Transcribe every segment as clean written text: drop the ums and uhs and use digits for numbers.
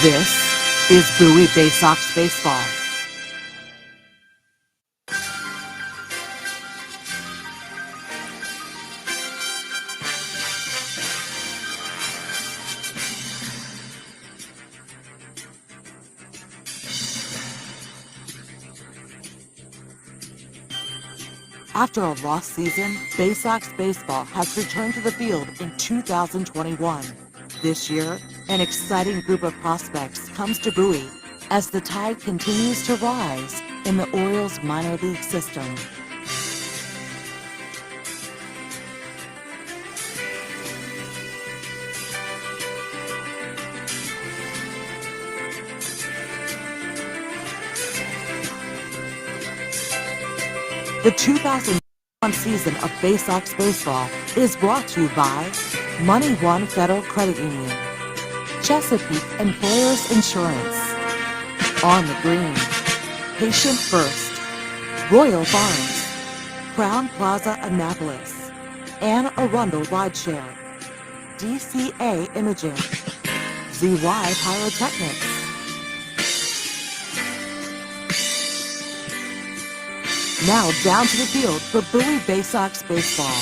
This is Bowie Bay Sox Baseball. After a lost season, Bay Sox baseball has returned to the field in 2021. This year, an exciting group of prospects comes to Bowie as the tide continues to rise in the Orioles minor league system. The 2001 season of Bay Sox baseball is brought to you by Money One Federal Credit Union, Chesapeake Employers Insurance, On the Green, Patient First, Royal Farms, Crown Plaza Annapolis, Anne Arundel Rideshare, DCA Imaging, ZY Pyrotechnics. Now down to the field for Bowie Bay Sox baseball.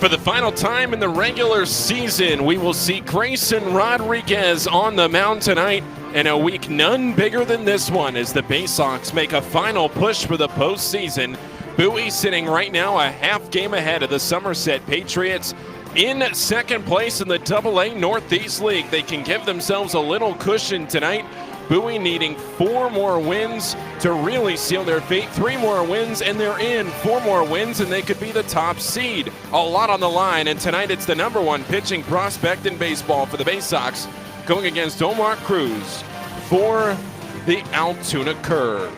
For the final time in the regular season, we will see Grayson Rodriguez on the mound tonight, and a week none bigger than this one as the Bay Sox make a final push for the postseason. Bowie sitting right now a half game ahead of the Somerset Patriots in second place in the AA Northeast League. They can give themselves a little cushion tonight. Bowie needing 4 more wins to really seal their fate. 3 more wins and they're in. 4 more wins and they could be the top seed. A lot on the line, and tonight it's the #1 pitching prospect in baseball for the Bay Sox going against Omar Cruz for the Altoona Curve.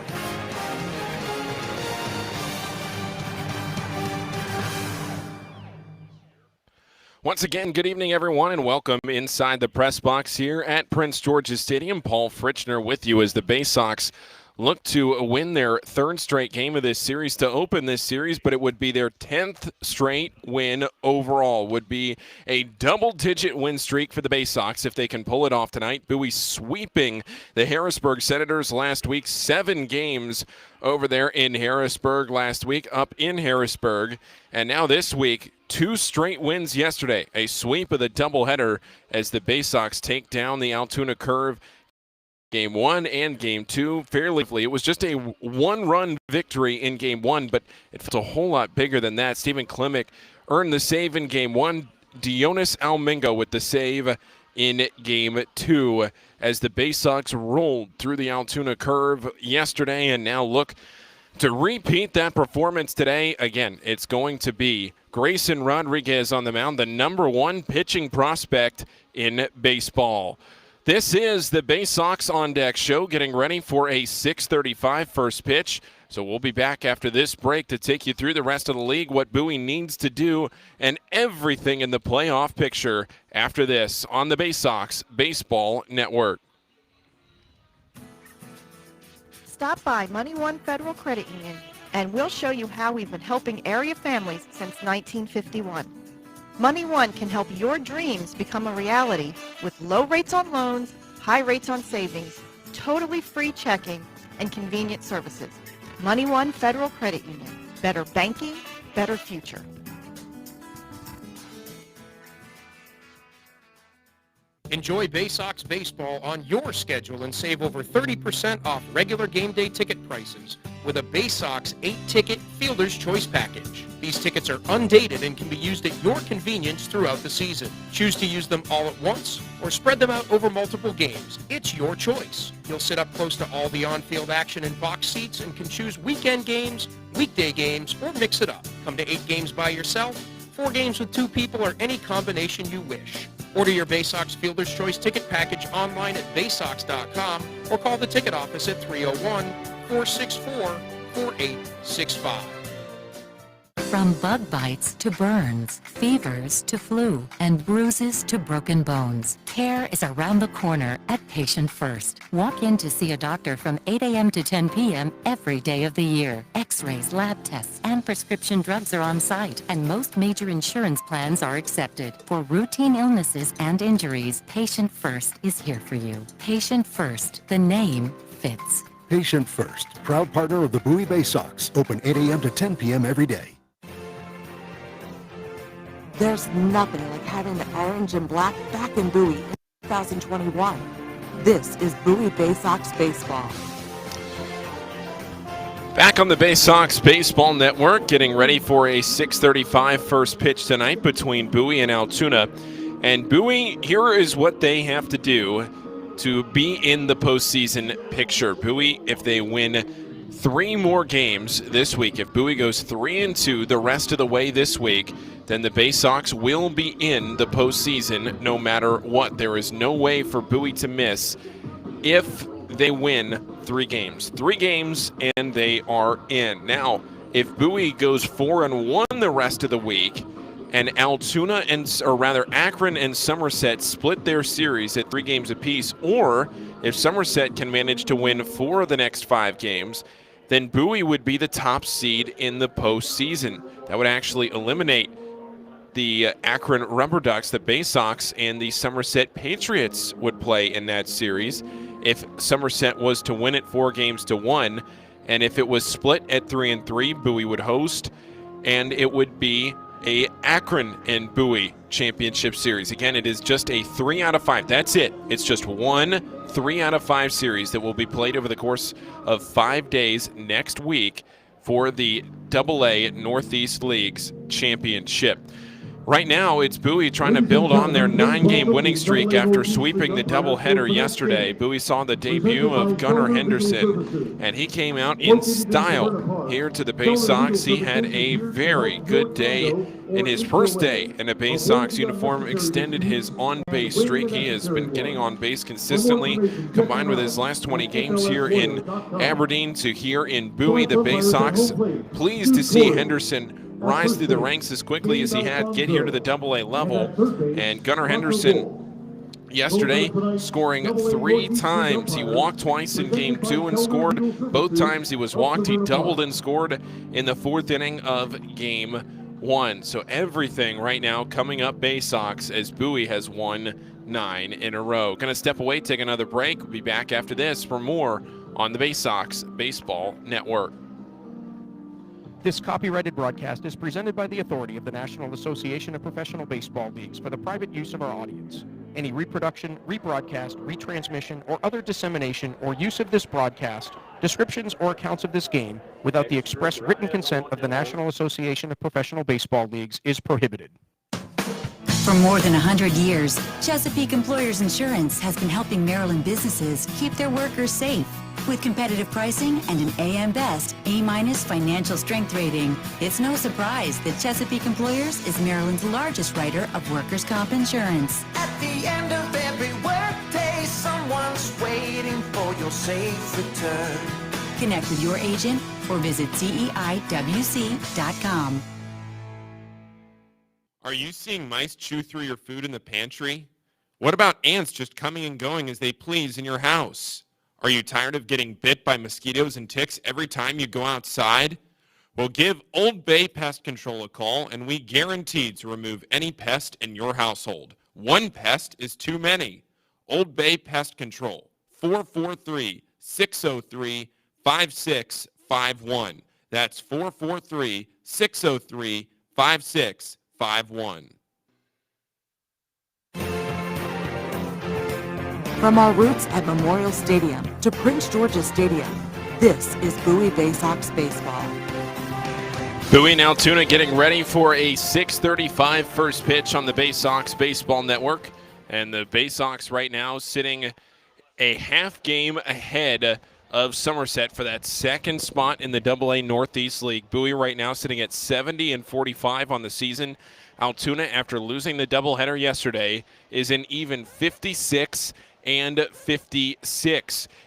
Once again, good evening, everyone, and welcome inside the press box here at Prince George's Stadium. Paul Fritschner with you as the Bay Sox look to win their 3rd straight game of this series to open this series, but it would be their 10th straight win overall. Would be a double-digit win streak for the Bay Sox if they can pull it off tonight. Bowie sweeping the Harrisburg Senators last week, 7 games over there in Harrisburg last week, up in Harrisburg. And now this week, 2 straight wins yesterday, a sweep of the doubleheader as the Bay Sox take down the Altoona Curve. Game 1 and Game 2 fairly. It was just a 1-run victory in Game 1, but it felt a whole lot bigger than that. Stephen Klimek earned the save in Game 1. Dionis Almingo with the save in Game 2 as the Bay Sox rolled through the Altoona Curve yesterday and now look to repeat that performance today. Again, it's going to be Grayson Rodriguez on the mound, the #1 pitching prospect in baseball. This is the Bay Sox On Deck show, getting ready for a 6:35 first pitch. So we'll be back after this break to take you through the rest of the league, what Bowie needs to do, and everything in the playoff picture after this on the Bay Sox Baseball Network. Stop by Money One Federal Credit Union, and we'll show you how we've been helping area families since 1951. Money One can help your dreams become a reality with low rates on loans, high rates on savings, totally free checking, and convenient services. Money One Federal Credit Union. Better banking, better future. Enjoy Bay Sox baseball on your schedule and save over 30% off regular game day ticket prices with a Bay Sox 8-ticket Fielder's Choice package. These tickets are undated and can be used at your convenience throughout the season. Choose to use them all at once or spread them out over multiple games. It's your choice. You'll sit up close to all the on-field action in box seats and can choose weekend games, weekday games, or mix it up. Come to 8 games by yourself, 4 games with 2 people, or any combination you wish. Order your Bay Sox Fielder's Choice ticket package online at baysox.com or call the ticket office at 301-464-4865. From bug bites to burns, fevers to flu, and bruises to broken bones, care is around the corner at Patient First. Walk in to see a doctor from 8 a.m. to 10 p.m. every day of the year. X-rays, lab tests, and prescription drugs are on site, and most major insurance plans are accepted. For routine illnesses and injuries, Patient First is here for you. Patient First, the name fits. Patient First, proud partner of the Bowie Bay Sox, open 8 a.m. to 10 p.m. every day. There's nothing like having the orange and black back in Bowie in 2021. This is Bowie Bay Sox baseball. Back on the Bay Sox Baseball Network, getting ready for a 6:35 first pitch tonight between Bowie and Altoona. And Bowie, here is what they have to do to be in the postseason picture. Bowie, if they win 3 more games this week, if Bowie goes 3-2 the rest of the way this week, then the Bay Sox will be in the postseason no matter what. There is no way for Bowie to miss if they win 3 games. 3 games and they are in. Now, if Bowie goes 4-1 the rest of the week, and Altoona Akron and Somerset split their series at 3 games apiece, or if Somerset can manage to win 4 of the next 5 games, then Bowie would be the top seed in the postseason. That would actually eliminate the Akron Rubber Ducks, the Bay Sox, and the Somerset Patriots would play in that series if Somerset was to win it 4-1. And if it was split at 3-3, Bowie would host, and it would be a Akron and Bowie championship series. Again, it is just a 3 out of 5. That's it. It's just one 3 out of 5 series that will be played over the course of 5 days next week for the AA Northeast League's championship. Right now, it's Bowie trying to build on their 9-game winning streak after sweeping the doubleheader yesterday. Bowie saw the debut of Gunnar Henderson, and he came out in style here to the Bay Sox. He had a very good day in his first day in a Bay Sox uniform, extended his on-base streak. He has been getting on base consistently, combined with his last 20 games here in Aberdeen to here in Bowie. The Bay Sox pleased to see Henderson rise through the ranks as quickly as he had, get here to the AA level. And Gunnar Henderson yesterday scoring 3 times. He walked twice in game 2 and scored. Both times he was walked, he doubled and scored in the 4th inning of game 1. So everything right now coming up Bay Sox as Bowie has won 9 in a row. Going to step away, take another break. We'll be back after this for more on the Bay Sox Baseball Network. This copyrighted broadcast is presented by the authority of the National Association of Professional Baseball Leagues for the private use of our audience. Any reproduction, rebroadcast, retransmission, or other dissemination or use of this broadcast, descriptions or accounts of this game, without the express written consent of the National Association of Professional Baseball Leagues is prohibited. For more than 100 years, Chesapeake Employers Insurance has been helping Maryland businesses keep their workers safe. With competitive pricing and an AM Best A- financial strength rating, it's no surprise that Chesapeake Employers is Maryland's largest writer of workers' comp insurance. At the end of every workday, someone's waiting for your safe return. Connect with your agent or visit CEIWC.com. Are you seeing mice chew through your food in the pantry? What about ants just coming and going as they please in your house? Are you tired of getting bit by mosquitoes and ticks every time you go outside? Well, give Old Bay Pest Control a call, and we guarantee to remove any pest in your household. One pest is too many. Old Bay Pest Control, 443-603-5651. That's 443-603-5651. From our roots at Memorial Stadium to Prince George's Stadium, this is Bowie Bay Sox baseball. Bowie and Altoona getting ready for a 6:35 first pitch on the Bay Sox Baseball Network. And the Bay Sox right now sitting a half game ahead of Somerset for that second spot in the AA Northeast League. Bowie right now sitting at 70-45 on the season. Altoona, after losing the doubleheader yesterday, is an even 56-56.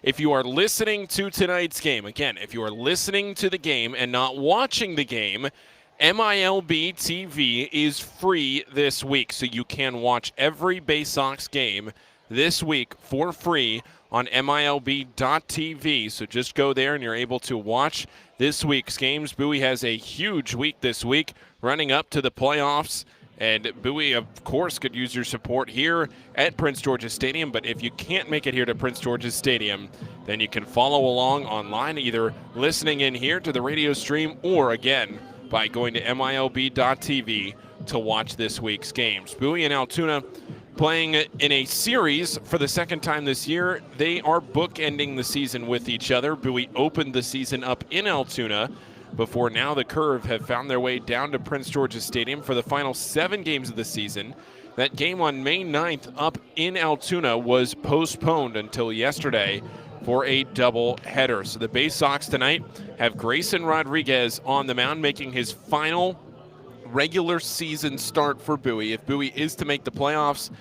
If you are listening to tonight's game, again, if you are listening to the game and not watching the game, MILB TV is free this week, so you can watch every Bay Sox game this week for free on MILB.tv. So just go there and you're able to watch this week's games. Bowie has a huge week this week running up to the playoffs. And Bowie, of course, could use your support here at Prince George's Stadium. But if you can't make it here to Prince George's Stadium, then you can follow along online, either listening in here to the radio stream or, again, by going to MILB.tv to watch this week's games. Bowie and Altoona playing in a series for the second time this year. They are bookending the season with each other. Bowie opened the season up in Altoona before now the Curve have found their way down to Prince George's Stadium for the final 7 games of the season. That game on May 9th up in Altoona was postponed until yesterday for a double-header. So the Bay Sox tonight have Grayson Rodriguez on the mound, making his final regular season start for Bowie. If Bowie is to make the playoffs,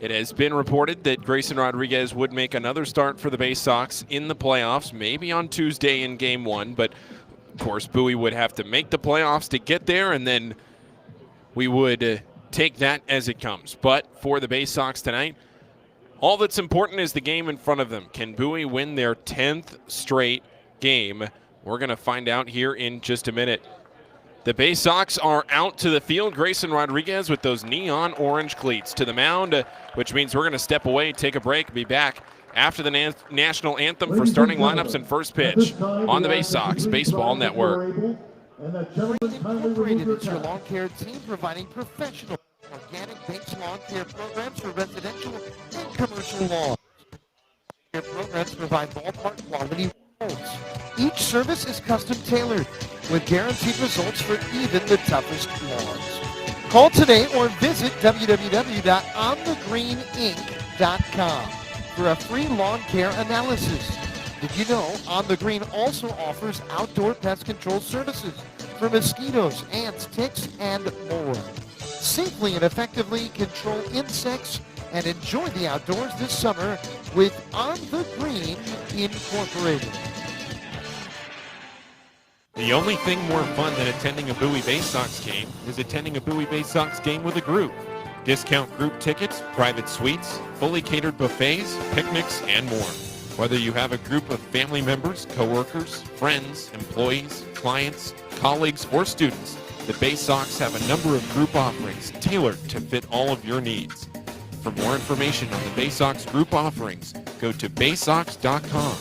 it has been reported that Grayson Rodriguez would make another start for the Bay Sox in the playoffs, maybe on Tuesday in Game 1, but of course Bowie would have to make the playoffs to get there, and then we would take that as it comes. But for the Bay Sox tonight, all that's important is the game in front of them. Can Bowie win their 10th straight game? We're going to find out here in just a minute. The Bay Sox are out to the field. Grayson Rodriguez with those neon orange cleats to the mound, which means we're going to step away, take a break, be back after the national anthem for starting lineups and first pitch on the Bay Sox Baseball Network. Incorporated is your lawn care team providing professional organic-based lawn care programs for residential and commercial lawns. Care programs provide ballpark quality results. Each service is custom tailored with guaranteed results for even the toughest lawns. Call today or visit www.onthegreeninc.com for a free lawn care analysis. Did you know On the Green also offers outdoor pest control services for mosquitoes, ants, ticks, and more? Safely and effectively control insects and enjoy the outdoors this summer with On the Green Incorporated. The only thing more fun than attending a Bowie Bay Sox game is attending a Bowie Bay Sox game with a group. Discount group tickets, private suites, fully catered buffets, picnics, and more. Whether you have a group of family members, coworkers, friends, employees, clients, colleagues, or students, the Bay Sox have a number of group offerings tailored to fit all of your needs. For more information on the Bay Sox group offerings, go to baysox.com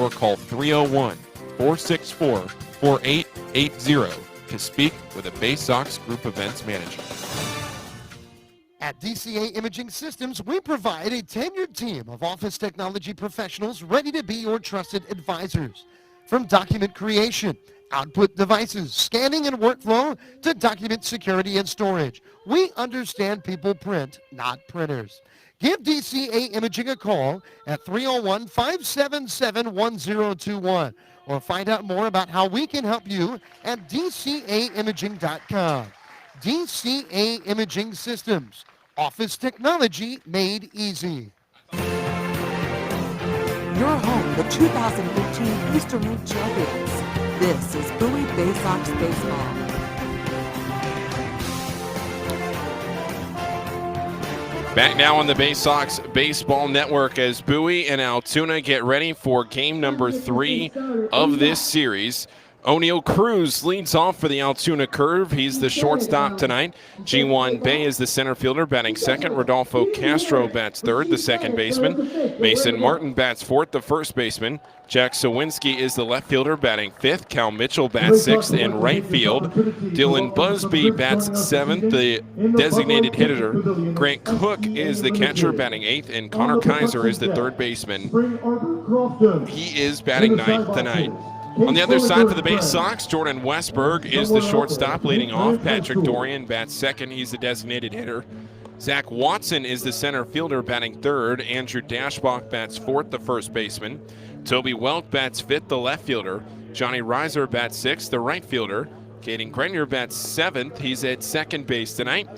or call 301-464-4880 to speak with a Bay Sox group events manager. At DCA Imaging Systems, we provide a tenured team of office technology professionals ready to be your trusted advisors. From document creation, output devices, scanning and workflow, to document security and storage, we understand people print, not printers. Give DCA Imaging a call at 301-577-1021 or find out more about how we can help you at DCAimaging.com. DCA Imaging Systems. Office technology made easy. Your home, the 2015 Eastern League champions. This is Bowie Bay Sox Baseball. Back now on the Bay Sox Baseball Network as Bowie and Altoona get ready for game number 3 of this series. O'Neal Cruz leads off for the Altoona Curve. He's the shortstop tonight. G1 Bay is the center fielder, batting second. Rodolfo Castro bats third, the second baseman. Mason Martin bats fourth, the first baseman. Jack Sawinski is the left fielder, batting fifth. Cal Mitchell bats sixth in right field. Dylan Busby bats seventh, the designated hitter. Grant Cook is the catcher, batting eighth, and Connor Kaiser is the third baseman. He is batting ninth tonight. On the other side for the Bay Sox, Jordan Westberg is the shortstop leading off. Patrick Dorian bats second. He's the designated hitter. Zach Watson is the center fielder, batting third. Andrew Dashbach bats fourth, the first baseman. Toby Welk bats fifth, the left fielder. Johnny Reiser bats sixth, the right fielder. Caden Grenier bats seventh. He's at second base tonight.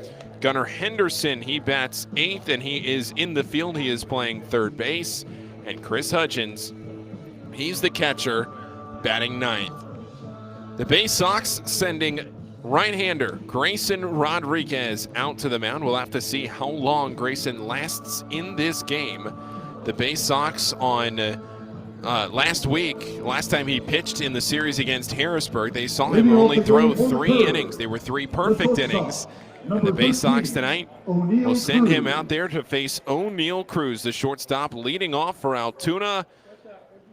Gunnar Henderson, he bats eighth, and he is in the field. He is playing third base. And Chris Hudgens, he's the catcher, batting ninth. The Bay Sox sending Right-hander Grayson Rodriguez out to the mound. We'll have to see how long Grayson lasts in this game. The Bay Sox on last time he pitched in the series against Harrisburg, they saw him only throw 3 innings. They were 3 perfect innings. And the Bay Sox tonight will send him out there to face O'Neal Cruz, the shortstop, leading off for Altoona.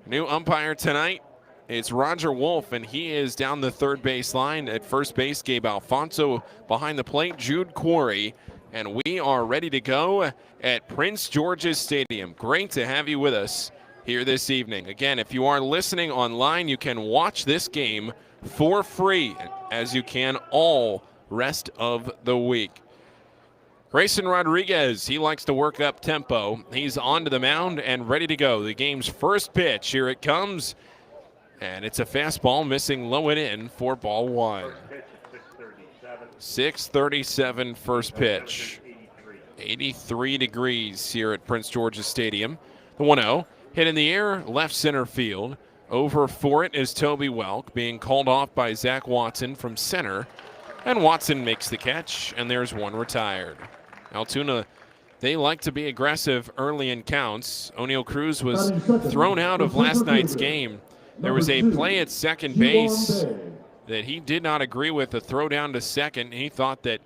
New umpire tonight, it's Roger Wolf, and he is down the third base line. At first base, Gabe Alfonso. Behind the plate, Jude Quarry. And we are ready to go at Prince George's Stadium. Great to have you with us here this evening. Again, if you are listening online, you can watch this game for free, as you can all rest of the week. Grayson Rodriguez, he likes to work up tempo. He's onto the mound and ready to go. The game's first pitch, here it comes. And it's a fastball missing low and in for ball 1. 6:37 first pitch. 83 degrees here at Prince George's Stadium. The 1-0 hit in the air, left center field. Over for it is Toby Welk, being called off by Zach Watson from center. And Watson makes the catch, and there's one retired. Altoona, they like to be aggressive early in counts. O'Neal Cruz was thrown out of last night's game. There was a play at second base that he did not agree with, a throw down to second. He thought that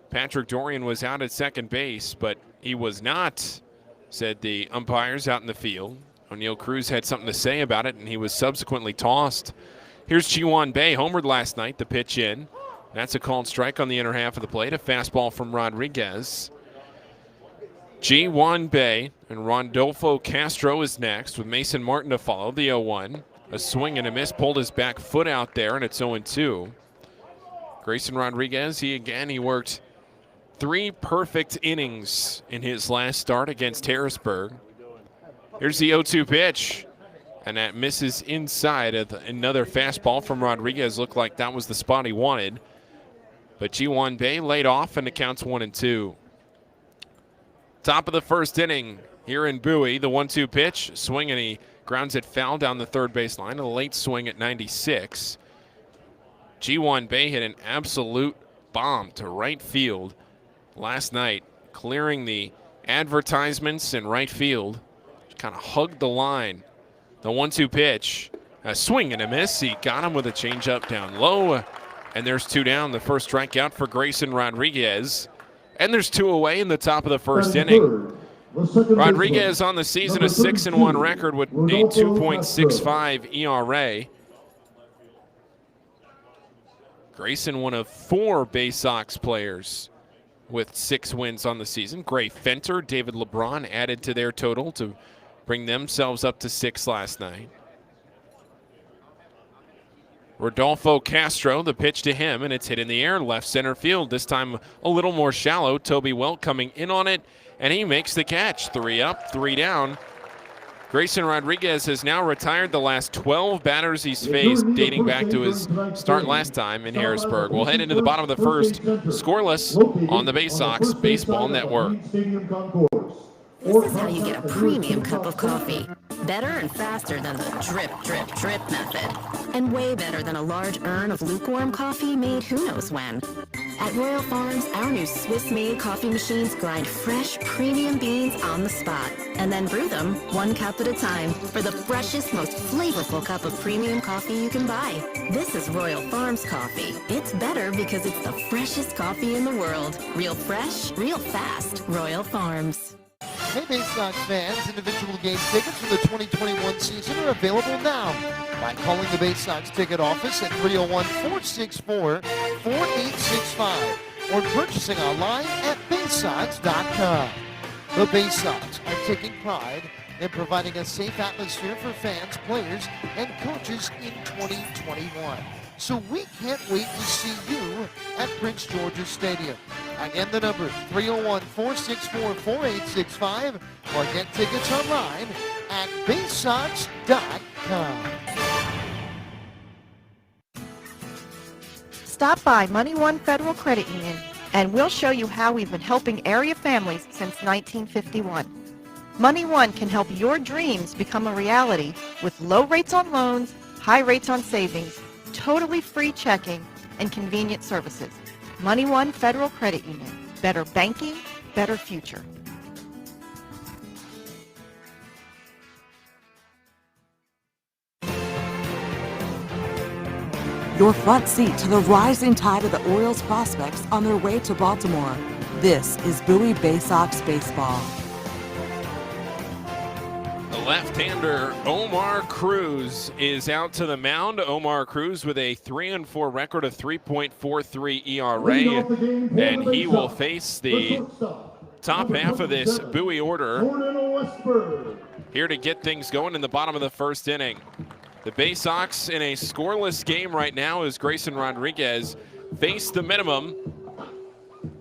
Patrick Dorian was out at second base, but he was not, said the umpires out in the field. O'Neal Cruz had something to say about it, and he was subsequently tossed. Here's Ji-Hwan Bae, homered last night, the pitch in. That's a called strike on the inner half of the plate, a fastball from Rodriguez. Ji-Hwan Bae and Rondolfo Castro is next, with Mason Martin to follow, the 0-1. A swing and a miss, pulled his back foot out there, and it's 0-2. Grayson Rodriguez, he worked 3 perfect innings in his last start against Harrisburg. Here's the 0-2 pitch, and that misses inside of another fastball from Rodriguez. Looked like that was the spot he wanted. But Ji-Hwan Bae laid off, and it counts 1-2. Top of the first inning here in Bowie, the 1-2 pitch, swing, and he grounds it foul down the third base line. A late swing at 96. Ji-Hwan Bae hit an absolute bomb to right field last night, clearing the advertisements in right field. Kind of hugged the line. The 1-2 pitch, a swing and a miss. He got him with a changeup down low, and there's 2 down. The first strikeout for Grayson Rodriguez, and there's 2 away in the top of the first inning. Rodriguez on the season, a 6-1 record with a 2.65 ERA. Grayson, one of 4 Bay Sox players with 6 wins on the season. Gray Fenter, David LeBron added to their total to bring themselves up to 6 last night. Rodolfo Castro, the pitch to him, and it's hit in the air, left center field. This time a little more shallow. Toby Welk coming in on it, and he makes the catch. 3 up, 3 down. Grayson Rodriguez has now retired the last 12 batters he's faced, dating back to his start last time in Harrisburg. We'll head into the bottom of the first, scoreless on the Bay Sox Baseball Network. This is how you get a premium cup of coffee. Better and faster than the drip, drip, drip method. And way better than a large urn of lukewarm coffee made who knows when. At Royal Farms, our new Swiss-made coffee machines grind fresh, premium beans on the spot and then brew them 1 cup at a time for the freshest, most flavorful cup of premium coffee you can buy. This is Royal Farms coffee. It's better because it's the freshest coffee in the world. Real fresh, real fast. Royal Farms. Hey, Bay Sox fans, individual game tickets for the 2021 season are available now by calling the Bay Sox ticket office at 301-464-4865 or purchasing online at baysox.com. The Bay Sox are taking pride in providing a safe atmosphere for fans, players, and coaches in 2021. So we can't wait to see you at Prince George's Stadium. Again, the number 301-464-4865 or get tickets online at baysox.com. Stop by Money One Federal Credit Union and we'll show you how we've been helping area families since 1951. Money One can help your dreams become a reality with low rates on loans, high rates on savings, totally free checking, and convenient services. Money One Federal Credit Union. Better banking, better future. Your front seat to the rising tide of the Orioles prospects on their way to Baltimore. This is Bowie Bay Sox baseball. The left-hander Omar Cruz is out to the mound. Omar Cruz with a 3-4 record of 3.43 ERA, and he will face the top half of this Bowie order here to get things going in the bottom of the first inning. The Bay Sox in a scoreless game right now as Grayson Rodriguez face the minimum.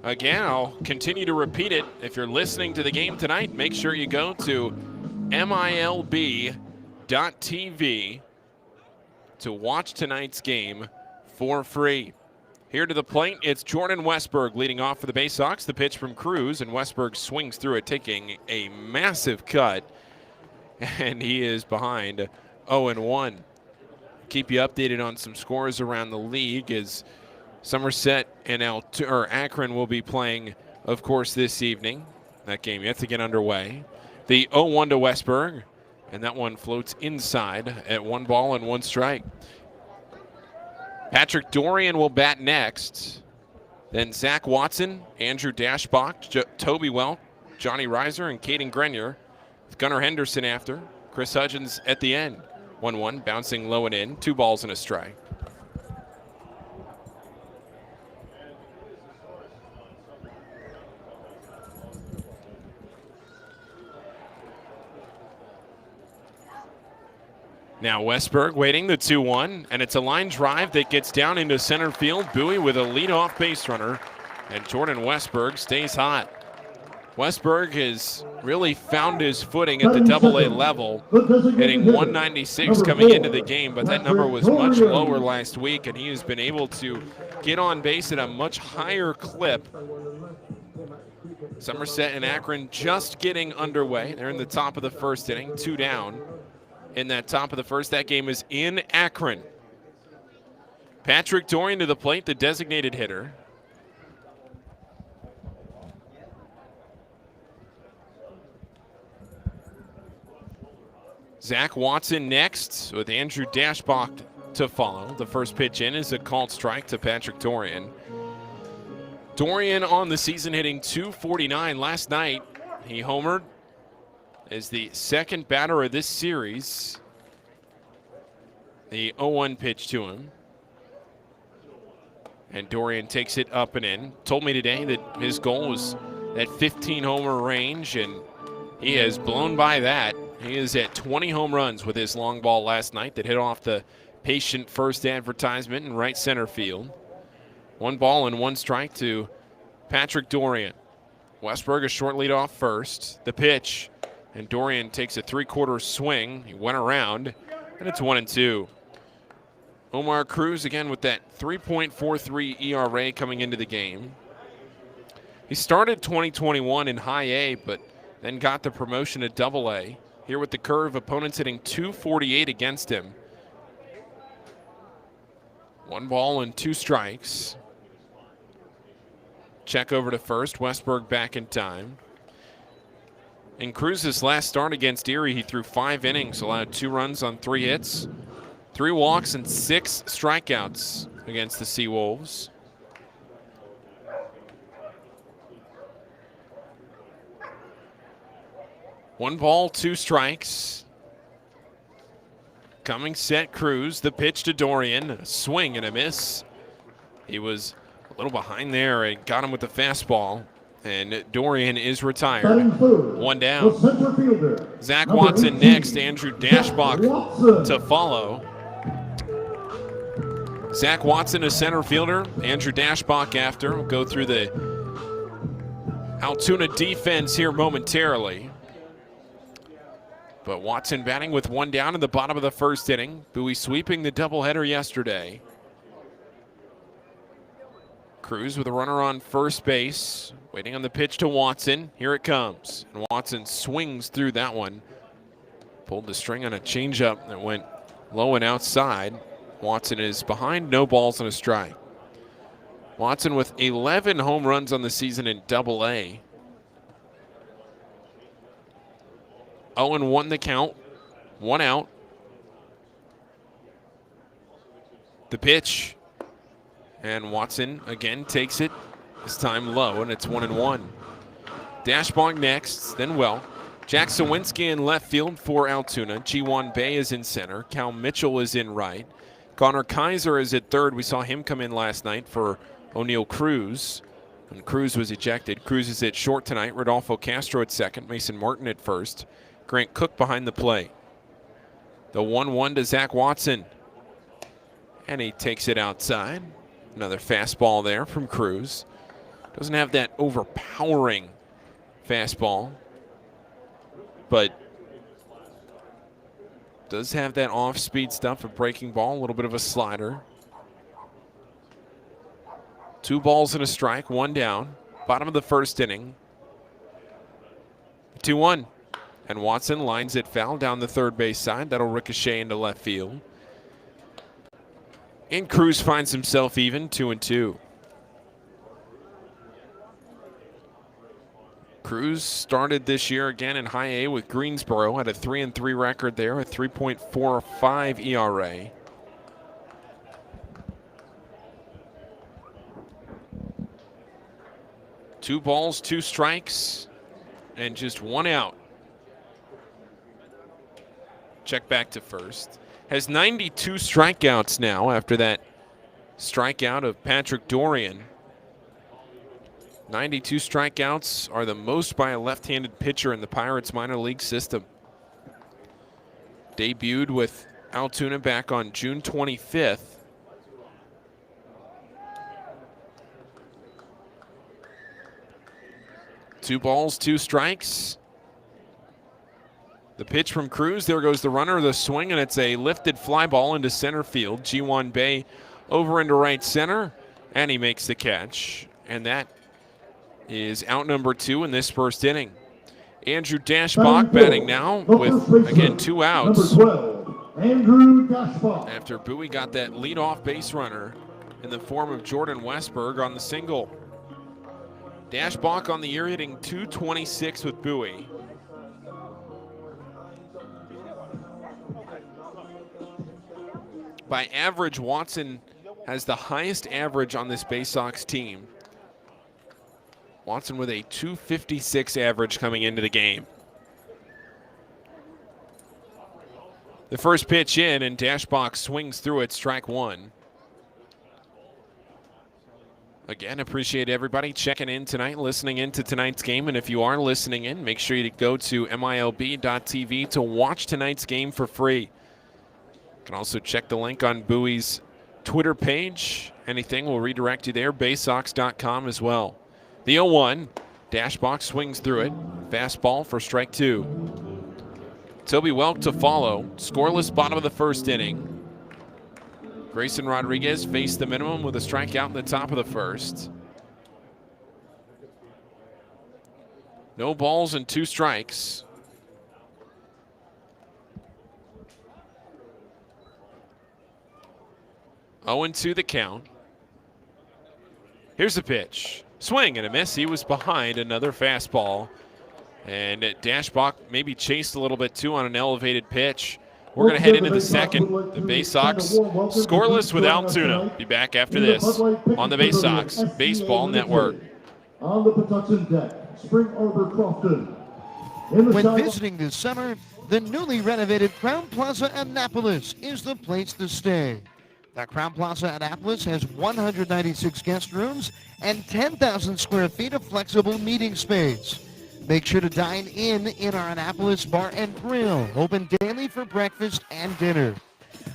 Again, I'll continue to repeat it. If you're listening to the game tonight, make sure you go to MILB.TV to watch tonight's game for free. Here to the plate, it's Jordan Westberg leading off for the Bay Sox. The pitch from Cruz, and Westberg swings through it, taking a massive cut, and he is behind 0-1. Keep you updated on some scores around the league as Somerset and Akron will be playing, of course, this evening. That game yet to get underway. The 0-1 to Westberg, and that one floats inside at 1 ball and 1 strike. Patrick Dorian will bat next. Then Zach Watson, Andrew Dashbach, Toby Welk, Johnny Reiser, and Caden Grenier. With Gunnar Henderson after. Chris Hudgens at the end. 1-1, bouncing low and in, 2 balls and a strike. Now Westberg waiting, the 2-1, and it's a line drive that gets down into center field. Bowie with a leadoff base runner, and Jordan Westberg stays hot. Westberg has really found his footing at the Double-A level, hitting 196 coming into the game, but that number was much lower last week, and he has been able to get on base at a much higher clip. Somerset and Akron just getting underway. They're in the top of the first inning, 2 down. In that top of the first, that game is in Akron. Patrick Dorian to the plate, the designated hitter. Zach Watson next with Andrew Dashbach to follow. The first pitch in is a called strike to Patrick Dorian. Dorian on the season hitting .249 last night. He homered as the second batter of this series. The 0-1 pitch to him. And Dorian takes it up and in. Told me today that his goal was that 15 homer range, and he has blown by that. He is at 20 home runs with his long ball last night that hit off the patient first advertisement in right center field. 1 ball and 1 strike to Patrick Dorian. Westberg a short lead off first. The pitch, and Dorian takes a 3/4 swing. He went around, and it's 1-2. Omar Cruz again with that 3.43 ERA coming into the game. He started 2021 in high A, but then got the promotion to Double A. Here with the curve, opponents hitting .248 against him. 1 ball and 2 strikes. Check over to first. Westberg back in time. In Cruz's last start against Erie, he threw 5 innings, allowed 2 runs on 3 hits, 3 walks, and 6 strikeouts against the Seawolves. One ball, 2 strikes. Coming set Cruz, the pitch to Dorian, a swing and a miss. He was a little behind there and got him with the fastball. And Dorian is retired. 1 down. Zach Watson next, Andrew Dashbach to follow. Zach Watson, a center fielder. Andrew Dashbach after. We'll go through the Altoona defense here momentarily. But Watson batting with 1 down in the bottom of the first inning. Bowie sweeping the doubleheader yesterday. Cruz with a runner on first base. Waiting on the pitch to Watson. Here it comes. And Watson swings through that one. Pulled the string on a changeup that went low and outside. Watson is behind, no balls and a strike. Watson with 11 home runs on the season in Double-A. 0-1 the count. 1 out. The pitch. And Watson again takes it. This time low, and it's 1-1. Dashbog next, then well. Jack Sawinski in left field for Altoona. Ji-Won Bae is in center. Cal Mitchell is in right. Connor Kaiser is at third. We saw him come in last night for O'Neill Cruz. And Cruz was ejected. Cruz is at short tonight. Rodolfo Castro at second. Mason Martin at first. Grant Cook behind the plate. The 1-1 to Zach Watson. And he takes it outside. Another fastball there from Cruz. Doesn't have that overpowering fastball, but does have that off-speed stuff, a breaking ball, a little bit of a slider. 2 balls and a strike, 1 down. Bottom of the first inning. 2-1. And Watson lines it foul down the third base side. That'll ricochet into left field. And Cruz finds himself even, 2-2. Cruz started this year again in High A with Greensboro, had a 3-3 record there, a 3.45 ERA. Two balls, 2 strikes, and just 1 out. Check back to first. Has 92 strikeouts now after that strikeout of Patrick Dorian. 92 strikeouts are the most by a left-handed pitcher in the Pirates minor league system. Debuted with Altoona back on June 25th. Two balls, 2 strikes. The pitch from Cruz, there goes the runner, the swing, and it's a lifted fly ball into center field. Ji-Won Bae over into right center, and he makes the catch. And that is out number 2 in this first inning. Andrew Dashbach batting now with, again, 2 outs. After Bowie got that leadoff base runner in the form of Jordan Westberg on the single. Dashbach on the year hitting .226 with Bowie. By average, Watson has the highest average on this Bay Sox team. Watson with a .256 average coming into the game. The first pitch in, and Dashbach swings through it, strike 1. Again, appreciate everybody checking in tonight, listening in to tonight's game. And if you are listening in, make sure you go to MILB.TV to watch tonight's game for free. You can also check the link on Bowie's Twitter page. Anything will redirect you there, baysox.com as well. The 0-1, Dashbach swings through it. Fastball for strike 2. Toby Welk to follow. Scoreless bottom of the first inning. Grayson Rodriguez faced the minimum with a strikeout in the top of the first. No balls and 2 strikes. Oh, 2 the count. Here's the pitch. Swing and a miss. He was behind another fastball. And Dashbach maybe chased a little bit too on an elevated pitch. We're going to head into the second. The Bay Sox scoreless with Altoona. Be back after this on the Bay Sox Baseball Network. On the production deck, Spring Arbor Crofton. When visiting this summer, the newly renovated Crown Plaza Annapolis is the place to stay. The Crown Plaza Annapolis has 196 guest rooms and 10,000 square feet of flexible meeting space. Make sure to dine in our Annapolis Bar and Grill, open daily for breakfast and dinner.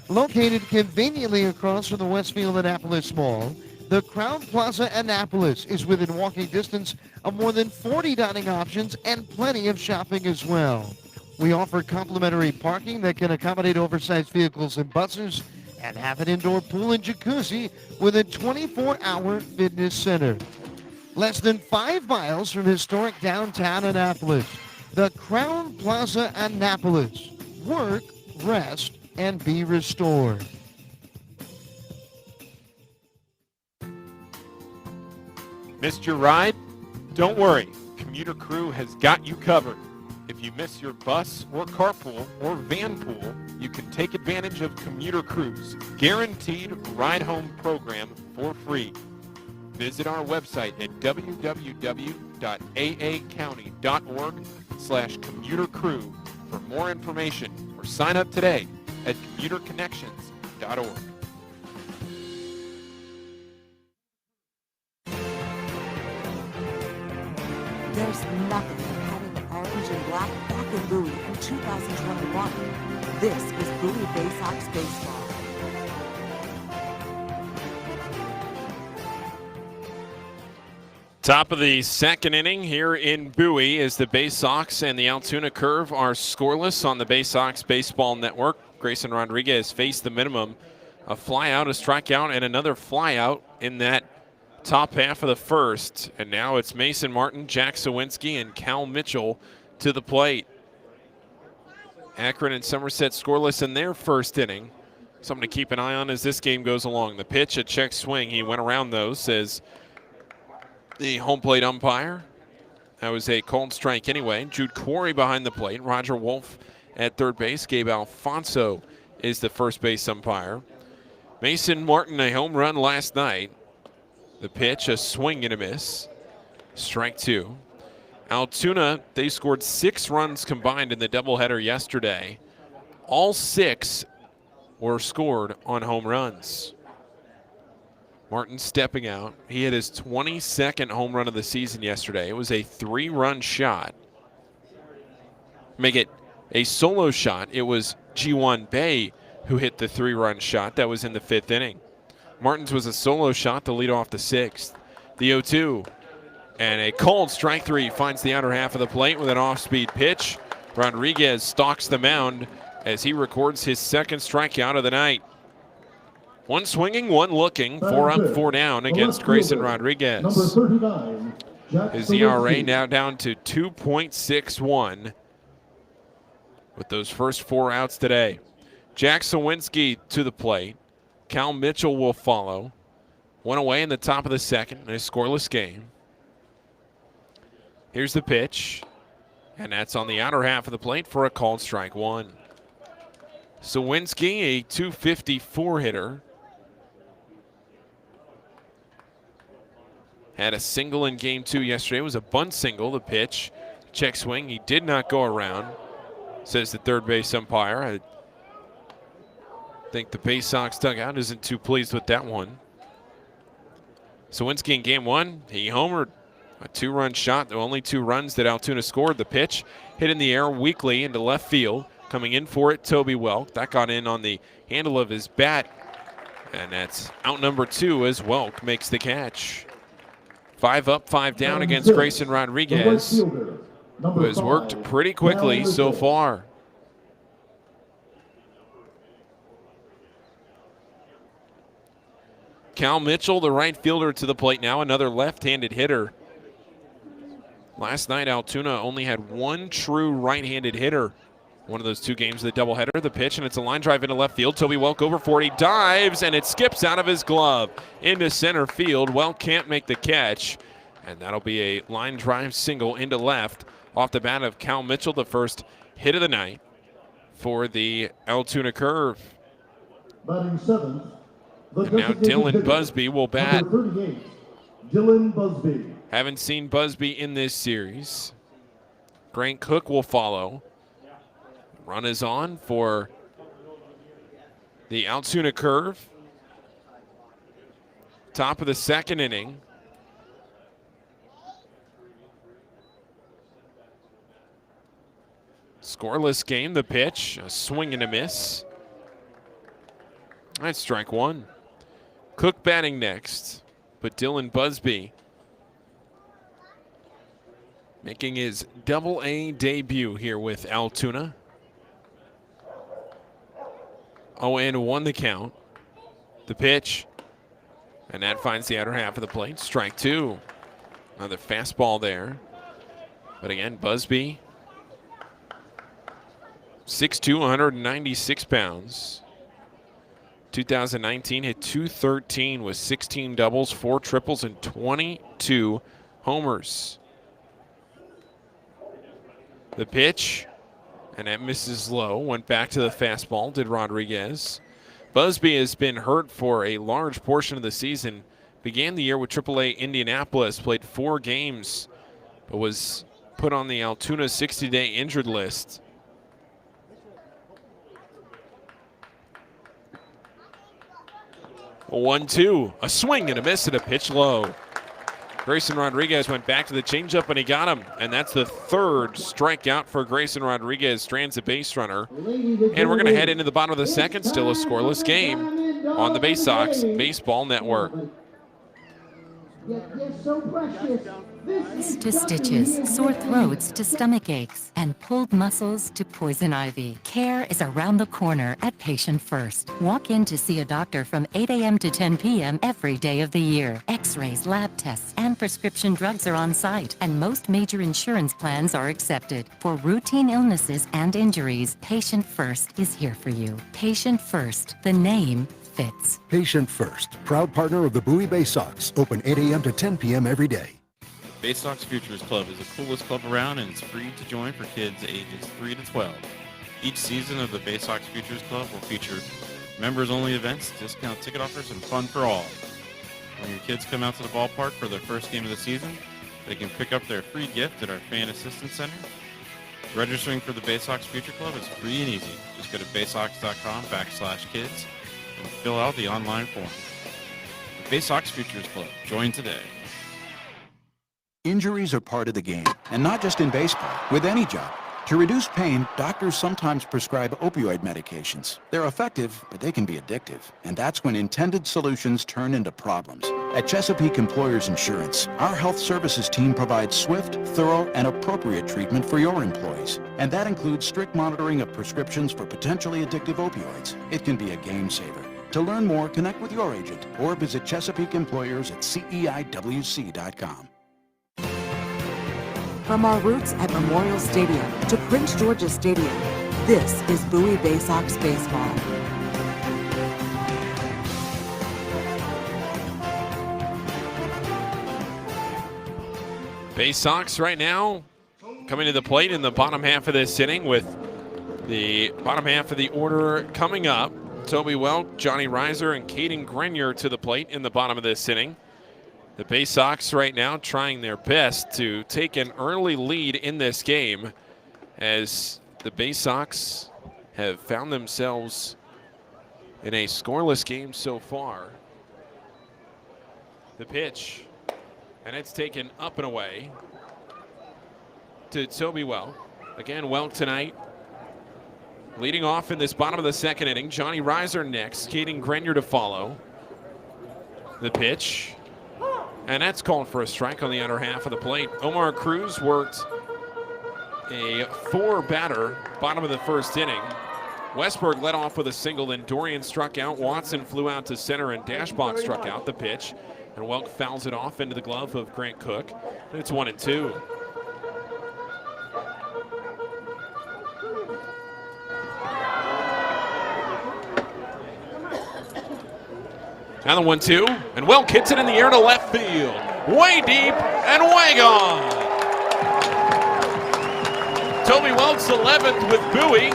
Located conveniently across from the Westfield Annapolis Mall, the Crown Plaza Annapolis is within walking distance of more than 40 dining options and plenty of shopping as well. We offer complimentary parking that can accommodate oversized vehicles and buses, and have an indoor pool and jacuzzi with a 24-hour fitness center. Less than 5 miles from historic downtown Annapolis, the Crown Plaza Annapolis. Work, rest, and be restored. Missed your ride? Don't worry. Commuter Crew has got you covered. If you miss your bus or carpool or van pool, you can take advantage of Commuter Crew's guaranteed ride home program for free. Visit our website at www.aacounty.org/commutercrew for more information or sign up today at commuterconnections.org. There's nothing like having the orange and black back in Bowie in 2021. This is Bowie Bay Sox baseball. Top of the second inning here in Bowie as the Bay Sox and the Altoona Curve are scoreless on the Bay Sox Baseball Network. Grayson Rodriguez faced the minimum, a fly out, a strikeout, and another fly out in that top half of the first. And now it's Mason Martin, Jack Sawinski, and Cal Mitchell to the plate. Akron and Somerset scoreless in their first inning. Something to keep an eye on as this game goes along. The pitch, a check swing. He went around those, says the home plate umpire. That was a called strike anyway. Jude Quarry behind the plate. Roger Wolf at third base. Gabe Alfonso is the first base umpire. Mason Martin, a home run last night. The pitch, a swing and a miss. Strike two. Altoona, they scored 6 runs combined in the doubleheader yesterday. All 6 were scored on home runs. Martin stepping out. He hit his 22nd home run of the season yesterday. It was a 3-run shot. Make it a solo shot. It was G1 Bay who hit the 3-run shot. That was in the 5th inning. Martin's was a solo shot to lead off the 6th. The 0-2. And a called strike 3 finds the outer half of the plate with an off-speed pitch. Rodriguez stalks the mound as he records his 2nd strikeout of the night. 1 swinging, 1 looking, 4 up, 4 down against Grayson Rodriguez. Number 39, Jack His ERA Sawinski. now down to 2.61 with those first 4 outs today. Jack Sawinski to the plate. Cal Mitchell will follow. 1 away in the top of the second in a scoreless game. Here's the pitch, and that's on the outer half of the plate for a called strike 1. Sawinski, a .254 hitter. Had a single in game 2 yesterday. It was a bunt single. The pitch, check swing. He did not go around, says the third base umpire. I think the Bay Sox dugout isn't too pleased with that one. Sawinski in game 1, he homered. A 2-run shot, the only 2 runs that Altoona scored. The pitch hit in the air weakly into left field. Coming in for it, Toby Welk. That got in on the handle of his bat. And that's out number 2 as Welk makes the catch. 5 up, 5 down against Grayson Rodriguez, who has worked pretty quickly so far. Cal Mitchell, the right fielder, to the plate now. Another left-handed hitter. Last night, Altoona only had 1 true right-handed hitter. One of those 2 games of the doubleheader. The pitch, and it's a line drive into left field. Toby Welk over for it. He dives, and it skips out of his glove into center field. Welk can't make the catch, and that'll be a line drive single into left off the bat of Cal Mitchell, the first hit of the night for the Altoona Curve. Batting 7th, And now Dylan Busby will bat. Number 38, Dylan Busby. Haven't seen Busby in this series. Grant Cook will follow. Run is on for the Altoona Curve. Top of the second inning. Scoreless game, the pitch, a swing and a miss. That's strike 1. Cook batting next, but Dylan Busby making his Double-A debut here with Altoona. 0-1 the count. The pitch, and that finds the outer half of the plate. Strike 2. Another fastball there. But again, Busby, 6'2", 196 pounds. 2019 hit .213 with 16 doubles, 4 triples, and 22 homers. The pitch, and that misses low. Went back to the fastball, did Rodriguez. Busby has been hurt for a large portion of the season. Began the year with AAA Indianapolis, played 4 games, but was put on the Altoona 60-day injured list. A 1-2, a swing and a miss and a pitch low. Grayson Rodriguez went back to the changeup and he got him. And that's the 3rd strikeout for Grayson Rodriguez, strands a base runner. And we're going to head into the bottom of the 2nd, still a scoreless game on the Bay Sox Baseball Network. To stitches, sore throats to stomach aches, and pulled muscles to poison ivy. Care is around the corner at Patient First. Walk in to see a doctor from 8 a.m. to 10 p.m. every day of the year. X-rays, lab tests, and prescription drugs are on site, and most major insurance plans are accepted. For routine illnesses and injuries, Patient First is here for you. Patient First, the name fits. Patient First, proud partner of the Bowie Bay Sox. Open 8 a.m. to 10 p.m. every day. Bay Sox Futures Club is the coolest club around, and it's free to join for kids ages 3 to 12. Each season of the Bay Sox Futures Club will feature members-only events, discount ticket offers, and fun for all. When your kids come out to the ballpark for their first game of the season, they can pick up their free gift at our Fan Assistance Center. Registering for the Bay Sox Future Club is free and easy. Just go to baysox.com/kids and fill out the online form. The Bay Sox Futures Club. Join today. Injuries are part of the game, and not just in baseball, with any job. To reduce pain, doctors sometimes prescribe opioid medications. They're effective, but they can be addictive, and that's when intended solutions turn into problems. At Chesapeake Employers Insurance, our health services team provides swift, thorough, and appropriate treatment for your employees, and that includes strict monitoring of prescriptions for potentially addictive opioids. It can be a game saver. To learn more, connect with your agent or visit Chesapeake Employers at CEIWC.com. From our roots at Memorial Stadium to Prince George's Stadium, this is Bowie Bay Sox Baseball. Bay Sox right now coming to the plate in the bottom half of this inning with the bottom half of the order coming up. Toby Welk, Johnny Reiser, and Caden Grenier to the plate in the bottom of this inning. The Bay Sox right now trying their best to take an early lead in this game as the Bay Sox have found themselves in a scoreless game so far. The pitch, and it's taken up and away to Toby Welk. Again, Welk tonight leading off in this bottom of the 2nd inning. Johnny Reiser next, Caden Grenier to follow. The pitch. And that's called for a strike on the outer half of the plate. Omar Cruz worked a 4-batter bottom of the 1st inning. Westberg led off with a single, then Dorian struck out. Watson flew out to center, and Dashbach struck out. The pitch, and Welk fouls it off into the glove of Grant Cook. It's 1-2. Now the 1-2, and Welk hits it in the air to left field. Way deep and way gone. Toby Welk's 11th with Bowie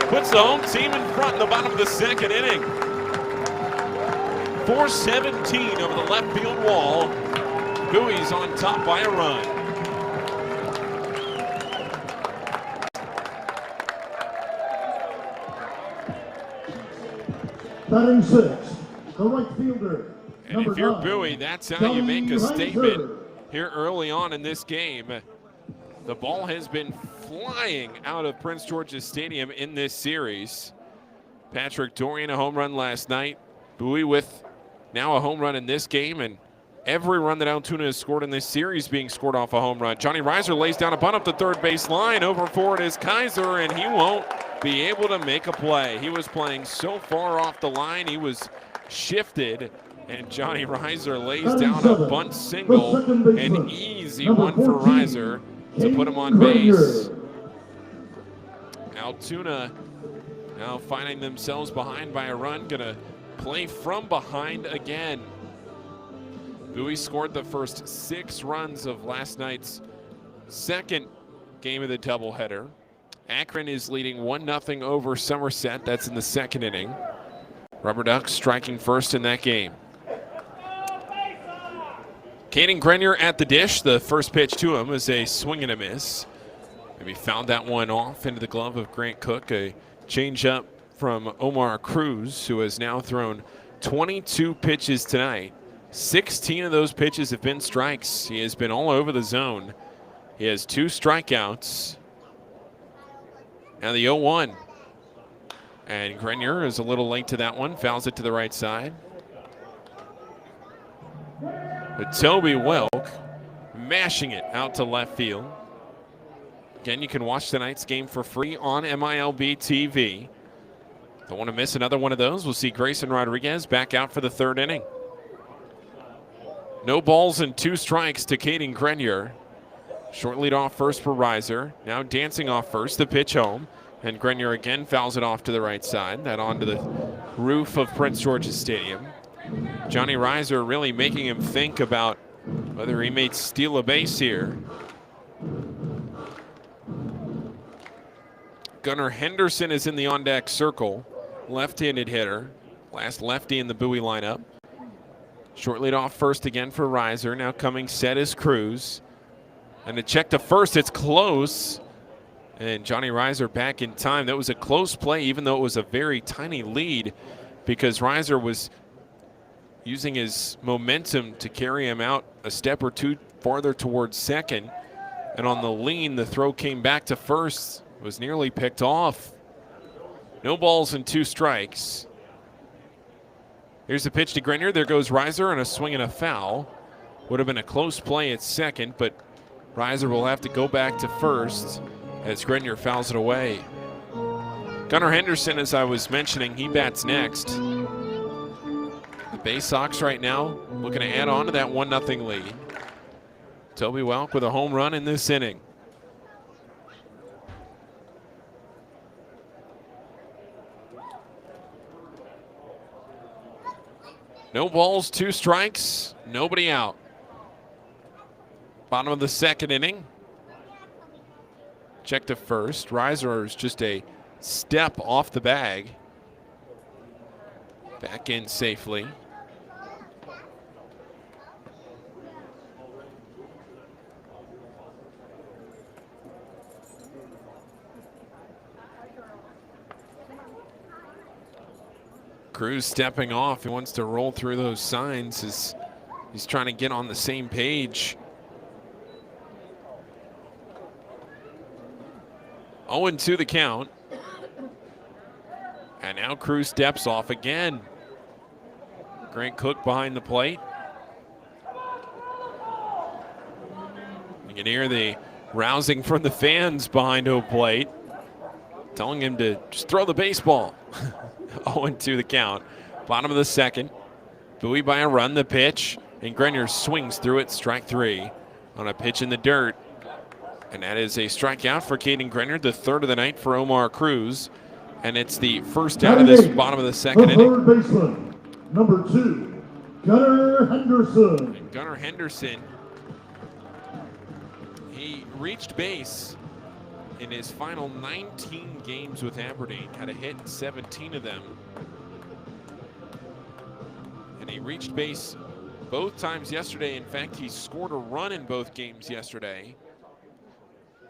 puts the home team in front in the bottom of the 2nd inning. 417 over the left field wall. Bowie's on top by a run. Batting 6. The right fielder. And if you're Bowie, that's how you make a statement here early on in this game. The ball has been flying out of Prince George's Stadium in this series. Patrick Dorian, a home run last night. Bowie with now a home run in this game, and every run that Altoona has scored in this series being scored off a home run. Johnny Reiser lays down a bunt up the 3rd base line. Over forward is Kaiser, and he won't be able to make a play. He was playing so far off the line, he was shifted, and Johnny Reiser lays down a bunt single, an easy one for Reiser to put him on base. Altoona Now finding themselves behind by a run, gonna play from behind again. Bowie scored the first 6 runs of last night's second game of the doubleheader. Akron is leading 1-0 over Somerset. That's in the second inning. Rubber Ducks striking first in that game. Caden Grenier at the dish. The first pitch to him is a swing and a miss. Maybe fouled that one off into the glove of Grant Cook. A changeup from Omar Cruz, who has now thrown 22 pitches tonight. 16 of those pitches have been strikes. He has been all over the zone. He has 2 strikeouts. Now the 0-1. And Grenier is a little late to that one. Fouls it to the right side. But Toby Welk mashing it out to left field. Again, you can watch tonight's game for free on MILB TV. Don't want to miss another one of those. We'll see Grayson Rodriguez back out for the 3rd inning. No balls and 2 strikes to Caden Grenier. Short lead off first for Reiser. Now dancing off first, the pitch home. And Grenier again fouls it off to the right side. That onto the roof of Prince George's Stadium. Johnny Reiser really making him think about whether he may steal a base here. Gunnar Henderson is in the on-deck circle. Left-handed hitter. Last lefty in the Bowie lineup. Short lead off first again for Reiser. Now coming set is Cruz. And a check to first. It's close. And Johnny Reiser back in time. That was a close play, even though it was a very tiny lead, because Reiser was using his momentum to carry him out a step or 2 farther towards second. And on the lean, the throw came back to first. It was nearly picked off. No balls and 2 strikes. Here's the pitch to Grenier. There goes Reiser on a swing and a foul. Would have been a close play at second, but Reiser will have to go back to first as Grenier fouls it away. Gunnar Henderson, as I was mentioning, he bats next. The Bay Sox right now looking to add on to that 1-0 lead. Toby Welk with a home run in this inning. No balls, 2 strikes, nobody out. Bottom of the second inning. Check to first. Reiser is just a step off the bag. Back in safely. Cruz stepping off. He wants to roll through those signs as he's trying to get on the same page. 0-2 the count. And now Cruz steps off again. Grant Cook behind the plate. You can hear the rousing from the fans behind home plate, telling him to just throw the baseball. 0-2 the count. Bottom of the second. Bowie by a run, the pitch. And Grenier swings through it, strike 3 on a pitch in the dirt. And that is a strikeout for Caden Grenier, the 3rd of the night for Omar Cruz. And it's the first out of this bottom of the second inning. Third baseman, number 2, Gunnar Henderson. And Gunnar Henderson, he reached base in his final 19 games with Aberdeen, had a hit in 17 of them. And he reached base both times yesterday. In fact, he scored a run in both games yesterday.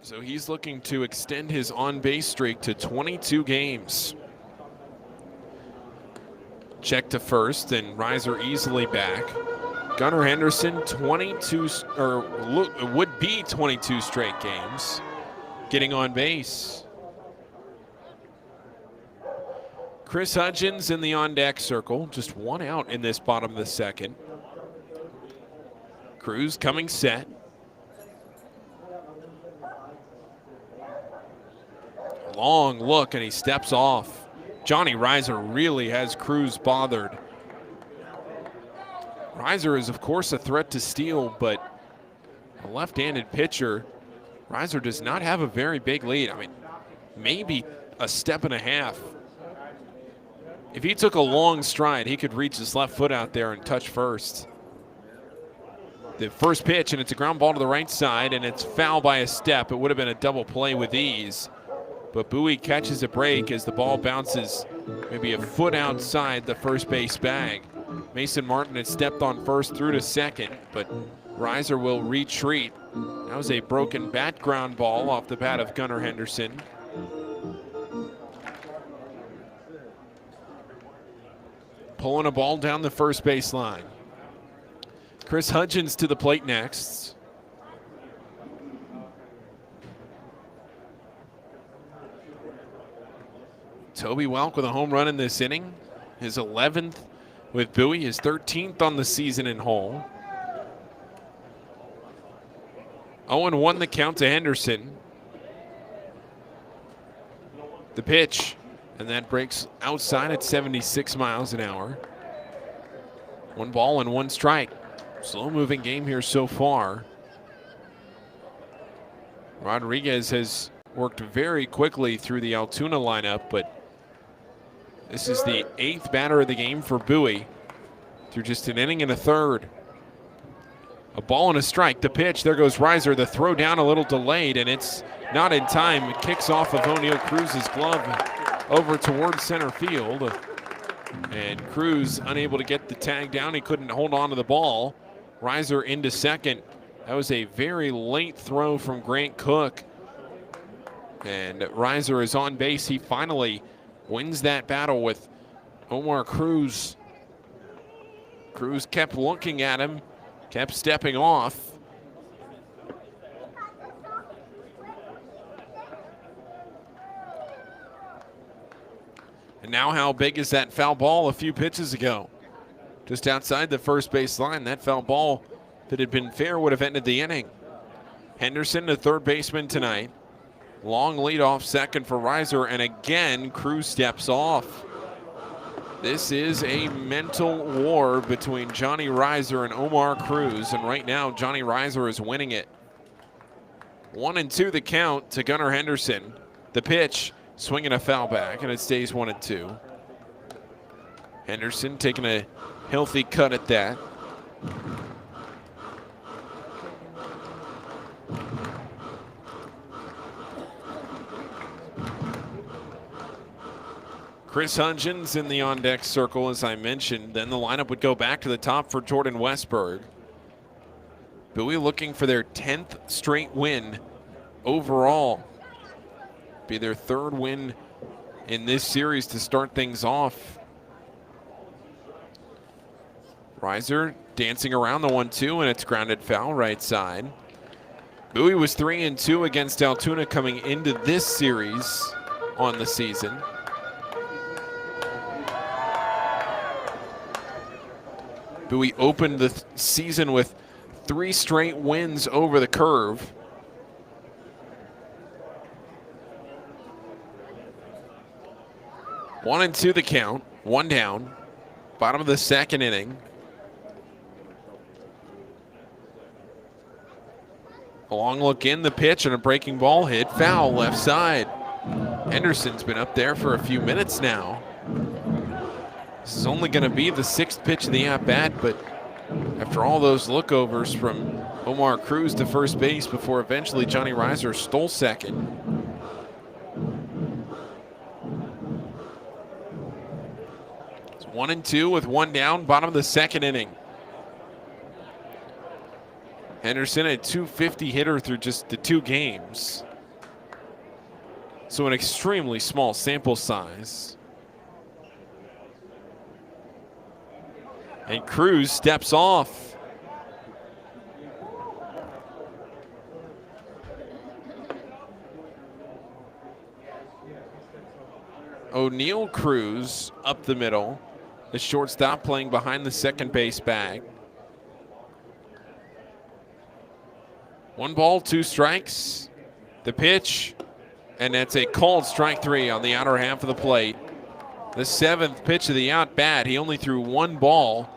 So he's looking to extend his on-base streak to 22 games. Check to first, and Reiser easily back. Gunnar Henderson, 22, or would be 22 straight games, getting on base. Chris Hudgens in the on-deck circle, just 1 out in this bottom of the second. Cruz coming set. Long look, and he steps off. Johnny Reiser really has Cruz bothered. Reiser is, of course, a threat to steal, but a left-handed pitcher, Reiser does not have a very big lead. I mean, maybe a step and a half If he took a long stride, he could reach his left foot out there and touch first. The first pitch, and it's a ground ball to the right side, and it's foul by a step. It would have been a double play with ease. But Bowie catches a break as the ball bounces maybe a foot outside the first base bag. Mason Martin had stepped on first through to second, but Reiser will retreat. That was a broken bat ground ball off the bat of Gunnar Henderson. Pulling a ball down the first base line. Chris Hudgens to the plate next. Toby Welk with a home run in this inning. His 11th with Bowie, his 13th on the season in Hull. 0-1 the count to Henderson. The pitch, and that breaks outside at 76 miles an hour. 1 ball and 1 strike. Slow moving game here so far. Rodriguez has worked very quickly through the Altoona lineup, but this is the 8th batter of the game for Bowie through just an inning and a third. A ball and a strike. The pitch, there goes Reiser. The throw down a little delayed, and it's not in time. It kicks off of O'Neal Cruz's glove over towards center field. And Cruz unable to get the tag down. He couldn't hold on to the ball. Reiser into second. That was a very late throw from Grant Cook. And Reiser is on base. He finally wins that battle with Omar Cruz. Cruz kept looking at him, kept stepping off. And now how big is that foul ball a few pitches ago? Just outside the first base line, that foul ball, if it had been fair, would have ended the inning. Henderson, the third baseman tonight. Long lead off second for Reiser, and again, Cruz steps off. This is a mental war between Johnny Reiser and Omar Cruz, and right now, Johnny Reiser is winning it. 1-2 the count to Gunnar Henderson. The pitch, swinging a foul back, and it stays 1-2. Henderson taking a healthy cut at that. Chris Hudgens in the on-deck circle, as I mentioned. Then the lineup would go back to the top for Jordan Westberg. Bowie looking for their 10th straight win overall. Be their 3rd win in this series to start things off. Reiser dancing around the 1-2, and it's grounded foul right side. Bowie was 3-2 against Altoona coming into this series on the season. Bowie opened the season with 3 straight wins over the curve. One and two the count, 1 down, bottom of the second inning. A long look in, the pitch, and a breaking ball hit foul left side. Henderson's been up there for a few minutes now. This is only going to be the 6th pitch of the at-bat, but after all those lookovers from Omar Cruz to first base before eventually Johnny Reiser stole second. It's 1-2 with 1 down, bottom of the second inning. Henderson, a .250 hitter through just the 2 games. So an extremely small sample size. And Cruz steps off. O'Neal Cruz up the middle. The shortstop playing behind the second base bag. 1 ball, 2 strikes. The pitch, and that's a called strike 3 on the outer half of the plate. The 7th pitch of the at-bat. He only threw 1 ball,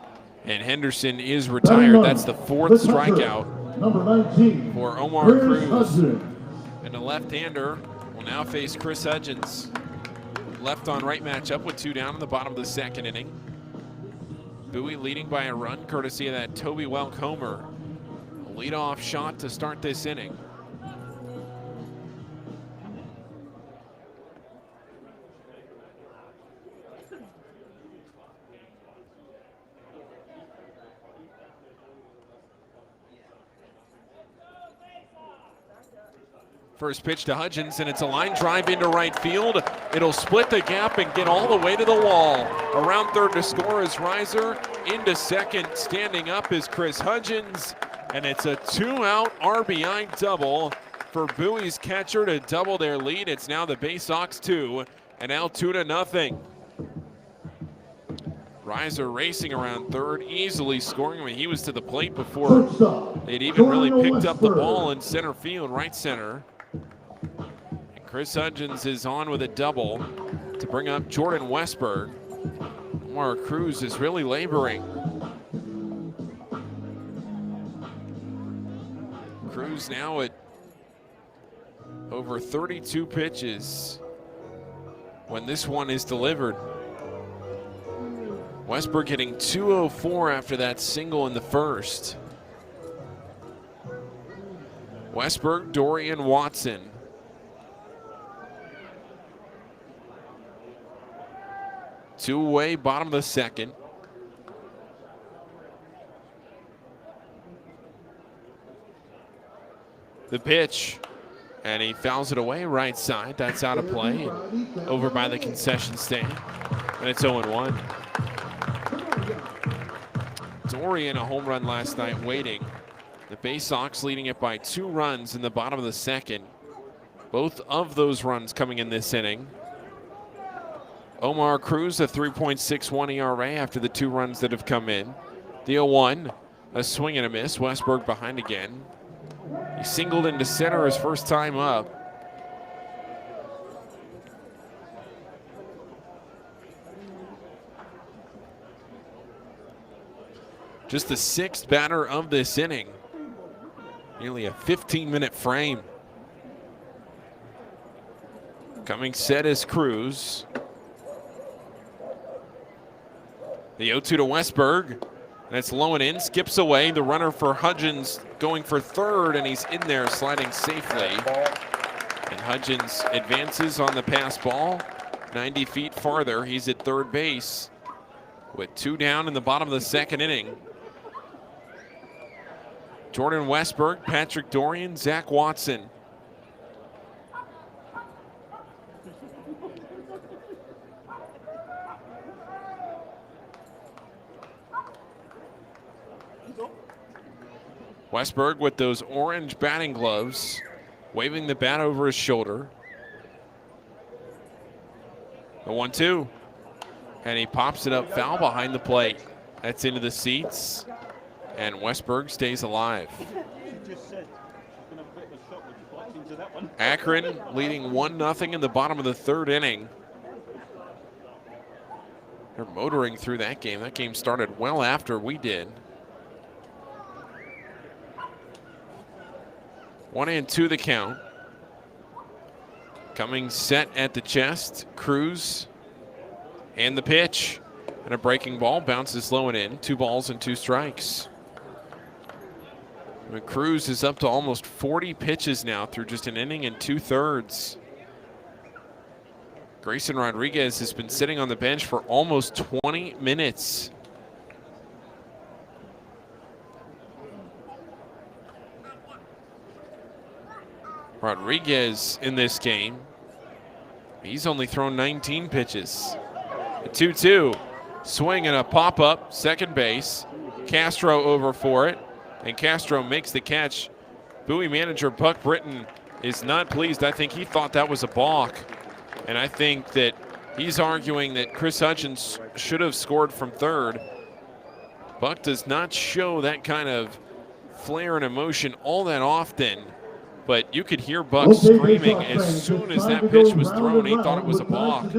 and Henderson is retired. That's the 4th strikeout Number 19 for Omar Cruz. And the left-hander will now face Chris Hudgens. left-on-right matchup with 2 down in the bottom of the second inning. Bowie leading by a run, courtesy of that Toby Welk homer. A leadoff shot to start this inning. First pitch to Hudgens, and it's a line drive into right field. It'll split the gap and get all the way to the wall. Around third to score is Reiser. Into second, standing up is Chris Hudgens. And it's a 2-out RBI double for Bowie's catcher to double their lead. It's now the Bay Sox 2 and Altoona nothing. Reiser racing around third, easily scoring when he was to the plate before they'd even really picked up the ball in center field, right center. Chris Hudgens is on with a double to bring up Jordan Westberg. Omar Cruz is really laboring. Cruz now at over 32 pitches when this one is delivered. Westberg hitting .204 after that single in the first. Westberg, Dorian, Watson. Two-away, bottom of the second. The pitch, and he fouls it away right side. That's out of play, over by the concession stand, and it's 0-1. Dorian, a home run last night, waiting. The Bay Sox leading it by 2 runs in the bottom of the second. Both of those runs coming in this inning. Omar Cruz, a 3.61 ERA after the 2 runs that have come in. The 0-1, a swing and a miss. Westberg behind again. He singled into center his first time up. Just the 6th batter of this inning. Nearly a 15-minute frame. Coming set is Cruz. The 0-2 to Westberg, and it's low and in, skips away. The runner for Hudgens going for third, and he's in there sliding safely. And Hudgens advances on the pass ball. 90 feet farther, he's at third base with 2 down in the bottom of the second inning. Jordan Westberg, Patrick Dorian, Zach Watson. Westberg with those orange batting gloves, waving the bat over his shoulder. The 1-2, and he pops it up foul behind the plate. That's into the seats, and Westberg stays alive. Akron leading 1-0 in the bottom of the third inning. They're motoring through that game. That game started well after we did. 1-2 the count. Coming set at the chest, Cruz, and the pitch. And a breaking ball bounces low and in. 2 balls and 2 strikes. Cruz is up to almost 40 pitches now through just an inning and 2/3. Grayson Rodriguez has been sitting on the bench for almost 20 minutes. Rodriguez in this game, he's only thrown 19 pitches. A 2-2, swing and a pop-up, second base. Castro over for it, and Castro makes the catch. Bowie manager Buck Britton is not pleased. I think he thought that was a balk, and I think that he's arguing that Chris Hudgens should have scored from third. Buck does not show that kind of flair and emotion all that often. But you could hear Buck screaming as soon as that pitch was thrown. He thought it was a balk.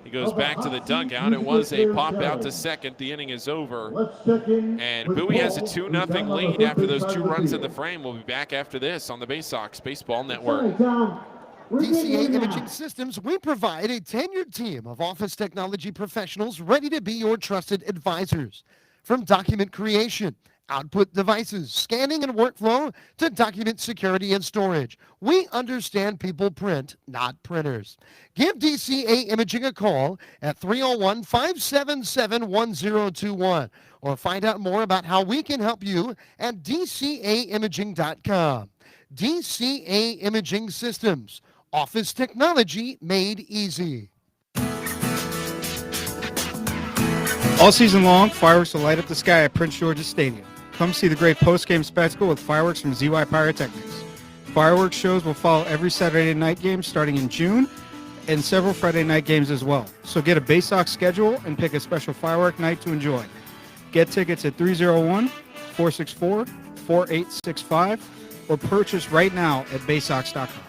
He goes back to the dugout. It was a pop out to second. The inning is over. And Bowie has a 2-0 lead after those 2 runs in the frame. We'll be back after this on the Bay Sox Baseball Network. DCA Imaging Systems, we provide a tenured team of office technology professionals ready to be your trusted advisors. From document creation, output devices, scanning and workflow, to document security and storage, we understand people print, not printers. Give DCA Imaging a call at 301-577-1021 or find out more about how we can help you at dcaimaging.com. DCA Imaging Systems, office technology made easy. All season long, fireworks will light up the sky at Prince George's Stadium. Come see the great post-game spectacle with fireworks from ZY Pyrotechnics. Fireworks shows will follow every Saturday night game starting in June and several Friday night games as well. So get a Bay Sox schedule and pick a special firework night to enjoy. Get tickets at 301-464-4865 or purchase right now at baysox.com.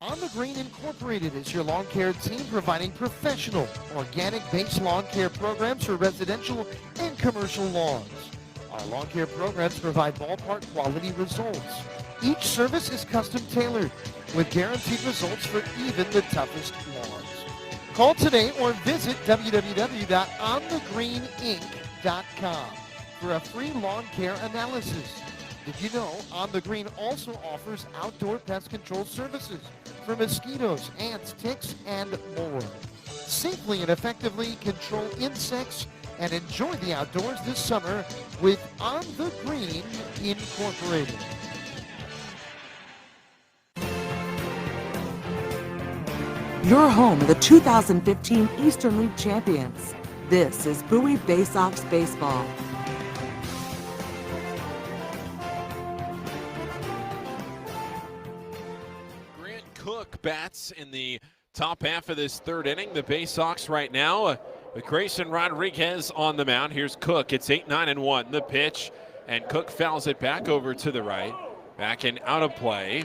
On the Green Incorporated is your lawn care team providing professional, organic-based lawn care programs for residential and commercial lawns. Our lawn care programs provide ballpark quality results. Each service is custom tailored with guaranteed results for even the toughest lawns. Call today or visit www.onthegreeninc.com for a free lawn care analysis. Did you know On the Green also offers outdoor pest control services for mosquitoes, ants, ticks, and more? Safely and effectively control insects and enjoy the outdoors this summer with On the Green Incorporated. You're home of the 2015 Eastern League champions. This is Bowie Bay Sox baseball. Cook bats in the top half of this third inning. The Bay Sox right now with Grayson Rodriguez on the mound. Here's Cook. It's 8-9-1. The pitch, and Cook fouls it back over to the right. Back and out of play.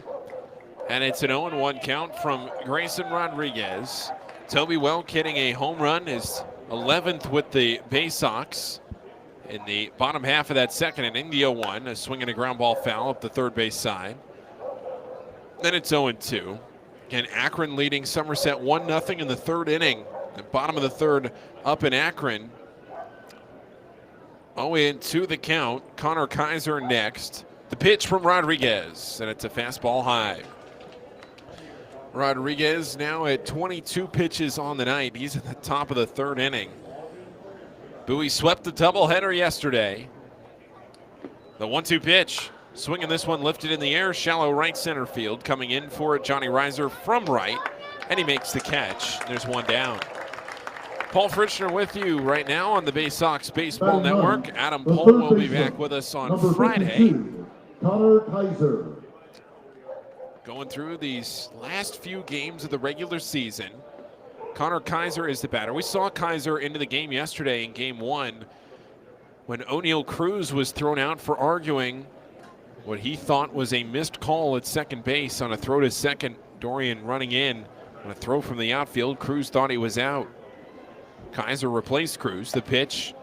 And it's an 0-1 count from Grayson Rodriguez. Toby Welk hitting a home run, his 11th with the Bay Sox in the bottom half of that second inning. The 0-1, a swing and a ground ball foul up the third base side. Then it's 0-2. Again, Akron leading Somerset 1-0 in the third inning. The bottom of the third up in Akron. 0-2 the count. Connor Kaiser next. The pitch from Rodriguez, and it's a fastball high. Rodriguez now at 22 pitches on the night. He's at the top of the third inning. Bowie swept the doubleheader yesterday. The 1-2 pitch. Swinging this one lifted in the air, shallow right center field. Coming in for it, Johnny Reiser from right, and he makes the catch. There's one down. Paul Fritschner with you right now on the Bay Sox Baseball Network. Adam Pohl will be back with us on Friday. Connor Kaiser. Going through these last few games of the regular season. Connor Kaiser is the batter. We saw Kaiser into the game yesterday in game one when O'Neal Cruz was thrown out for arguing what he thought was a missed call at second base on a throw to second. Dorian running in on a throw from the outfield. Cruz thought he was out. Kaiser replaced Cruz. The pitch,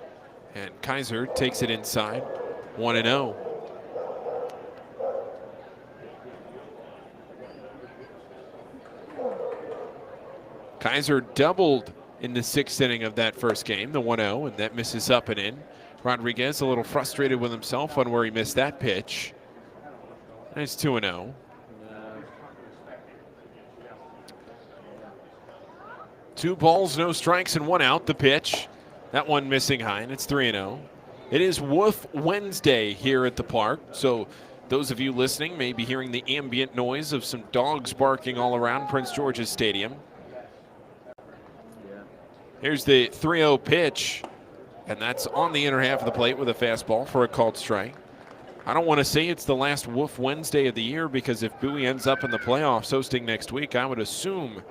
and Kaiser takes it inside. 1-0. Kaiser doubled in the sixth inning of that first game, the 1-0, and that misses up and in. Rodriguez a little frustrated with himself on where he missed that pitch. And it's 2-0. Two balls, no strikes, and one out. The pitch. That one missing high, and it's 3-0. It is Woof Wednesday here at the park, so those of you listening may be hearing the ambient noise of some dogs barking all around Prince George's Stadium. Here's the 3-0 pitch, and that's on the inner half of the plate with a fastball for a called strike. I don't want to say it's the last Woof Wednesday of the year, because if Bowie ends up in the playoffs hosting next week, I would assume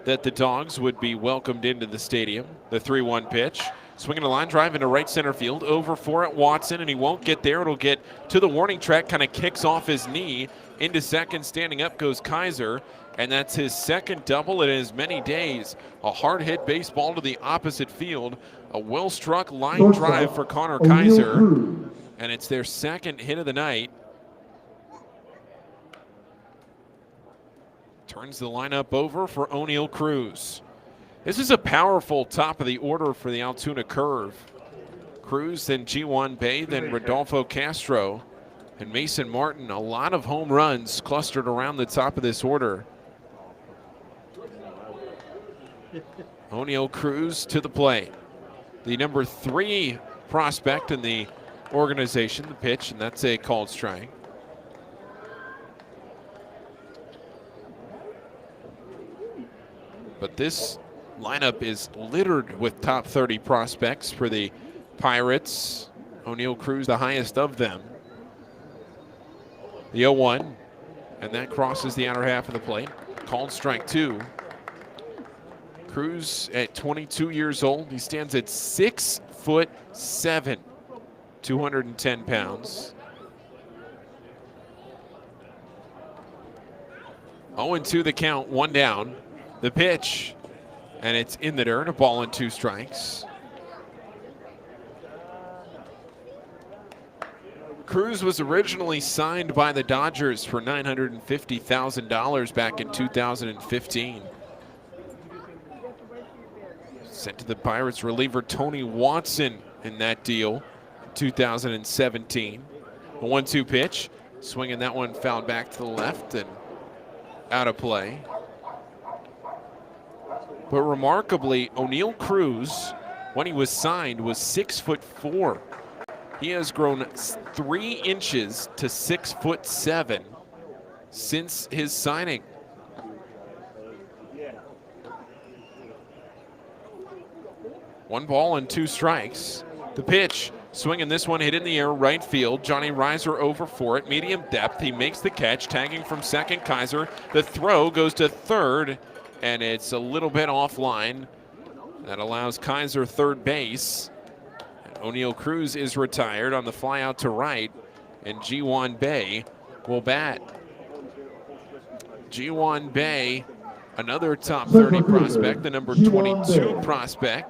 that the Dogs would be welcomed into the stadium. The 3-1 pitch. Swinging a line drive into right center field. Over for it, Watson, and he won't get there. It'll get to the warning track, kind of kicks off his knee. Into second, standing up goes Kaiser, and that's his second double in as many days. A hard hit baseball to the opposite field. A well-struck line drive for Connor Kaiser. And it's their second hit of the night. Turns the lineup over for O'Neal Cruz. This is a powerful top of the order for the Altoona Curve. Cruz, then G1 Bay, then Rodolfo Castro, and Mason Martin. A lot of home runs clustered around the top of this order. O'Neal Cruz to the plate. The number 3 prospect in the organization, the pitch, and that's a called strike. But this lineup is littered with top 30 prospects for the Pirates. O'Neal Cruz, the highest of them. The 0-1, and that crosses the outer half of the plate. Called strike 2. Cruz at 22 years old. He stands at 6'7", 210 pounds. 0-2 the count, 1 down. The pitch, and it's in the dirt, a ball and 2 strikes. Cruz was originally signed by the Dodgers for $950,000 back in 2015. Sent to the Pirates reliever Tony Watson in that deal in 2017. A 1-2 pitch, swinging that one fouled back to the left and out of play. But remarkably, O'Neal Cruz, when he was signed, was 6'4". He has grown 3 inches to 6'7" since his signing. One ball and 2 strikes. The pitch, swinging this one, hit in the air, right field. Johnny Reiser over for it, medium depth. He makes the catch, tagging from second, Kaiser. The throw goes to third, and it's a little bit offline. That allows Kaiser third base. O'Neal Cruz is retired on the fly out to right, and G1 Bay will bat. G1 Bay, another top 30 prospect, the number 22 prospect.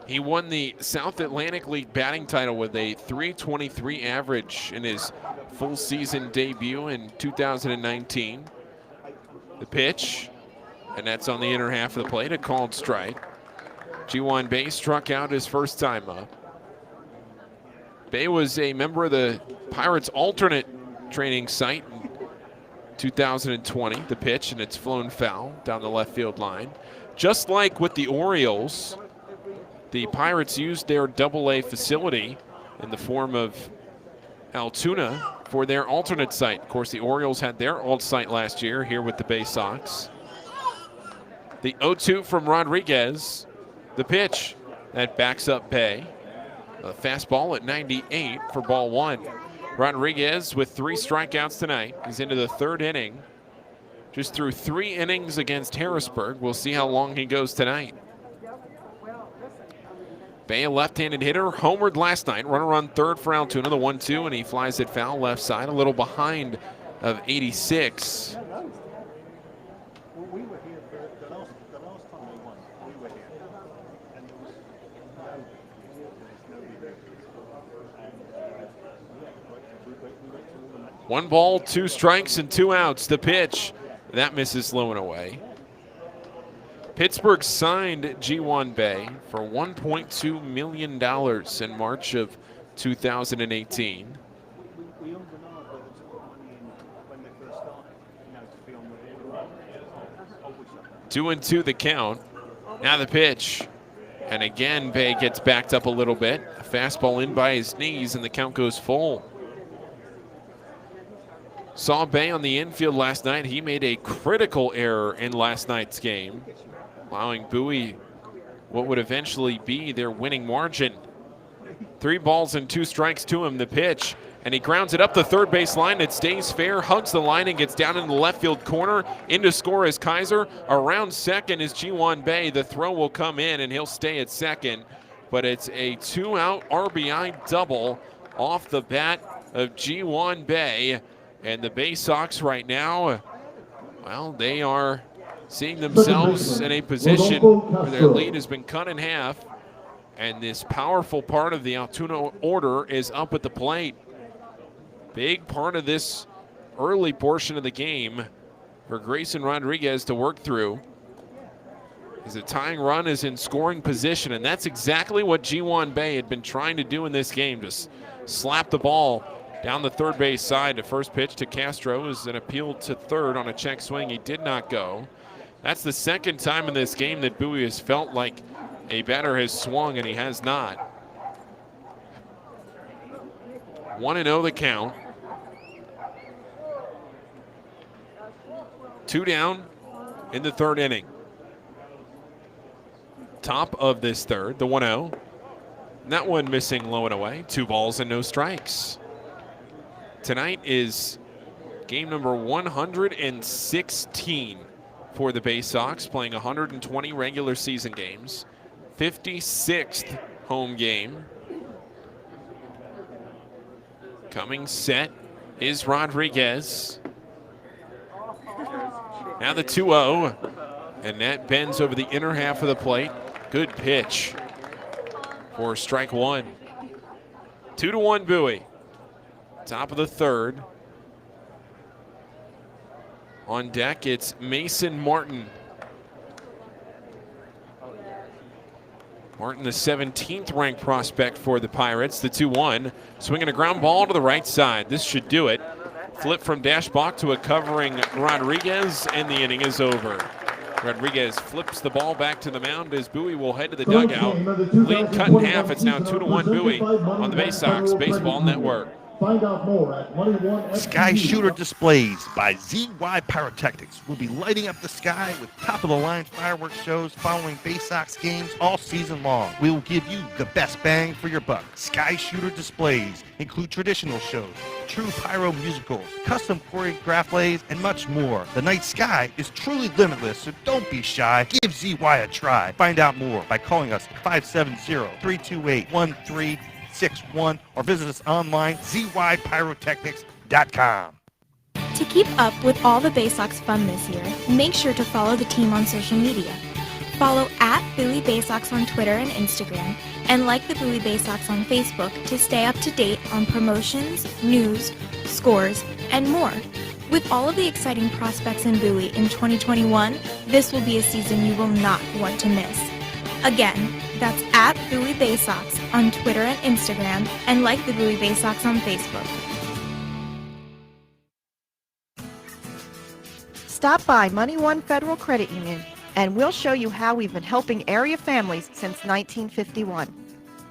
He won the South Atlantic League batting title with a .323 average in his full season debut in 2019. The pitch, and that's on the inner half of the plate, a called strike. G1 Bay struck out his first time up. Bay was a member of the Pirates alternate training site in 2020. The pitch, and it's flown foul down the left field line. Just like with the Orioles, the Pirates used their AA facility in the form of Altoona for their alternate site. Of course, the Orioles had their alt site last year here with the Bay Sox. The 0-2 from Rodriguez. The pitch that backs up Bay. A fastball at 98 for ball 1. Rodriguez with 3 strikeouts tonight. He's into the 3rd inning. Just threw 3 innings against Harrisburg. We'll see how long he goes tonight. Bay, a left-handed hitter, homered last night. Runner on third for Altoona, the 1-2, and he flies it foul left side, a little behind of 86. One ball, 2 strikes, and 2 outs. The pitch, that misses low and away. Pittsburgh signed G1 Bay for $1.2 million in March of 2018. Two and 2 the count. Now the pitch. And again, Bay gets backed up a little bit. A fastball in by his knees, and the count goes full. Saw Bay on the infield last night. He made a critical error in last night's game, allowing Bowie what would eventually be their winning margin. 3 balls and 2 strikes to him. The pitch, and he grounds it up the third base line. It stays fair, hugs the line, and gets down in the left field corner. In to score is Kaiser. Around second is G1 Bay. The throw will come in, and he'll stay at second. But it's a 2-out RBI double off the bat of G1 Bay. And the Bay Sox right now, well, they are seeing themselves in a position where their lead has been cut in half. And this powerful part of the Altoona order is up at the plate. Big part of this early portion of the game for Grayson Rodriguez to work through. As a tying run is in scoring position, and that's exactly what G1 Bay had been trying to do in this game. Just slap the ball down the third base side. The first pitch to Castro is an appeal to third on a check swing. He did not go. That's the second time in this game that Bowie has felt like a batter has swung, and he has not. 1-0 the count. 2 down in the third inning. Top of this third, the 1-0. That one missing low and away. 2 balls and no strikes. Tonight is game number 116 for the Bay Sox, playing 120 regular season games. 56th home game. Coming set is Rodriguez. Now the 2-0, and that bends over the inner half of the plate. Good pitch for strike one. 2-1 Bowie. Top of the third. On deck, it's Mason Martin. Martin, the 17th ranked prospect for the Pirates. The 2-1, swinging a ground ball to the right side. This should do it. Flip from Dash Bach to a covering Rodriguez, and the inning is over. Rodriguez flips the ball back to the mound as Bowie will head to the dugout. Lead cut in half. It's now 2-1 Bowie on the Bay Sox Baseball Network. Find out more at Money One. Sky Shooter Displays by ZY Pyrotechnics will be lighting up the sky with top-of-the-line fireworks shows following Bay Sox games all season long. We will give you the best bang for your buck. Sky Shooter Displays include traditional shows, true pyro musicals, custom choreographed plays, and much more. The night sky is truly limitless, so don't be shy. Give ZY a try. Find out more by calling us at 570-328-1361 or visit us online, zypyrotechnics.com. To keep up with all the Bay Sox fun this year, make sure to follow the team on social media. Follow at Bowie Bay Sox on Twitter and Instagram, and like the Bowie Bay Sox on Facebook to stay up to date on promotions, news, scores, and more. With all of the exciting prospects in Bowie in 2021, this will be a season you will not want to miss. Again, that's at Bowie Bay Sox on Twitter and Instagram, and like the Bowie Bay Sox on Facebook. Stop by Money One Federal Credit Union, and we'll show you how we've been helping area families since 1951.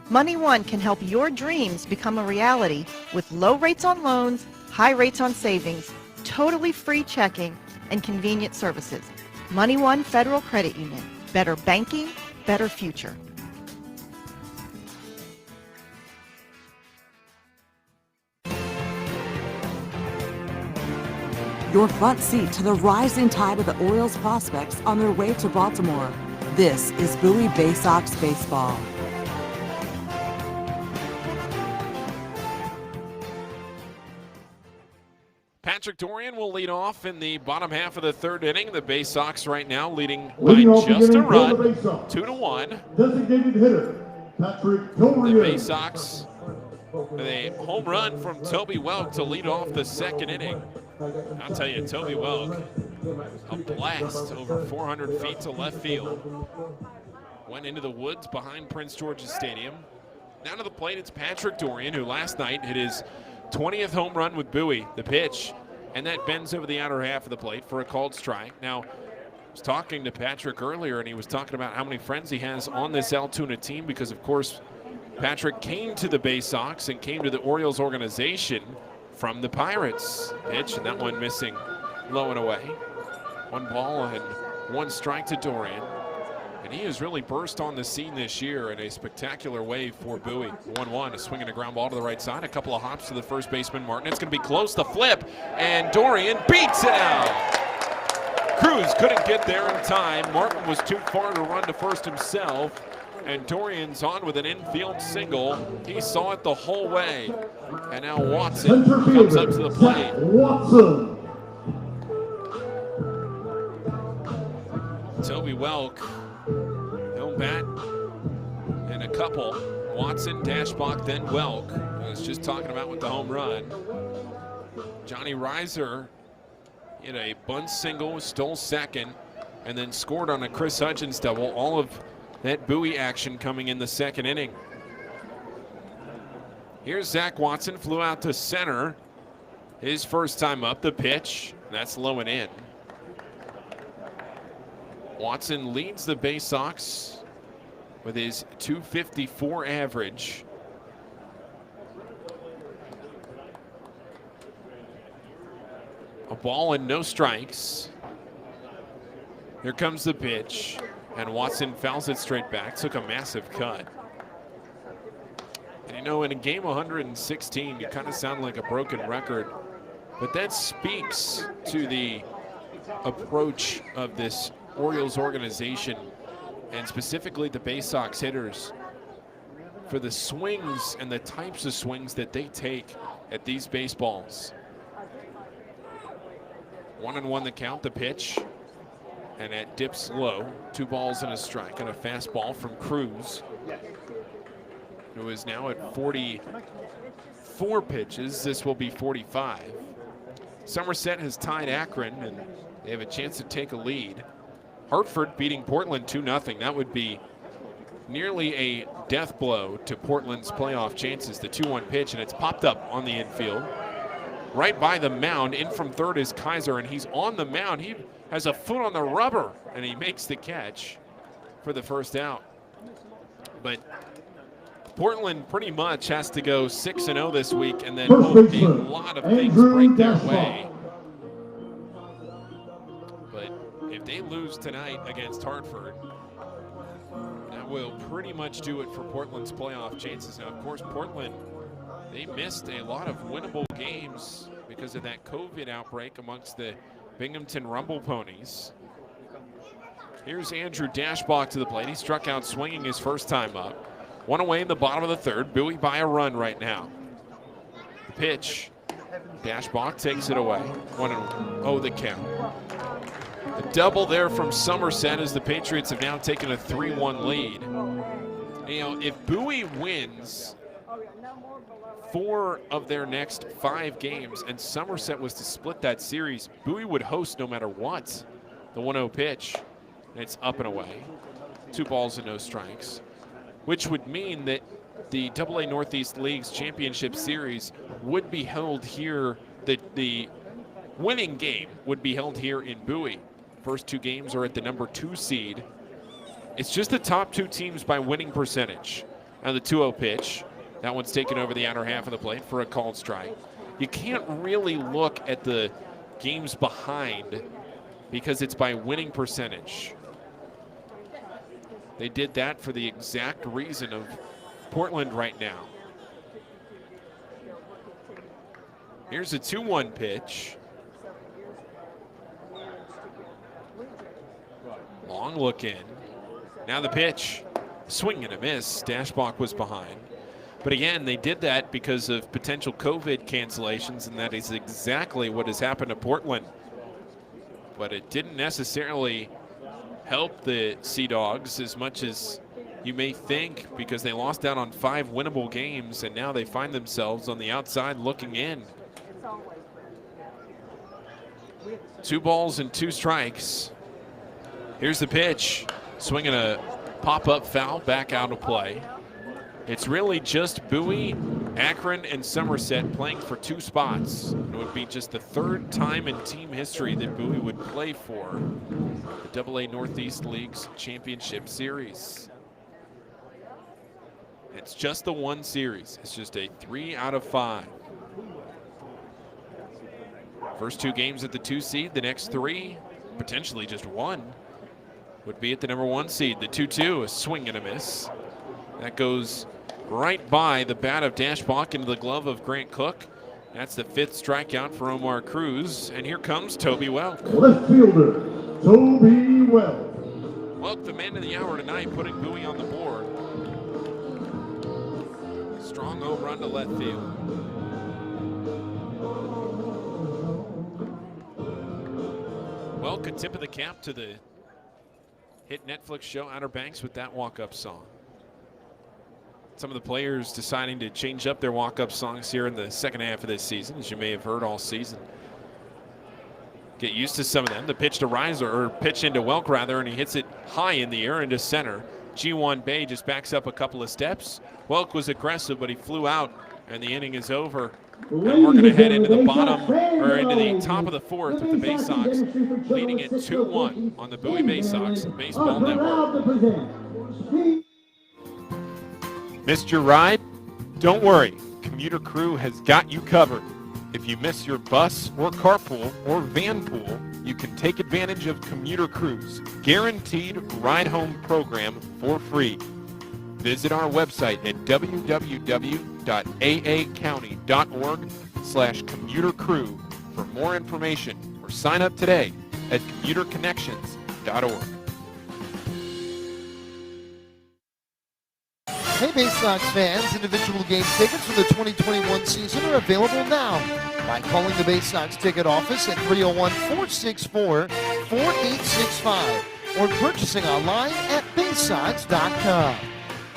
Money One can help your dreams become a reality with low rates on loans, high rates on savings, totally free checking, and convenient services. Money One Federal Credit Union. Better banking, better future. Your front seat to the rising tide of the Orioles prospects on their way to Baltimore. This is Bowie Bay Sox Baseball. Patrick Dorian will lead off in the bottom half of the third inning. The Bay Sox right now leading by just a run, 2-1. Designated hitter, Patrick Dorian. The Bay Sox with a home run from Toby Welk to lead off the second inning. I'll tell you, Toby Welk, a blast over 400 feet to left field. Went into the woods behind Prince George's Stadium. Now to the plate, it's Patrick Dorian, who last night hit his 20th home run with Bowie. The pitch, and that bends over the outer half of the plate for a called strike. Now, I was talking to Patrick earlier, and he was talking about how many friends he has on this Altoona team because, of course, Patrick came to the Bay Sox and came to the Orioles organization from the Pirates. Pitch, and that one missing low and away. 1 ball and 1 strike to Dorian. And he has really burst on the scene this year in a spectacular way for Bowie. 1-1, a swing and a ground ball to the right side. A couple of hops to the first baseman, Martin. It's going to be close, the flip, and Dorian beats it out. Cruz couldn't get there in time. Martin was too far to run to first himself. And Dorian's on with an infield single. He saw it the whole way. And now Watson comes up to the plate. Watson. Toby Welk, he'll bat in a couple. Watson, Dashbach, then Welk. I was just talking about with the home run. Johnny Reiser hit a bunt single, stole second, and then scored on a Chris Hutchins double. All of that Bowie action coming in the second inning. Here's Zach Watson, flew out to center. His first time up, the pitch. That's low and in. Watson leads the Bay Sox with his .254 average. A ball and no strikes. Here comes the pitch, and Watson fouls it straight back. Took a massive cut. And you know, in a game 116, you kind of sound like a broken record, but that speaks to the approach of this Orioles organization, and specifically the Bay Sox hitters, for the swings and the types of swings that they take at these baseballs. 1-1 the count, the pitch, and that dips low. 2 balls and a strike, and a fastball from Cruz, who is now at 44 pitches. This will be 45. Somerset has tied Akron, and they have a chance to take a lead. Hartford beating Portland 2-0. That would be nearly a death blow to Portland's playoff chances. The 2-1 pitch, and it's popped up on the infield. Right by the mound, in from third is Kaiser, and he's on the mound. He has a foot on the rubber, and he makes the catch for the first out. But Portland pretty much has to go 6-0 this week, and then hope a lot of things break their way. But if they lose tonight against Hartford, that will pretty much do it for Portland's playoff chances. Now, of course, Portland, they missed a lot of winnable games because of that COVID outbreak amongst the Binghamton Rumble Ponies. Here's Andrew Dashbach to the plate. He struck out swinging his first time up. 1 away in the bottom of the third. Bowie by a run right now. The pitch. Dashbach takes it away. 1-0 the count. A double there from Somerset as the Patriots have now taken a 3-1 lead. You know, if Bowie wins 4 of their next 5 games and Somerset was to split that series, Bowie would host no matter what. The 1-0 pitch. And it's up and away. 2 balls and no strikes, which would mean that the AA Northeast League's championship series would be held here. The winning game would be held here in Bowie. First 2 games are at the number 2 seed. It's just the top 2 teams by winning percentage. Now the 2-0 pitch, that one's taken over the outer half of the plate for a called strike. You can't really look at the games behind because it's by winning percentage. They did that for the exact reason of Portland right now. Here's a 2-1 pitch. Long look in. Now the pitch. Swing and a miss. Dashbach was behind. But again, they did that because of potential COVID cancellations, and that is exactly what has happened to Portland. But it didn't necessarily help the Sea Dogs as much as you may think, because they lost out on 5 winnable games, and now they find themselves on the outside looking in. 2 balls and 2 strikes. Here's the pitch. Swinging a pop-up foul back out of play. It's really just Bowie, Akron, and Somerset playing for 2 spots. It would be just the 3rd time in team history that Bowie would play for the AA Northeast League's championship series. It's just the 1 series. It's just a 3 out of 5. First 2 games at the 2 seed, the next 3, potentially just 1, would be at the number 1 seed. The 2-2, a swing and a miss. That goes right by the bat of Dashbach into the glove of Grant Cook. That's the 5th strikeout for Omar Cruz. And here comes Toby Welk. Left fielder, Toby Welk. Welk, the man of the hour tonight, putting Bowie on the board. Strong home run to left field. Welk, a tip of the cap to the hit Netflix show Outer Banks with that walk-up song. some of the players deciding to change up their walk-up songs here in the second half of this season, as you may have heard all season. Get used to some of them. The pitch to Reiser, or pitch into Welk rather, and he hits it high in the air into center. G1 Bay just backs up a couple of steps. Welk was aggressive, but he flew out, and the inning is over. And we're going to head into the bottom, or into the top of the fourth with the Bay Sox leading it 2-1 on the Bowie Bay Sox Baseball Network. Missed your ride? Don't worry. Commuter Crew has got you covered. If you miss your bus or carpool or van pool, you can take advantage of Commuter Crew's guaranteed ride home program for free. Visit our website at www.aacounty.org/commutercrew for more information, or sign up today at commuterconnections.org. Hey, Bay Sox fans, individual game tickets for the 2021 season are available now by calling the Bay Sox ticket office at 301-464-4865 or purchasing online at baysox.com.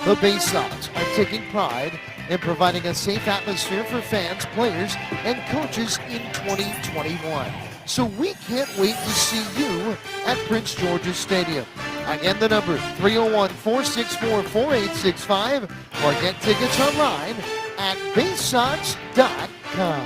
The Bay Sox are taking pride in providing a safe atmosphere for fans, players, and coaches in 2021. So we can't wait to see you at Prince George's Stadium. Again, the number 301-464-4865 or get tickets online at baysox.com.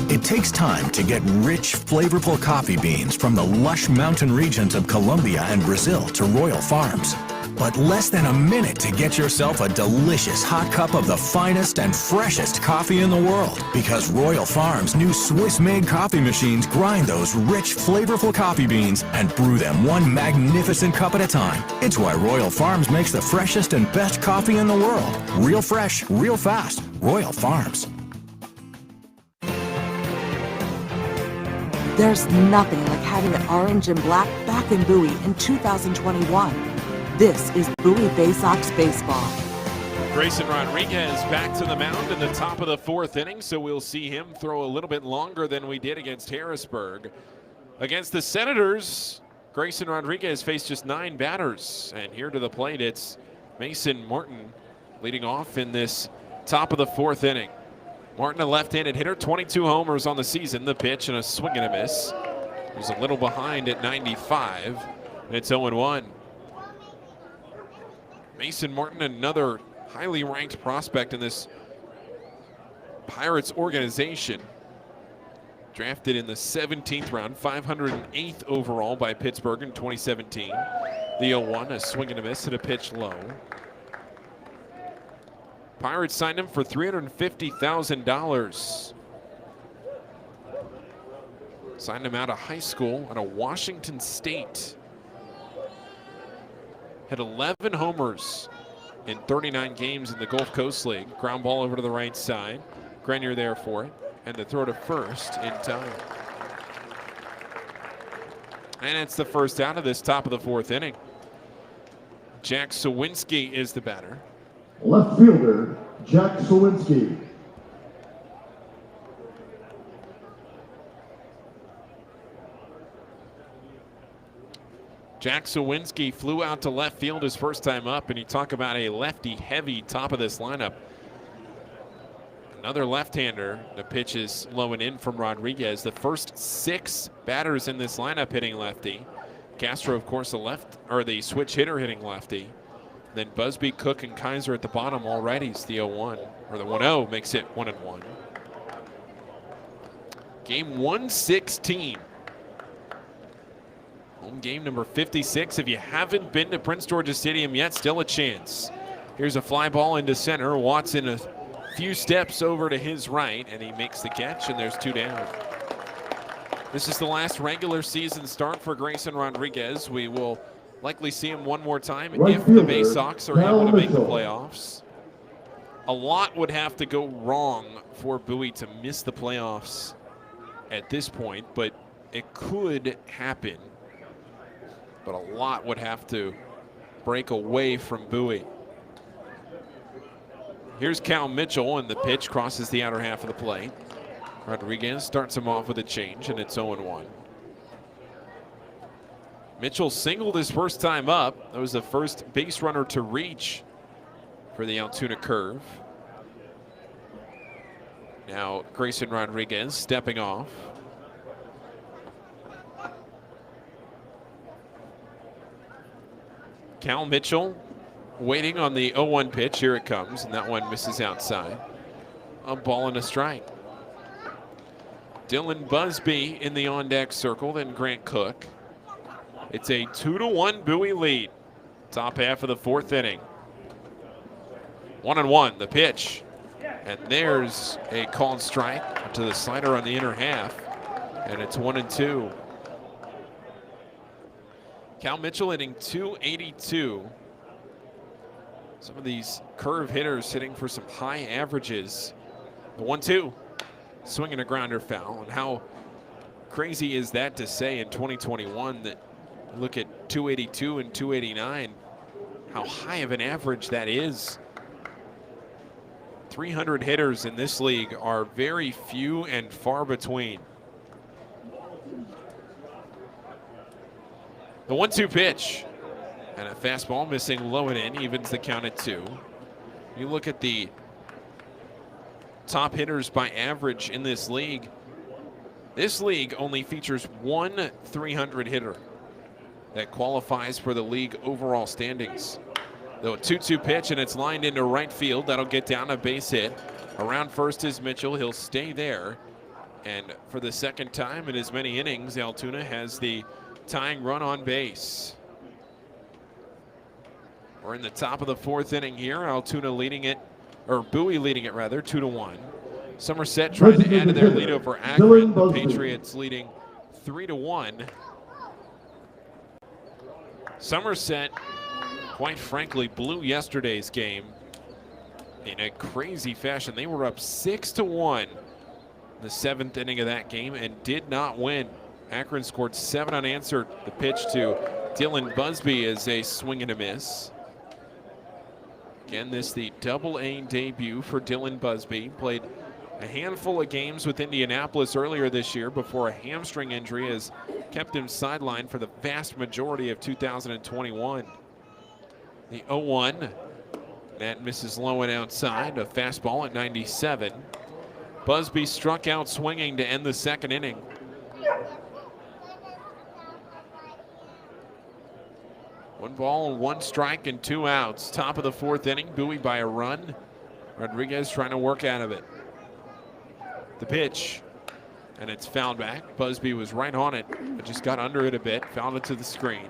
It takes time to get rich, flavorful coffee beans from the lush mountain regions of Colombia and Brazil to Royal Farms. But less than a minute to get yourself a delicious hot cup of the finest and freshest coffee in the world. Because Royal Farms' new Swiss-made coffee machines grind those rich, flavorful coffee beans and brew them one magnificent cup at a time. It's why Royal Farms makes the freshest and best coffee in the world. Real fresh, real fast. Royal Farms. There's nothing like having the orange and black back in Bowie in 2021. This is Bowie Bay Sox baseball. Grayson Rodriguez back to the mound in the top of the fourth inning, so we'll see him throw a little bit longer than we did against Harrisburg. Against the Senators, Grayson Rodriguez faced just 9 batters, and here to the plate it's Mason Martin leading off in this top of the fourth inning. Martin, a left-handed hitter, 22 homers on the season. The pitch and a swing and a miss. He's a little behind at 95, and it's 0-1. Mason Martin, another highly ranked prospect in this Pirates organization. Drafted in the 17th round, 508th overall by Pittsburgh in 2017. The 0-1, a swing and a miss and a pitch low. Pirates signed him for $350,000. Signed him out of high school out of Washington State. Had 11 homers in 39 games in the Gulf Coast League. Ground ball over to the right side. Grenier there for it. And the throw to first in time. And it's the first out of this top of the fourth inning. Jack Sawinski is the batter. Left fielder, Jack Sawinski. Jack Sawinski flew out to left field his first time up, and you talk about a lefty-heavy top of this lineup. Another left-hander. The pitch is low and in from Rodriguez. The first 6 batters in this lineup hitting lefty. Castro, of course, the switch hitter hitting lefty. Then Busby, Cook, and Kaiser at the bottom, all righties. The 0-1, or the 1-0 makes it 1-1. Game 116. Home game number 56. If you haven't been to Prince George's Stadium yet, still a chance. Here's a fly ball into center. Watson a few steps over to his right, and he makes the catch, and there's 2 down. This is the last regular season start for Grayson Rodriguez. We will likely see him one more time if the Bay Sox are able to make the playoffs. A lot would have to go wrong for Bowie to miss the playoffs at this point, but it could happen. But a lot would have to break away from Bowie. Here's Cal Mitchell, and the pitch crosses the outer half of the plate. Rodriguez starts him off with a change, and it's 0-1. Mitchell singled his first time up. That was the first base runner to reach for the Altoona Curve. Now Grayson Rodriguez stepping off. Cal Mitchell waiting on the 0-1 pitch. Here it comes, and that one misses outside. A ball and a strike. Dylan Busby in the on-deck circle, then Grant Cook. It's a 2-1 Bowie lead. Top half of the fourth inning. 1-1, the pitch. And there's a called strike to the slider on the inner half. And it's 1-2. Cal Mitchell hitting .282. Some of these curve hitters hitting for some high averages. The 1-2, swinging a grounder foul. And how crazy is that to say in 2021 that you look at .282 and .289, how high of an average that is. 300 hitters in this league are very few and far between. The 1-2 pitch, and a fastball missing low and in, evens the count at 2. You look at the top hitters by average in this league only features one 300 hitter that qualifies for the league overall standings. Though a 2-2 pitch, and it's lined into right field. That'll get down a base hit. Around first is Mitchell. He'll stay there. And for the second time in as many innings, Altoona has the tying run on base. We're in the top of the fourth inning here. Altoona leading it, or Bowie leading it rather, 2-1. Somerset trying to add to their lead over Akron. The Patriots leading 3-1. Somerset, quite frankly, blew yesterday's game in a crazy fashion. They were up 6-1 in the seventh inning of that game and did not win. Akron scored 7 unanswered. The pitch to Dylan Busby is a swing and a miss. Again, this the Double-A debut for Dylan Busby. Played a handful of games with Indianapolis earlier this year before a hamstring injury has kept him sidelined for the vast majority of 2021. The 0-1, that misses low and outside, a fastball at 97. Busby struck out swinging to end the second inning. One ball, 1 strike, and 2 outs. Top of the fourth inning, Bowie by a run. Rodriguez trying to work out of it. The pitch, and it's fouled back. Busby was right on it, but just got under it a bit, fouled it to the screen.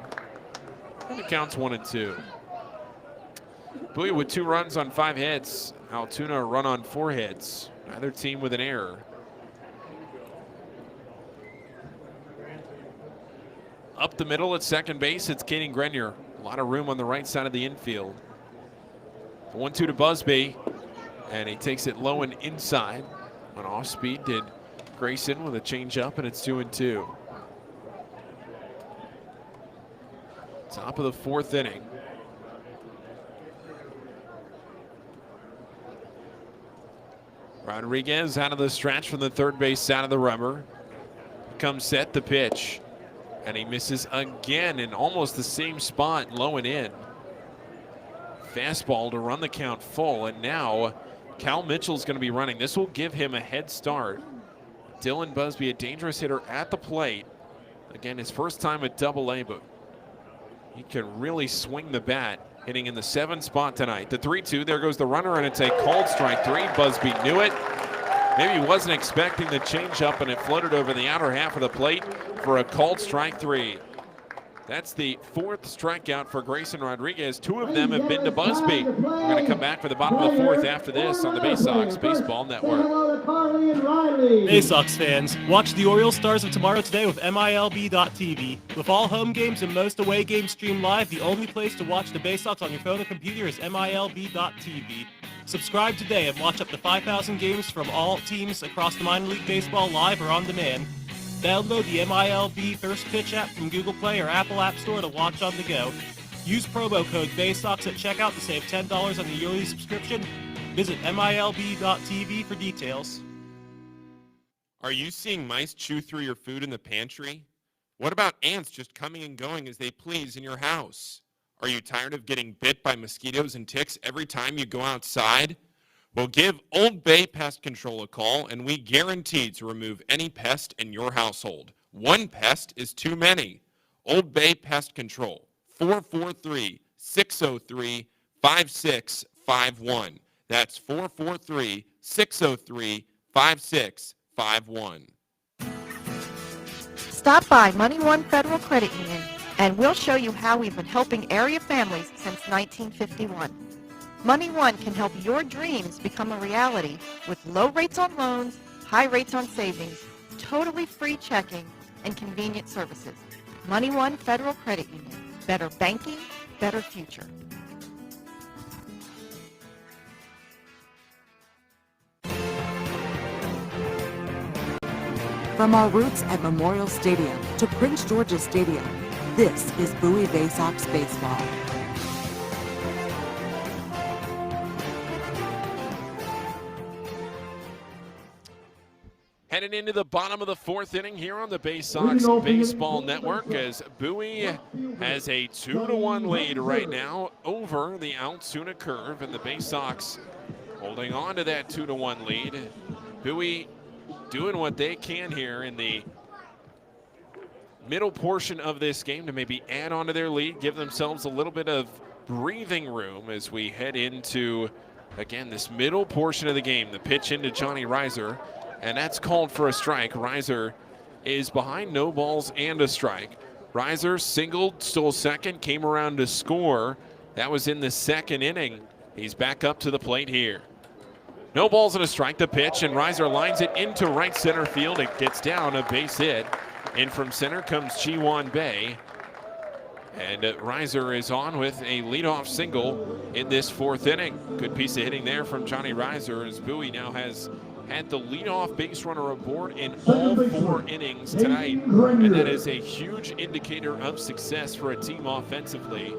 And it counts 1-2. Bowie with 2 runs on 5 hits. Altoona a run on 4 hits. Neither team with an error. Up the middle at second base, it's Caden Grenier. A lot of room on the right side of the infield. 1-2 to Busby, and he takes it low and inside. On off speed did Grayson with a changeup, and it's 2-2. Top of the fourth inning. Rodriguez out of the stretch from the third base side of the rubber. Comes set, the pitch. And he misses again in almost the same spot, low and in. Fastball to run the count full, and now Cal Mitchell's going to be running. This will give him a head start. Dylan Busby, a dangerous hitter at the plate. Again, his first time at Double-A, but he can really swing the bat, hitting in the 7th spot tonight. The 3-2, there goes the runner, and it's a called strike 3. Busby knew it. Maybe he wasn't expecting the changeup, and it floated over the outer half of the plate for a called strike 3. That's the 4th strikeout for Grayson Rodriguez. 2 of them have been to Busby. We're going to come back for the bottom of the 4th after this on the Bay Sox Baseball Network. Bay Sox fans, watch the Orioles Stars of tomorrow today with MILB.TV. With all home games and most away games streamed live, the only place to watch the Bay Sox on your phone or computer is MILB.TV. Subscribe today and watch up to 5,000 games from all teams across the minor league baseball live or on demand. Download the MILB First Pitch app from Google Play or Apple App Store to watch on the go. Use promo code BAYSOX at checkout to save $10 on the yearly subscription. Visit MILB.TV for details. Are you seeing mice chew through your food in the pantry? What about ants just coming and going as they please in your house? Are you tired of getting bit by mosquitoes and ticks every time you go outside? Well, give Old Bay Pest Control a call, and we guarantee to remove any pest in your household. One pest is too many. Old Bay Pest Control, 443-603-5651. That's 443-603-5651. Stop by Money One Federal Credit Union, and we'll show you how we've been helping area families since 1951. Money One can help your dreams become a reality with low rates on loans, high rates on savings, totally free checking, and convenient services. Money One Federal Credit Union. Better banking, better future. From our roots at Memorial Stadium to Prince George's Stadium, this is Bowie Bay Sox baseball. Headed into the bottom of the fourth inning here on the Bay Sox Baseball Network as Bowie has a 2-1 lead right now over the Altoona Curve, and the Bay Sox holding on to that 2-1 lead. Bowie doing what they can here in the middle portion of this game to maybe add on to their lead, give themselves a little bit of breathing room as we head into, again, this middle portion of the game. The pitch into Johnny Reiser, and that's called for a strike. Reiser is behind, no balls and a strike. Reiser singled, stole second, came around to score. That was in the second inning. He's back up to the plate here. No balls and a strike, the pitch, and Reiser lines it into right center field. It gets down, a base hit. In from center comes Chiwan Bay. And Reiser is on with a leadoff single in this fourth inning. Good piece of hitting there from Johnny Reiser as Bowie now has had the leadoff base runner aboard in all 4 innings tonight. And that is a huge indicator of success for a team offensively.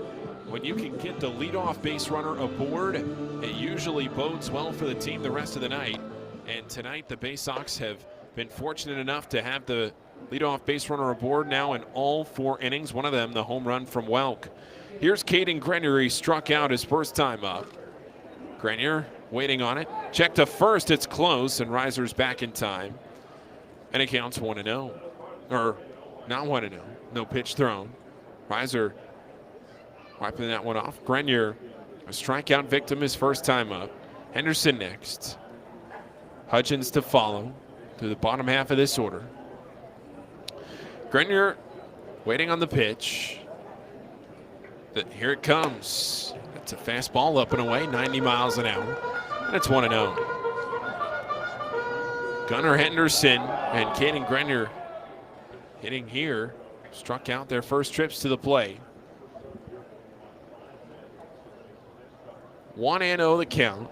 When you can get the leadoff base runner aboard, it usually bodes well for the team the rest of the night. And tonight, the Bay Sox have been fortunate enough to have the leadoff base runner aboard now in all 4 innings, one of them the home run from Welk. Here's Caden Grenier. He struck out his first time up. Grenier waiting on it. Check to first, it's close, and Reiser's back in time. And it counts 1-0. Or not 1-0, no pitch thrown. Reiser wiping that one off. Grenier, a strikeout victim his first time up. Henderson next. Hudgens to follow through the bottom half of this order. Grenier waiting on the pitch. Here it comes. It's a fastball up and away, 90 miles an hour. And it's 1-0. Gunnar Henderson and Caden Grenier hitting here. Struck out their first trips to the plate. 1-0 the count.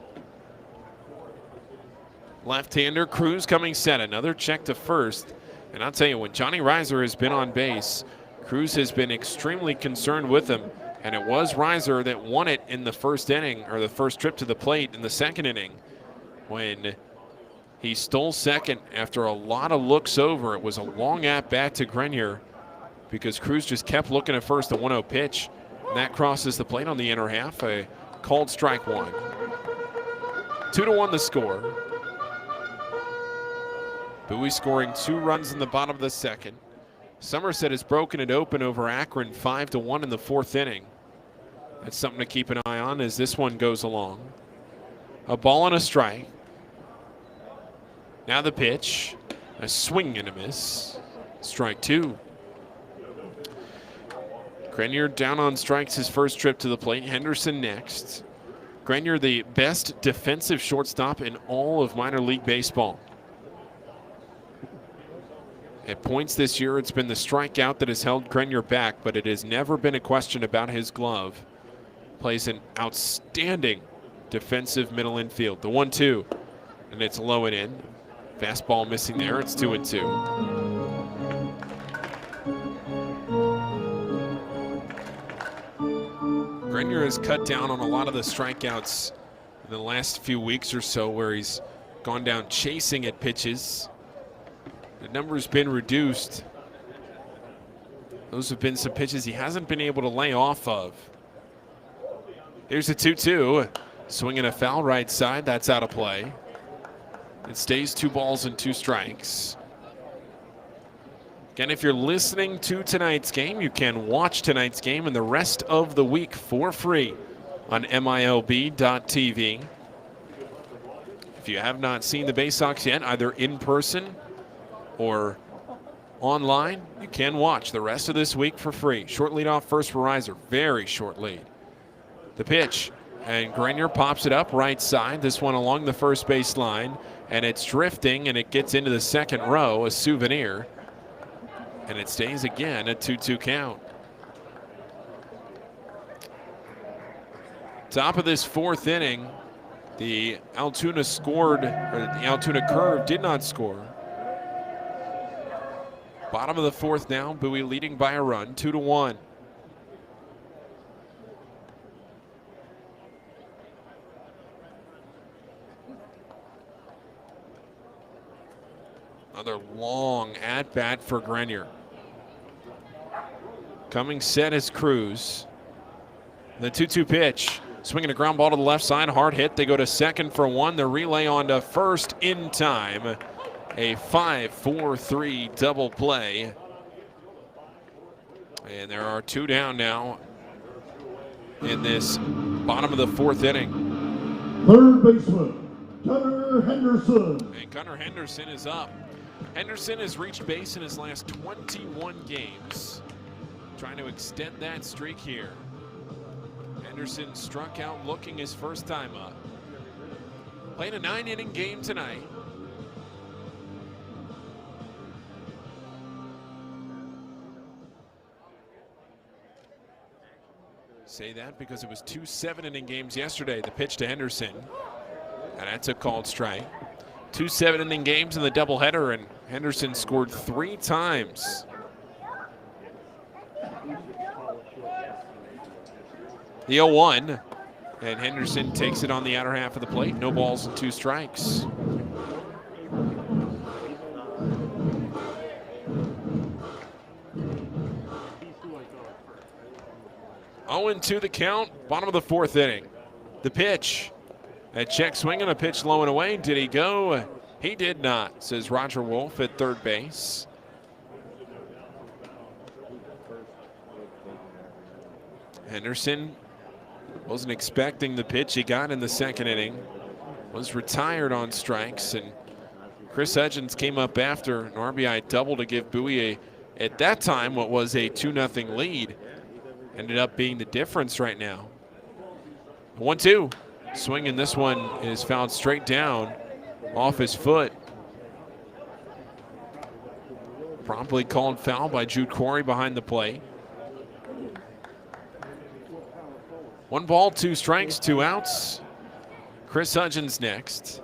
Left-hander Cruz coming set. Another check to first. And I'll tell you, when Johnny Reiser has been on base, Cruz has been extremely concerned with him. And it was Reiser that won it in the first inning, or the first trip to the plate in the second inning, when he stole second after a lot of looks over. It was a long at-bat to Grenier because Cruz just kept looking at first, the 1-0 pitch. And that crosses the plate on the inner half. A called strike one. 2-1 the score. Bowie scoring 2 runs in the bottom of the second. Somerset has broken it open over Akron 5-1 in the fourth inning. That's something to keep an eye on as this one goes along. A ball and a strike. Now the pitch. A swing and a miss. Strike 2. Grenier down on strikes his first trip to the plate. Henderson next. Grenier, the best defensive shortstop in all of minor league baseball. At points this year, it's been the strikeout that has held Grenier back, but it has never been a question about his glove. Plays an outstanding defensive middle infield. The 1-2, and it's low and in. Fastball missing there. It's 2-2. Grenier has cut down on a lot of the strikeouts in the last few weeks or so, where he's gone down chasing at pitches. The number's been reduced Those have been some pitches he hasn't been able to lay off of. Here's a 2-2. Swinging a foul right side. That's out of play. It stays 2 balls and 2 strikes. Again, if you're listening to tonight's game, you can watch tonight's game and the rest of the week for free on MILB.TV. If you have not seen the Bay Sox yet, either in person or online, you can watch the rest of this week for free. Short lead off first for Reiser. Very short lead. The pitch, and Grenier pops it up right side. This one along the first base line, and it's drifting, and it gets into the second row, a souvenir. And it stays again, a 2-2 count. Top of this 4th inning, the Altoona scored, or the Altoona Curve did not score. Bottom of the 4th now, Bowie leading by a run, 2-1. Another long at-bat for Grenier. Coming set is Cruz. The 2-2 pitch. Swinging a ground ball to the left side. Hard hit. They go to second for 1. The relay on to first in time. A 5-4-3 double play. And there are 2 down now in this bottom of the 4th inning. Third baseman, Gunnar Henderson. And Gunnar Henderson is up. Henderson has reached base in his last 21 games. Trying to extend that streak here. Henderson struck out looking his first time up. Played a 9-inning game tonight. Say that because it was 2 7-inning games yesterday. The pitch to Henderson, and that's a called strike. 2 7-inning games in the doubleheader, and Henderson scored 3 times. The 0-1, and Henderson takes it on the outer half of the plate. No balls and 2 strikes. Oh, and 2 the count, bottom of the 4th inning. The pitch. A check swing and a pitch low and away. Did he go? He did not, says Roger Wolf at third base. Henderson wasn't expecting the pitch he got in the 2nd inning. Was retired on strikes, and Chris Hudgens came up after an RBI double to give Bowie at that time, what was a 2-0 lead. Ended up being the difference right now. 1-2. Swinging, this one is fouled straight down off his foot. Promptly called foul by Jude Corey behind the plate. 1 ball, 2 strikes, 2 outs. Chris Hudgens next.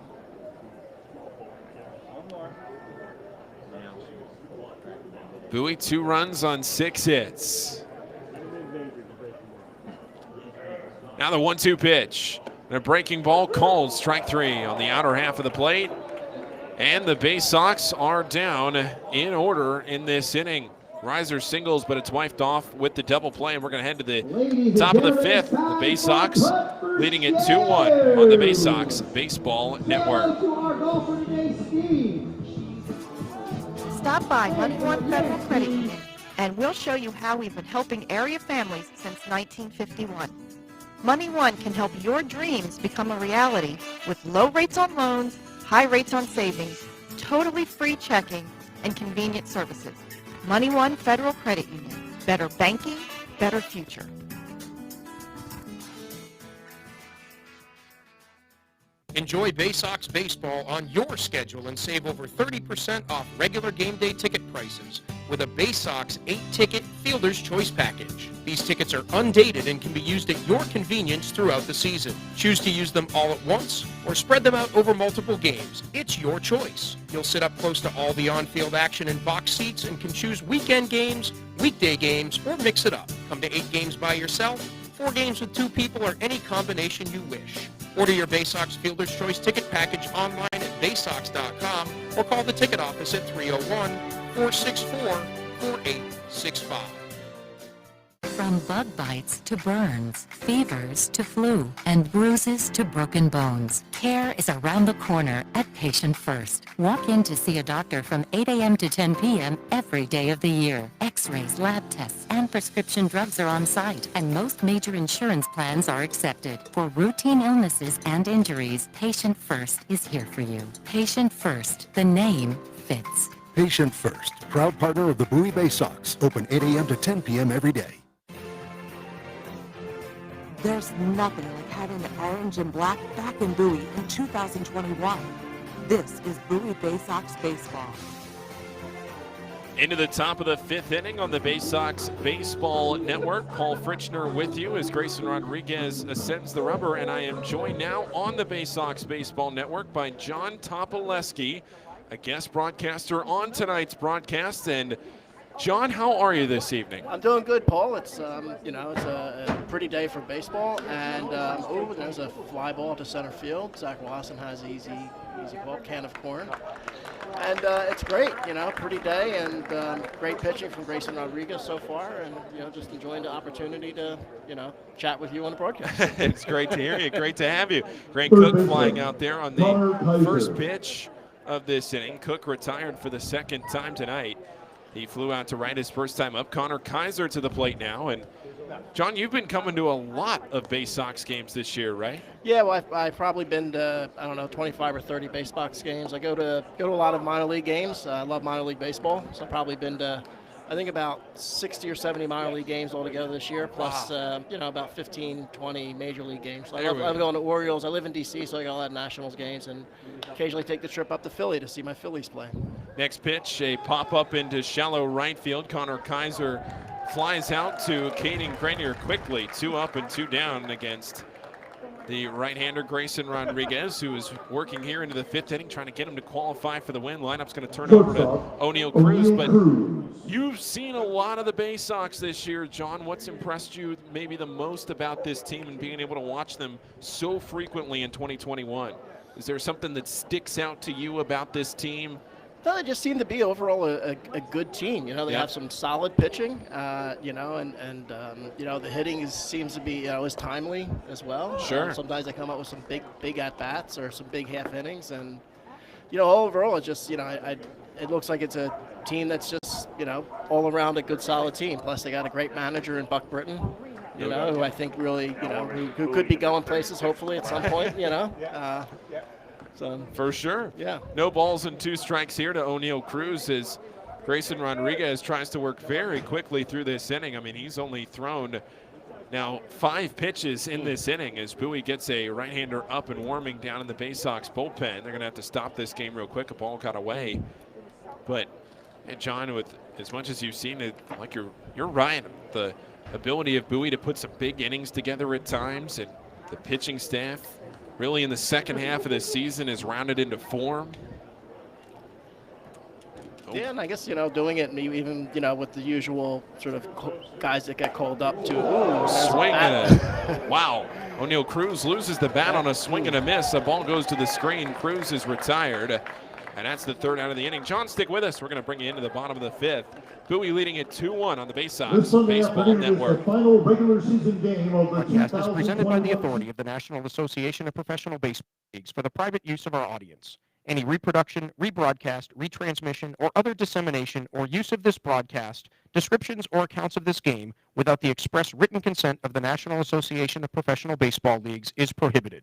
Bowie 2 runs on 6 hits. Now the 1-2 pitch. And a breaking ball called strike 3 on the outer half of the plate. And the Bay Sox are down in order in this inning. Reiser singles, but it's wiped off with the double play, and we're going to head to the top of the 5th. The Bay Sox leading it 2-1 on the Bay Sox Baseball Network. Stop by Money One Federal Credit Union, and we'll show you how we've been helping area families since 1951. Money One can help your dreams become a reality with low rates on loans, high rates on savings, totally free checking, and convenient services. Money One Federal Credit Union. Better banking, better future. Enjoy Bay Sox baseball on your schedule and save over 30% off regular game day ticket prices with a Bay Sox 8-ticket Fielder's Choice Package. These tickets are undated and can be used at your convenience throughout the season. Choose to use them all at once or spread them out over multiple games. It's your choice. You'll sit up close to all the on-field action in box seats and can choose weekend games, weekday games, or mix it up. Come to 8 games by yourself, 4 games with 2 people, or any combination you wish. Order your Bay Sox Fielder's Choice ticket package online at baysox.com or call the ticket office at 301-464-4865. From bug bites to burns, fevers to flu, and bruises to broken bones, care is around the corner at Patient First. Walk in to see a doctor from 8 a.m. to 10 p.m. every day of the year. X-rays, lab tests, and prescription drugs are on site, and most major insurance plans are accepted. For routine illnesses and injuries, Patient First is here for you. Patient First, the name fits. Patient First, proud partner of the Bowie Bay Sox. Open 8 a.m. to 10 p.m. every day. There's nothing like having the orange and black back in Bowie in 2021. This is Bowie Bay Sox baseball. Into the top of the fifth inning on the Bay Sox Baseball Network. Paul Fritschner with you as Grayson Rodriguez ascends the rubber, and I am joined now on the Bay Sox Baseball Network by John Topoleski, a guest broadcaster on tonight's broadcast. And John, how are you this evening? I'm doing good, Paul. It's it's a pretty day for baseball, and there's a fly ball to center field. Zach Wasson has easy ball, can of corn, and it's great. Pretty day and great pitching from Grayson Rodriguez so far, and just enjoying the opportunity to chat with you on the broadcast. It's great to hear you. Great to have you. Grant Cook flying out there on the first pitch of this inning. Cook retired for the second time tonight. He flew out to right his first time up. Connor Kaiser to the plate now. And John, you've been coming to a lot of Bay Sox games this year, right? Yeah, well, I've probably been to 25 or 30 Bay Sox games. I go to a lot of minor league games. I love minor league baseball, so I've probably been to I think about 60 or 70 minor league games altogether this year, plus about 15, 20 major league games. So I love going to Orioles. I live in D.C., so I got a lot of Nationals games, and occasionally take the trip up to Philly to see my Phillies play. Next pitch, a pop-up into shallow right field. Connor Kaiser flies out to Caden Grenier quickly. 2 up and 2 down against the right-hander Grayson Rodriguez, who is working here into the fifth inning, trying to get him to qualify for the win. Lineup's going to turn over to O'Neal Cruz, but you've seen a lot of the Bay Sox this year. John, what's impressed you maybe the most about this team and being able to watch them so frequently in 2021? Is there something that sticks out to you about this team? No, they just seem to be overall a good team. They have some solid pitching, and the hitting seems to be, is timely as well. Sure. Sometimes they come up with some big at-bats or some big half innings. And, overall, it's just, it looks like it's a team that's just, all around a good, solid team. Plus, they got a great manager in Buck Britton, who I think really, who could be going places, hopefully, at some point, So, for sure. Yeah. No balls and 2 strikes here to O'Neal Cruz as Grayson Rodriguez tries to work very quickly through this inning. I mean, he's only thrown now 5 pitches in this inning as Bowie gets a right-hander up and warming down in the Bay Sox bullpen. They're going to have to stop this game real quick. A ball got away. But, hey, John, with as much as you've seen it, like you're right. The ability of Bowie to put some big innings together at times, and the pitching staff really in the second half of this season is rounded into form. Yeah, and I guess, doing it even, with the usual sort of guys that get called up to. Swing and a, wow. O'Neal Cruz loses the bat on a swing and a miss. A ball goes to the screen. Cruz is retired. And that's the 3rd out of the inning. John, stick with us. We're going to bring you into the bottom of the 5th. Bowie leading it 2-1 on the Bay Sox Baseball Network. The final regular season game of the Broadcast is presented by the authority of the National Association of Professional Baseball Leagues for the private use of our audience. Any reproduction, rebroadcast, retransmission, or other dissemination or use of this broadcast, descriptions or accounts of this game without the express written consent of the National Association of Professional Baseball Leagues is prohibited.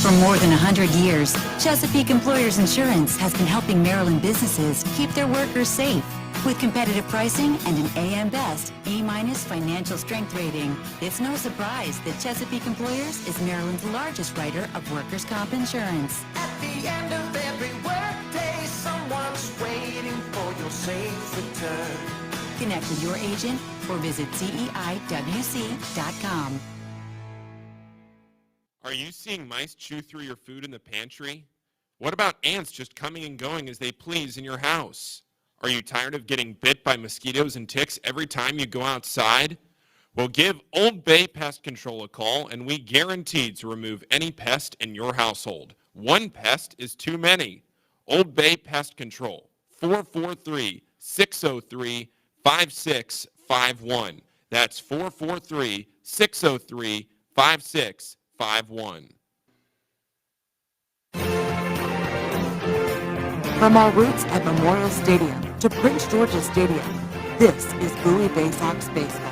For more than 100 years, Chesapeake Employers Insurance has been helping Maryland businesses keep their workers safe. With competitive pricing and an AM Best A- financial strength rating, it's no surprise that Chesapeake Employers is Maryland's largest writer of workers' comp insurance. At the end of every workday, someone's waiting for your safe return. Connect with your agent or visit CEIWC.com. Are you seeing mice chew through your food in the pantry? What about ants just coming and going as they please in your house? Are you tired of getting bit by mosquitoes and ticks every time you go outside? Well, give Old Bay Pest Control a call, and we guarantee to remove any pest in your household. One pest is too many. Old Bay Pest Control, 443-603-5651. That's 443-603-5651. From our roots at Memorial Stadium to Prince George's Stadium, this is Bowie Bay Sox Baseball.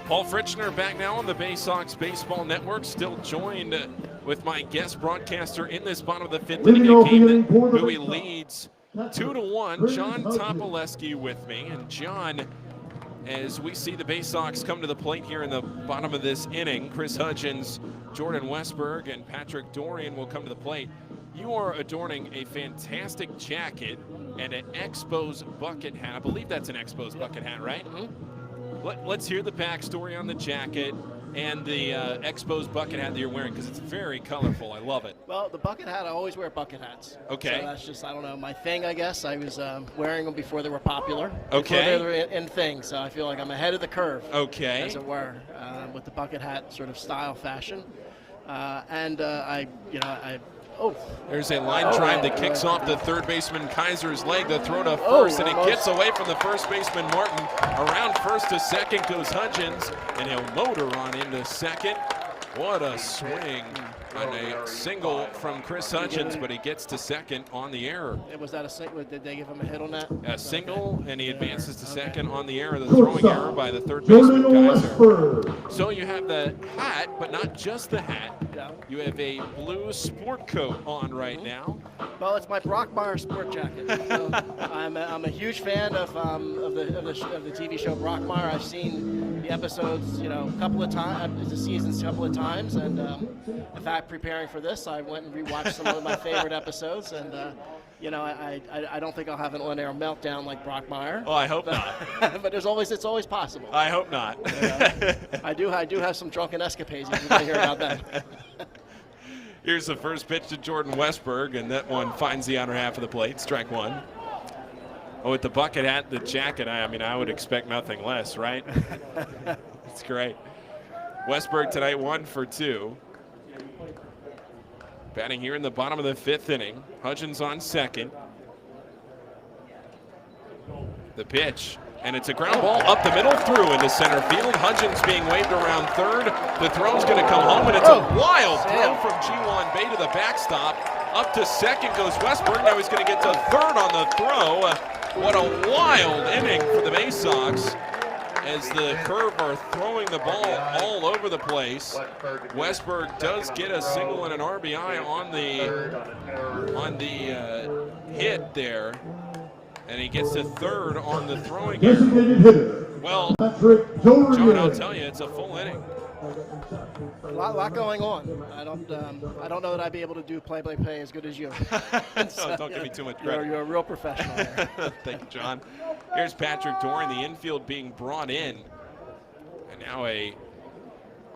Paul Fritschner back now on the Bay Sox Baseball Network, still joined with my guest broadcaster in this bottom of the fifth inning, a game that Bowie leads 2-1. John Topoleski with me. And John, as we see the Bay Sox come to the plate here in the bottom of this inning, Chris Hudgens, Jordan Westberg, and Patrick Dorian will come to the plate. You are adorning a fantastic jacket and an Expos bucket hat. I believe that's an Expos bucket hat, right? Mm-hmm. Let's hear the backstory on the jacket and the Expos bucket hat that you're wearing, because it's very colorful. I love it. Well, the bucket hat, I always wear bucket hats. Okay. So that's just, I don't know, my thing, I guess. I was wearing them before they were popular. Okay. Before they were in things, so I feel like I'm ahead of the curve. Okay. As it were, with the bucket hat sort of style fashion. There's a line drive that kicks off the third baseman Kaiser's leg. The throw to first, and it gets away from the first baseman Martin. Around first to second goes Hudgens, and he'll motor on into second. What a swing on a single from Chris Hudgens, but he gets to second on the error. Was that a single? Did they give him a hit on that? A single, and he advances to second on the error, the throwing error by the third baseman Kaiser. So you have the hat, but not just the hat. You have a blue sport coat on right now. Well, it's my Brockmire sport jacket. So I'm a huge fan of the TV show Brockmire. I've seen the episodes, a couple of times, the seasons a couple of times, and in fact, preparing for this, I went and rewatched some of my favorite episodes, and I don't think I'll have an on-air meltdown like Brockmire. Oh, I hope not. But it's always possible. I hope not. I do have some drunken escapades. You can hear about that. Here's the first pitch to Jordan Westberg, and that one finds the outer half of the plate. Strike one. Oh, with the bucket hat, the jacket, I would expect nothing less, right? It's great. Westberg tonight 1 for 2. Batting here in the bottom of the fifth inning. Hudgens on second. The pitch, and it's a ground ball up the middle through into center field. Hudgens being waved around third. The throw's going to come home, and it's a wild throw from G1 Bay to the backstop. Up to second goes Westberg. Now he's going to get to third on the throw. What a wild inning for the Bay Sox, as the Curve are throwing the ball all over the place. Westberg does get a single and an RBI on the hit there, and he gets to third on the throwing error. Well, John, I'll tell you, it's a full inning. A lot going on. I don't know that I'd be able to do play-by-play as good as you. So, don't give me too much credit. You're a real professional there. Thank you, John. Here's Patrick Dorian, the infield being brought in. And now a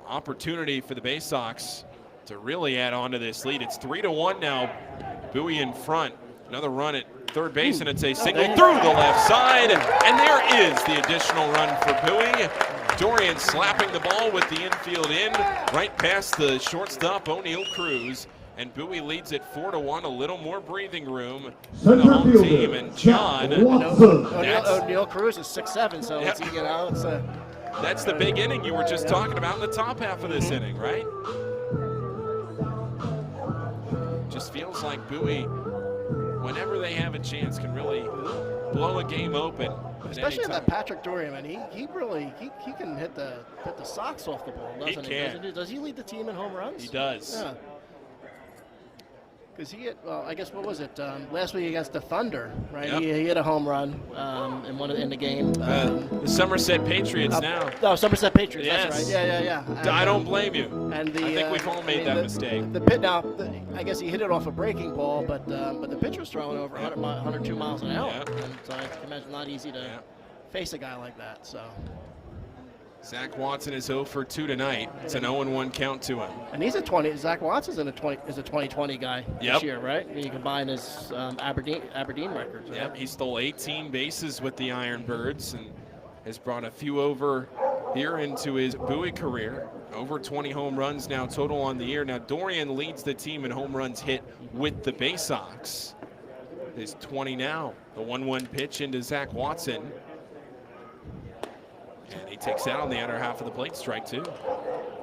opportunity for the Bay Sox to really add on to this lead. It's 3-1 now. Bowie in front. Another run at third base, and it's a single through the left side. And there is the additional run for Bowie. Dorian slapping the ball with the infield in, right past the shortstop, O'Neal Cruz. And Bowie leads it 4-1, a little more breathing room for the home team. And John, O'Neal Cruz is 6'7", so yep. That's the big inning you were just talking about in the top half of this inning, right? Just feels like Bowie, whenever they have a chance, can really blow a game open. Especially that Patrick Dorian, man, he can hit the socks off the ball, doesn't he? Does he lead the team in home runs? He does. Yeah. Because he hit, I guess, what was it? Last week against the Thunder, right? Yep. He hit a home run in the game. The Somerset Patriots now. Oh, Somerset Patriots, yes. That's right. Yeah. And, I don't blame you. And I think we've all made that mistake. I guess he hit it off a breaking ball, but the pitcher was throwing over 102 miles an hour. Yeah. And so I can imagine not easy to face a guy like that. So. Zach Watson is 0 for 2 tonight. It's an 0-1 count to him. And he's a 20. Zach Watson is a 2020 guy this year, right? And you combine his Aberdeen records. Right? Yep, he stole 18 bases with the Ironbirds and has brought a few over here into his Bowie career. Over 20 home runs now total on the year. Now Dorian leads the team in home runs hit with the Bay Sox. his 20 now. The 1-1 pitch into Zach Watson. And he takes out on the outer half of the plate, strike 2.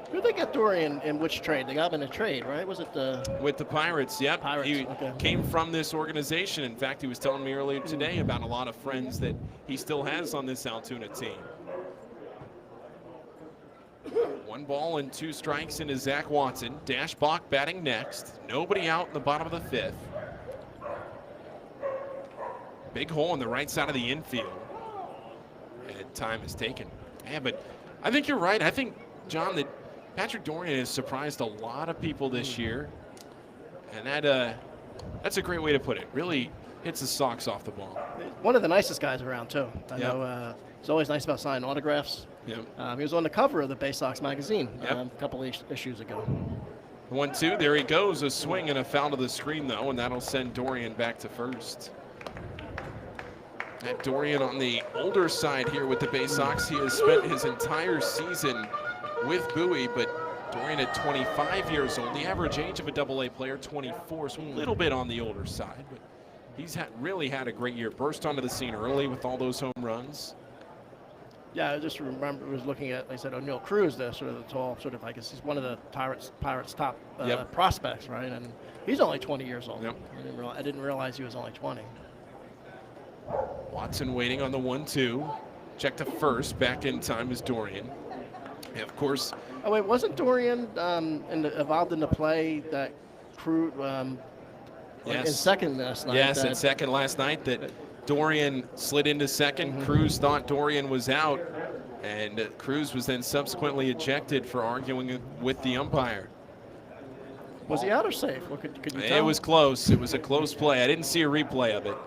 Who did they get Dorian in which trade? They got him in a trade, right? Was it the... With the Pirates, yep. Pirates, He okay. came from this organization. In fact, he was telling me earlier today about a lot of friends that he still has on this Altoona team. 1 ball and 2 strikes into Zach Watson. Dashbach batting next. Nobody out in the bottom of the 5th. Big hole on the right side of the infield. And time is taken. Yeah, but I think you're right. I think, John, that Patrick Dorian has surprised a lot of people this year. And that's a great way to put it. Really hits the socks off the ball. One of the nicest guys around, too. I know it's always nice about signing autographs. Yep. He was on the cover of the Bay Sox magazine Yep. a couple issues ago. 1-2, there he goes. A swing and a foul to the screen, though, and that'll send Dorian back to first. At Dorian on the older side here with the Bay Sox. He has spent his entire season with Bowie, but Dorian at 25 years old. The average age of a AA player, 24, so a little bit on the older side, but he's really had a great year. Burst onto the scene early with all those home runs. Yeah, I just remember was looking at, like I said, O'Neill Cruz, the sort of the tall, sort of, I guess he's one of the Pirates top prospects, right? And he's only 20 years old. Yep. I didn't realize he was only 20. Watson waiting on the 1-2. Check to first. Back in time is Dorian. And of course. Oh wait, wasn't Dorian involved in the play that Cruz in second last night? Yes, in second last night that Dorian slid into second. Cruz thought Dorian was out, and Cruz was then subsequently ejected for arguing with the umpire. Was he out or safe? What could you tell? It was close. It was a close play. I didn't see a replay of it,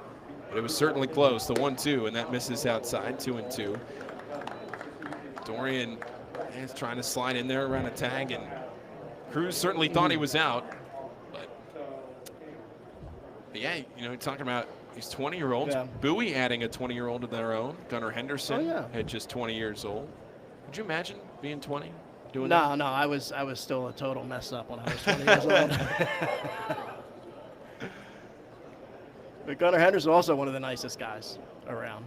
but it was certainly close. The 1-2, and that misses outside. 2-2. Dorian is trying to slide in there around a tag, and Cruz certainly thought he was out. But yeah, you know, talking about these 20-year-olds. Yeah. Bowie adding a 20-year-old of their own. Gunnar Henderson at just 20 years old. Could you imagine being 20? Doing that? No, I was still a total mess up when I was 20 years old. But Gunnar Henderson also one of the nicest guys around.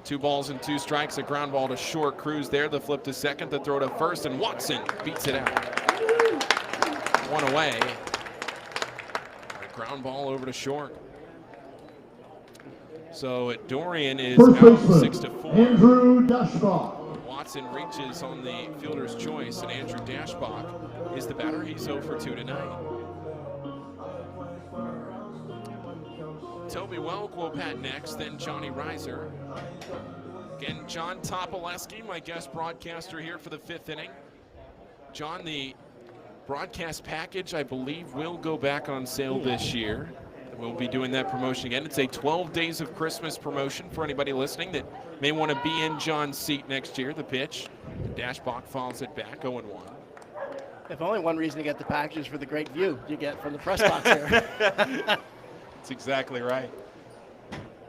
2 balls and 2 strikes, a ground ball to short. Cruz there, the flip to second, the throw to first, and Watson beats it out. 1 away. A ground ball over to short. So Dorian is First out baseman, 6-4. Andrew Dashbach. Watson reaches on the fielder's choice, and Andrew Dashbach is the batter. He's 0 for 2 tonight. Toby Welk will bat next, then Johnny Reiser. Again, John Topolesky, my guest broadcaster here for the 5th inning. John, the broadcast package, I believe, will go back on sale this year. We'll be doing that promotion again. It's a 12 Days of Christmas promotion for anybody listening that may want to be in John's seat next year. The pitch, Dashbach follows it back, 0-1. If only one reason to get the packages for the great view you get from the press box here. That's exactly right.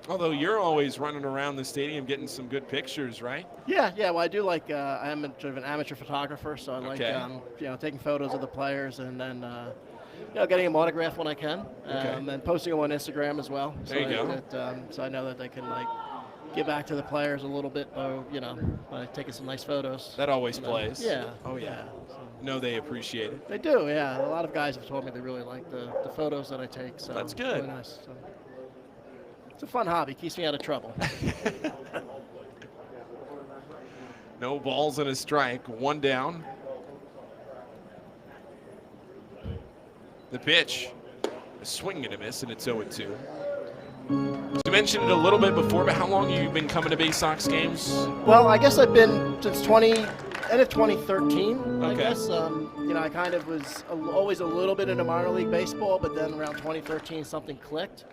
Although you're always running around the stadium getting some good pictures, right? Yeah. Well, I do like. I am sort of an amateur photographer, so I like taking photos of the players and then getting them autographed when I can, and posting them on Instagram as well. There you go. So I know that they can give back to the players a little bit, by taking some nice photos. That always plays. Yeah. Oh yeah. No, they appreciate it. They do. Yeah. A lot of guys have told me they really like the photos that I take. So that's good. Really nice. So. It's a fun hobby. Keeps me out of trouble. No balls and a strike. 1 down. The pitch. A swing and a miss, and it's 0-2. You mentioned it a little bit before, but how long have you been coming to Bay Sox games? Well, I guess I've been since end of 2013, I guess. I kind of was always a little bit into minor league baseball, but then around 2013 something clicked.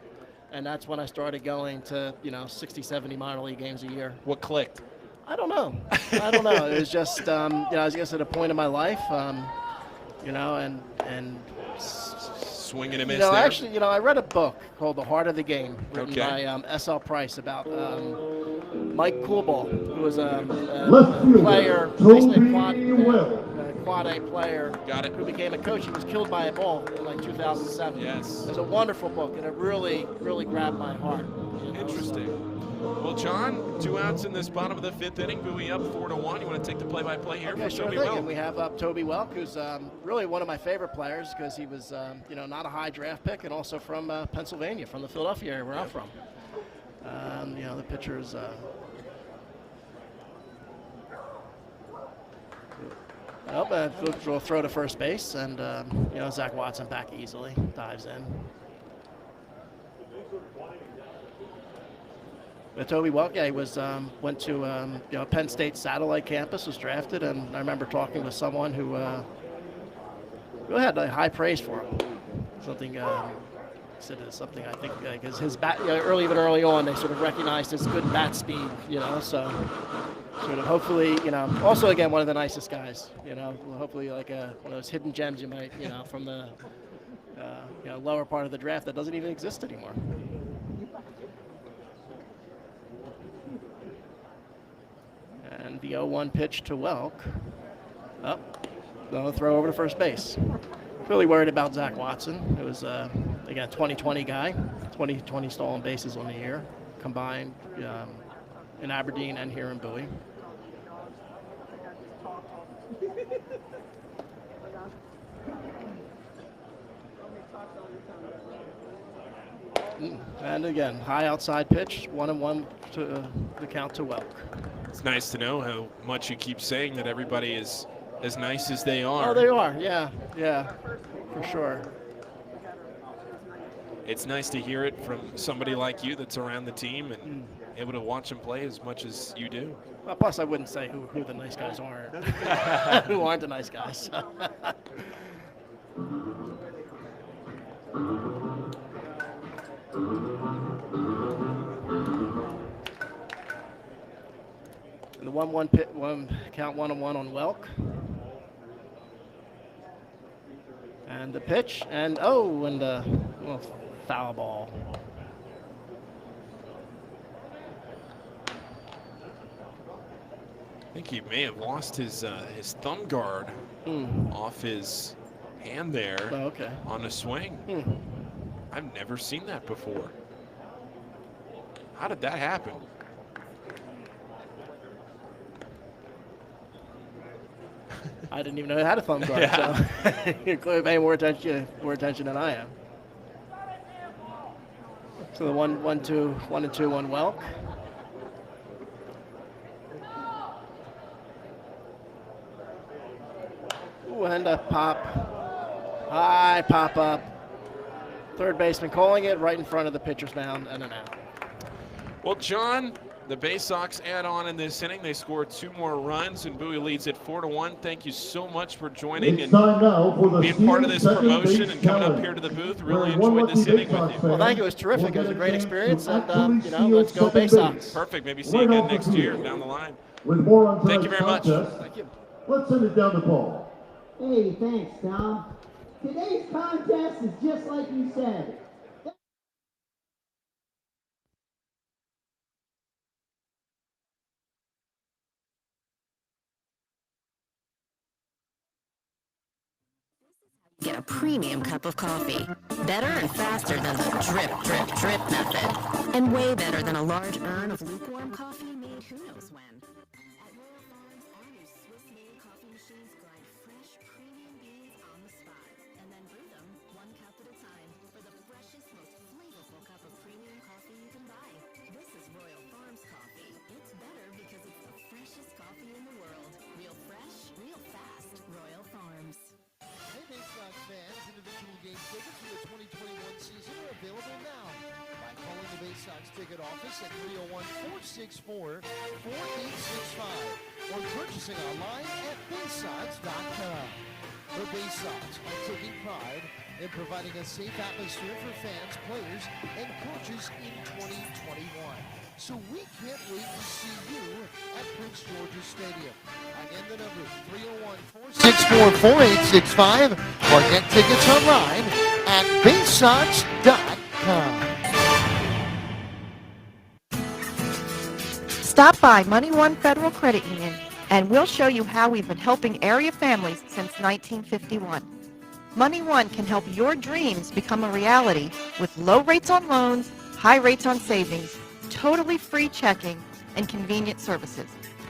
And that's when I started going to, 60, 70 minor league games a year. What clicked? I don't know. It was just, I was just at a point in my life, and swing and a miss there. Actually, I read a book called The Heart of the Game, written by S.L. Price about Mike Coolball, who was a player, basically a quad A player who became a coach. He was killed by a ball in like 2007. Yes. It's a wonderful book, and it really, really grabbed my heart. Interesting. Well, John, 2 outs in this bottom of the 5th inning. Bowie up 4-1. You want to take the play-by-play here Okay, for sure Toby thing. Welk? And we have Toby Welk, who's really one of my favorite players because he was, not a high draft pick, and also from Pennsylvania, from the Philadelphia area where I'm from. The pitcher's. We'll throw to first base, and Zach Watson back easily, dives in. But Toby Welk, he was went to Penn State satellite campus, was drafted, and I remember talking with someone who really had high praise for him. Something said it's something I think because his bat, early on, they sort of recognized his good bat speed, so sort of hopefully, also again one of the nicest guys, hopefully like one of those hidden gems you might, from the lower part of the draft that doesn't even exist anymore. And the 0-1 pitch to Welk. They'll throw over to first base. Really worried about Zach Watson. It was, again, 2020 guy. 20 stolen bases on the year, combined in Aberdeen and here in Bowie. And again, high outside pitch, 1-1 to the count to Welk. It's nice to know how much you keep saying that everybody is as nice as they are. Oh, they are, yeah, for sure. It's nice to hear it from somebody like you that's around the team and able to watch them play as much as you do. Well, plus, I wouldn't say who the nice guys aren't. Who aren't the nice guys. And the 1-1 count 1-1 on Welk. And the pitch, and foul ball. I think he may have lost his thumb guard off his hand there on a swing. I've never seen that before. How did that happen? I didn't even know he had a thumb guard, so you're clearly paying more attention than I am. So the 1-2 on Welk. Ooh, and a high pop up. Third baseman calling it right in front of the pitcher's mound and an out. Well, John, the Bay Sox add on in this inning. They scored 2 more runs, and Bowie leads it 4-1. Thank you so much for joining and being part of this promotion and coming up here to the booth. Really enjoyed this inning with you. Well, thank you. It was terrific. It was a great experience, and let's go Bay Sox. Perfect. Maybe see you again next year down the line. Thank you very much. Thank you. Let's send it down to Paul. Hey, thanks, Tom. Today's contest is just like you said. Get a premium cup of coffee. Better and faster than the drip, drip, drip method. And way better than a large urn of lukewarm coffee made who knows when. At Royal Farms, our new Swiss-made coffee machines grind fresh, premium beans on the spot. And then brew them 1 cup at a time for the freshest, most flavorful cup of premium coffee you can buy. This is Royal Farms coffee. It's better because it's the freshest coffee in the world. Real fresh, real fast. Royal Farms. Hey, Bay Sox fans, individual game tickets for the 2021 season are available now by calling the Bay Sox ticket office at 301-464-4865 or purchasing online at baysox.com. The Bay Sox are taking pride in providing a safe atmosphere for fans, players, and coaches in 2021. So we can't wait to see you at Prince George's Stadium. Again, the number 301-464-4865 or get tickets online at baysox.com. Stop by Money One Federal Credit Union And we'll show you how we've been helping area families since 1951. Money One can help your dreams become a reality with low rates on loans, high rates on savings, totally free checking, and convenient services.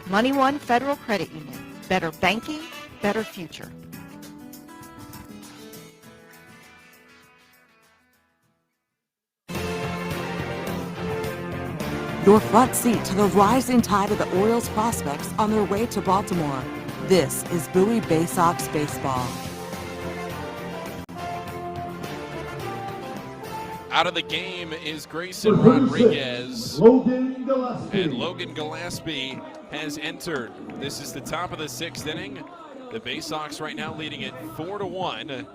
Money One Federal Credit Union. Better banking, better future. Your front seat to the rising tide of the Orioles prospects on their way to Baltimore. This is Bowie Bay Sox baseball. Out of the game is Grayson Rodriguez. Logan Gillespie. And Logan Gillespie has entered. This is the top of the 6th inning. The Bay Sox right now leading it 4-1.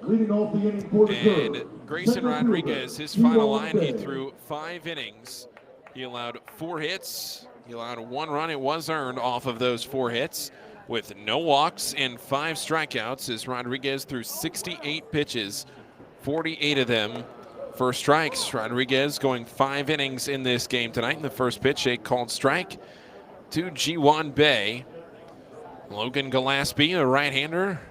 Leading off the inning for the And third. Grayson Rodriguez, his final line, he threw 5 innings. He allowed 4 hits. He allowed 1 run. It was earned off of those 4 hits with no walks and 5 strikeouts as Rodriguez threw 68 pitches, 48 of them for strikes. Rodriguez going 5 innings in this game tonight. In the first pitch, a called strike to Ji-Hwan Bae. Logan Gillespie, a right-hander,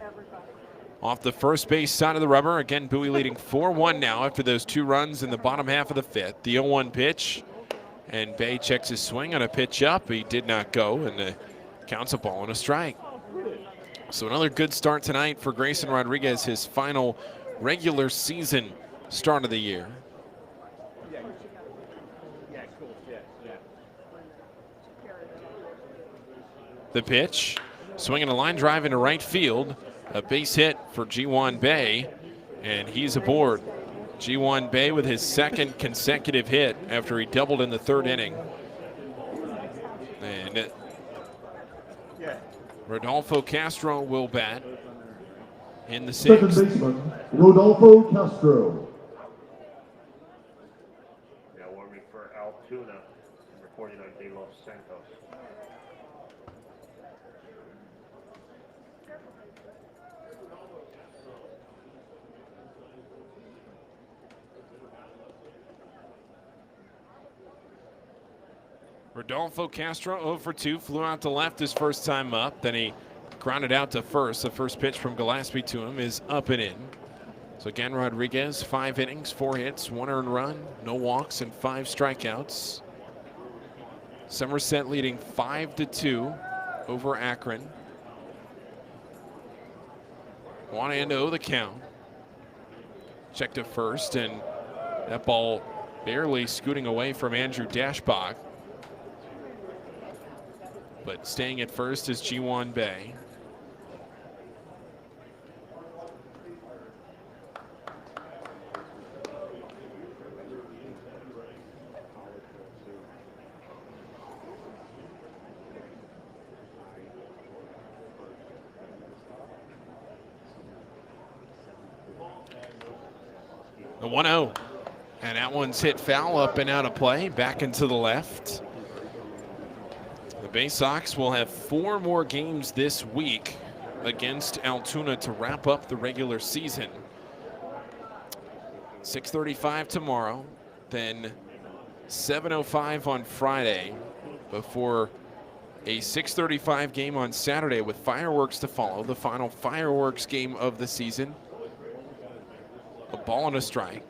off the first base side of the rubber. Again, Bowie leading 4-1 now after those 2 runs in the bottom half of the 5th. The 0-1 pitch. And Bae checks his swing on a pitch up. He did not go, and counts a ball and a strike. So another good start tonight for Grayson Rodriguez, his final regular season start of the year. The pitch, swinging a line drive into right field. A base hit for Ji-Hwan Bae, and he's aboard. Ji-Hwan Bae with his 2nd consecutive hit after he doubled in the 3rd inning. And Rodolfo Castro will bat in the 6th. Second baseman, Rodolfo Castro. Yeah, warming for Altoona, number 49, De Los Santos. Rodolfo Castro 0 for 2, flew out to left his first time up. Then he grounded out to first. The first pitch from Gillespie to him is up and in. So again, Rodriguez, 5 innings, 4 hits, 1 earned run, no walks, and 5 strikeouts. Somerset leading 5-2 over Akron. 1-0 the count. Check to first, and that ball barely scooting away from Andrew Dashbach. But staying at first is Ji-Hwan Bae. The 1-0. And that one's hit foul up and out of play, back into the left. The Bay Sox will have 4 more games this week against Altoona to wrap up the regular season. 6:35 tomorrow, then 7:05 on Friday, before a 6:35 game on Saturday with fireworks to follow, the final fireworks game of the season. A ball and a strike.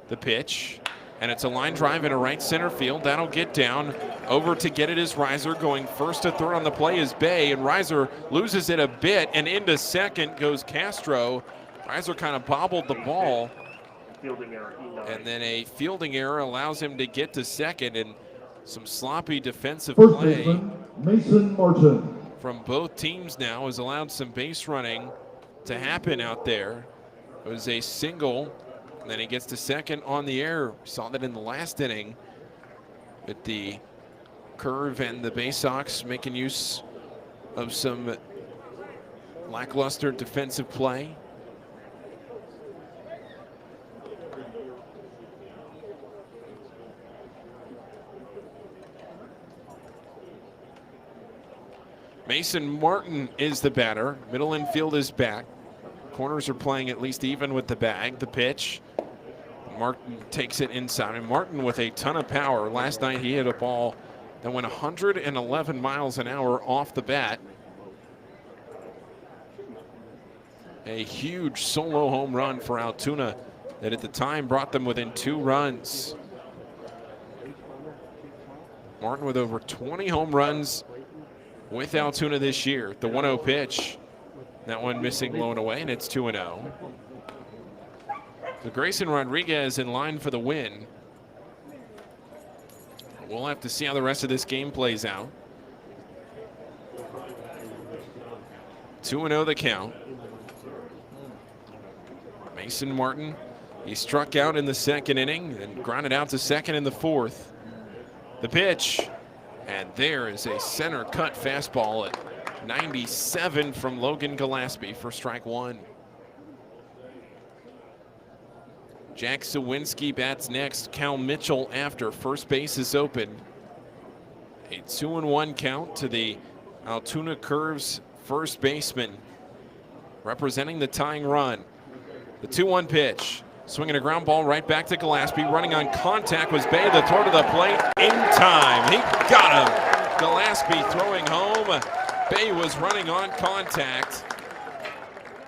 The pitch. And it's a line drive into right center field. That'll get down. Over to get it is Reiser. Going first to third on the play is Bae. And Reiser loses it a bit. And into second goes Castro. Reiser kind of bobbled the ball. And then a fielding error allows him to get to second. And some sloppy defensive First play baseman, Mason Martin. from both teams now has allowed some base running to happen out there. It was a single. And then he gets to second on the air. Saw that in the last inning with the curve and the Bay Sox making use of some lackluster defensive play. Mason Martin is the batter. Middle infield is back. Corners are playing at least even with the bag. The pitch. Martin takes it inside. And Martin with a ton of power. Last night he hit a ball that went 111 miles an hour off the bat. A huge solo home run for Altoona that at the time brought them within 2 runs. Martin with over 20 home runs with Altoona this year. The 1-0 pitch. That one missing low and away, and it's 2-0. So Grayson Rodriguez in line for the win. We'll have to see how the rest of this game plays out. 2-0 the count. Mason Martin, he struck out in the second inning and grounded out to second in the fourth. The pitch, and there is a center cut fastball at 97 from Logan Gillespie for strike 1. Jack Sawinski bats next. Cal Mitchell after. First base is open. A 2-1 count to the Altoona Curves first baseman, representing the tying run. The 2-1 pitch. Swinging a ground ball right back to Gillespie. Running on contact was Bay. The throw to the plate in time. He got him. Gillespie throwing home. Bay was running on contact.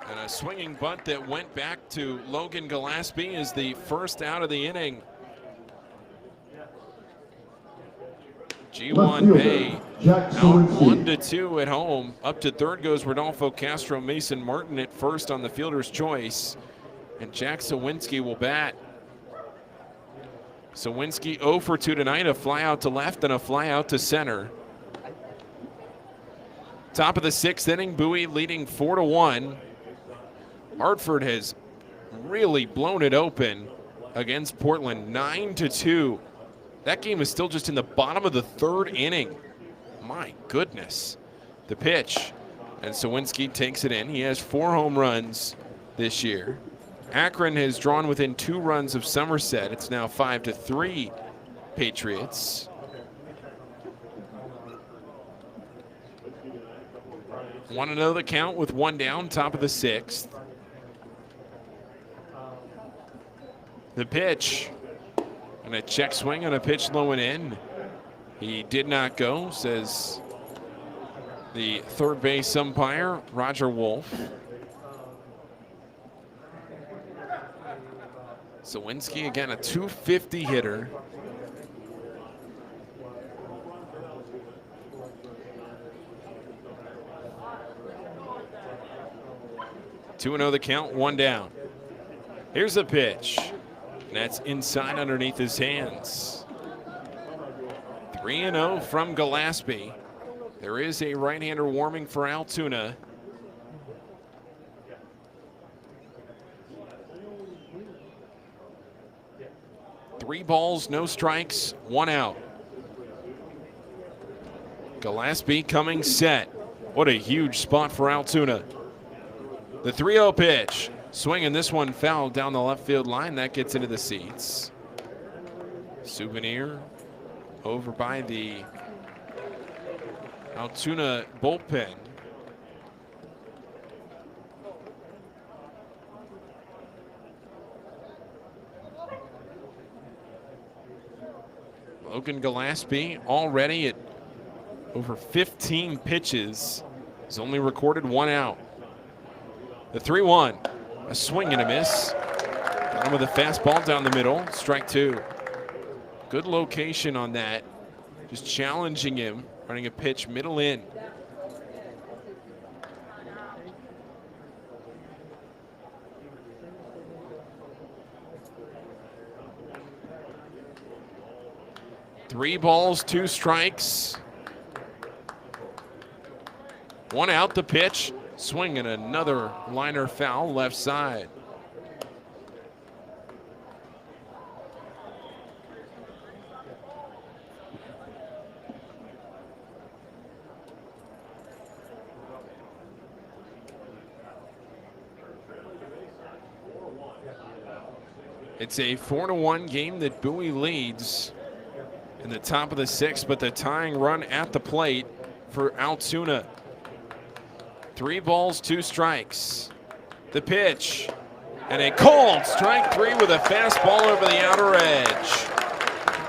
And a swinging bunt that went back to Logan Gillespie is the first out of the inning. G1 Bay out 1-2 at home. Up to third goes Rodolfo Castro. Mason Martin at first on the fielder's choice. And Jack Sawinski will bat. Sawinski 0 for 2 tonight. A fly out to left and a fly out to center. Top of the 6th inning, Bowie leading 4-1. Hartford has really blown it open against Portland, 9-2. That game is still just in the bottom of the 3rd inning. My goodness. The pitch, and Sawinski takes it in. He has 4 home runs this year. Akron has drawn within 2 runs of Somerset. It's now 5-3 Patriots. Want to know the count with 1 down, top of the 6th. The pitch, and a check swing on a pitch low and in. He did not go, says the third base umpire, Roger Wolf. Sawinski again, a .250 hitter. Two 2-0 the count, 1 down. Here's a pitch. And that's inside underneath his hands. 3-0 from Gillespie. There is a right-hander warming for Altoona. Three balls, no strikes, 1 out. Gillespie coming set. What a huge spot for Altoona. The 3-0 pitch. Swinging this one foul down the left field line. That gets into the seats. Souvenir over by the Altoona bullpen. Logan Gillespie already at over 15 pitches. He's only recorded 1 out. The 3-1. A swing and a miss. Got him with a fastball down the middle. Strike 2. Good location on that. Just challenging him. Running a pitch middle in. Three balls, 2 strikes. 1 out, the pitch. Swing and another liner foul left side. It's a 4-1 game that Bowie leads in the top of the 6th, but the tying run at the plate for Altoona. 3 balls, 2 strikes. The pitch, and a called strike 3 with a fastball over the outer edge.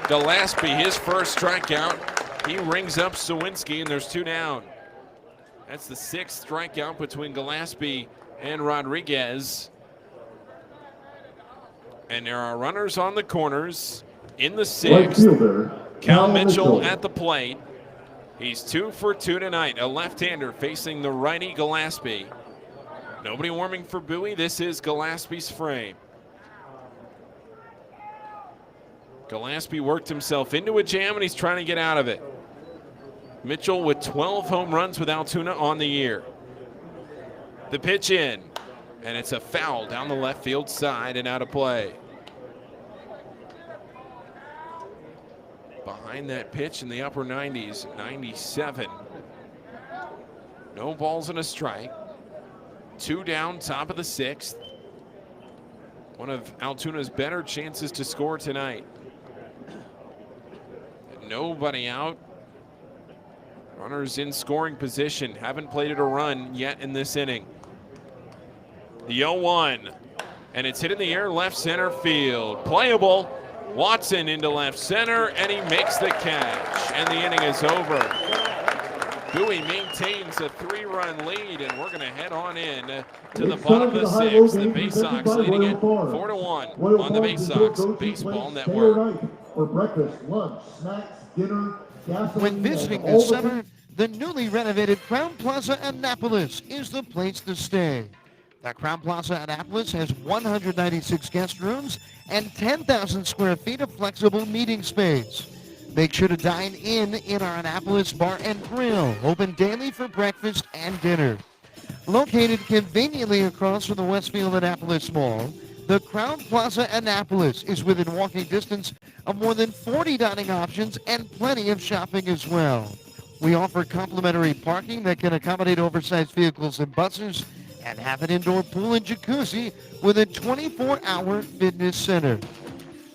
Gillespie, his first strikeout He rings up Sawinski, and there's 2 down. That's the 6th strikeout between Gillespie and Rodriguez. And there are runners on the corners in the 6th. Cal Mitchell at the plate. He's 2 for 2 tonight. A left-hander facing the righty Gillespie. Nobody warming for Bowie. This is Gillespie's frame. Gillespie worked himself into a jam, and he's trying to get out of it. Mitchell with 12 home runs with Altoona on the year. The pitch in, and it's a foul down the left field side and out of play. Behind that pitch in the upper 90s, 97. No balls and a strike. 2 down, top of the 6th. One of Altoona's better chances to score tonight. Nobody out. Runners in scoring position. Haven't plated a run yet in this inning. The 0-1. And it's hit in the air left center field. Playable. Watson into left center, and he makes the catch. And the inning is over. Bowie maintains a 3-run lead, and we're going to head on in to the bottom of the 6th. The Bay Sox leading it 4-1 on the Bay Sox Baseball Network. For breakfast, lunch, snacks, dinner, gasoline. When visiting this summer, the newly renovated Crown Plaza Annapolis is the place to stay. The Crown Plaza Annapolis has 196 guest rooms and 10,000 square feet of flexible meeting space. Make sure to dine in our Annapolis Bar and Grill, open daily for breakfast and dinner. Located conveniently across from the Westfield Annapolis Mall, the Crown Plaza Annapolis is within walking distance of more than 40 dining options and plenty of shopping as well. We offer complimentary parking that can accommodate oversized vehicles and buses, and have an indoor pool and jacuzzi with a 24-hour fitness center.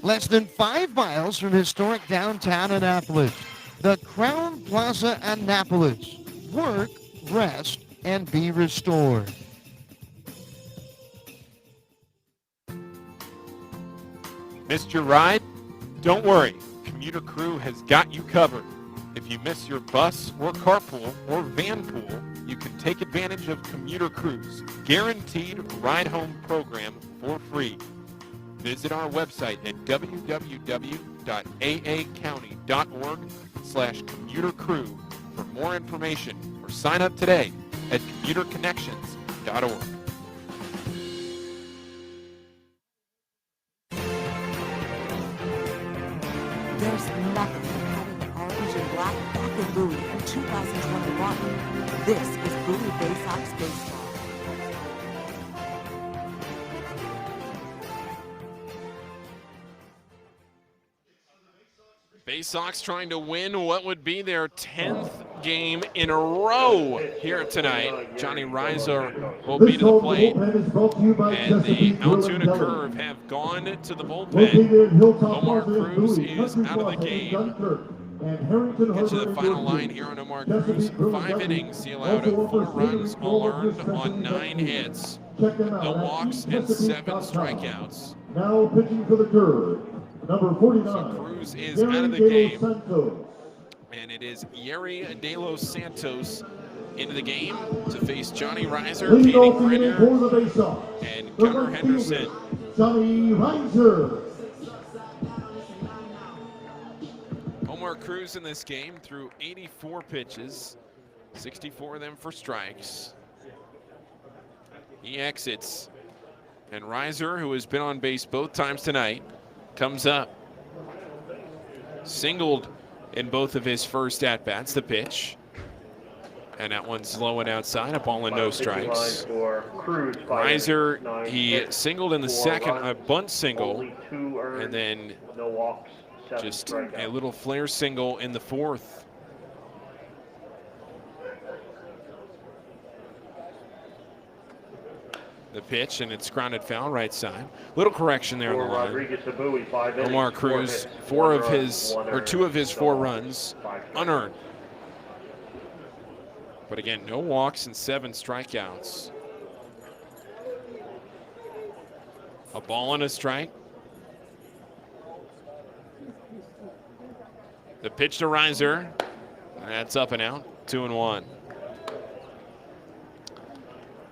Less than 5 miles from historic downtown Annapolis, the Crown Plaza Annapolis. Work, rest, and be restored. Missed your ride? Don't worry. Commuter Crew has got you covered. If you miss your bus or carpool or van pool, you can take advantage of Commuter Crew's guaranteed ride-home program for free. Visit our website at www.aacounty.org/commutercrew for more information, or sign up today at commuterconnections.org. There's nothing like having the orange and black back in Bowie in 2021. This is Bowie Bay Sox Baseball. Bay Sox trying to win what would be their 10th game in a row here tonight. Johnny Reiser will be to the plate, and the Altoona Curve have gone to the bullpen. Omar Cruz is out of the game. Get to the final line here on Omar Cruz. 5 innings, he allowed 4 runs, all earned on 9 hits, no walks, and 7 strikeouts. Now pitching for the Curve, number 49. So Cruz is out of the game. And it is Yeri De Los Santos into the game to face Johnny Reiser, Katie Grinner, and Gunnar Henderson. Johnny Reiser. Omar Cruz in this game threw 84 pitches, 64 of them for strikes. He exits, and Reiser, who has been on base both times tonight, comes up. Singled in both of his first at-bats, the pitch. And that one's low and outside, a ball and no strikes. Reiser, he singled in the second, a bunt single, and then just a little flare single in the fourth. The pitch, and it's grounded foul right side. Little correction there on the line. Omar Cruz, 2 of his 4 runs unearned. But again, no walks and 7 strikeouts. A ball and a strike. The pitch to Reiser. That's up and out, 2-1.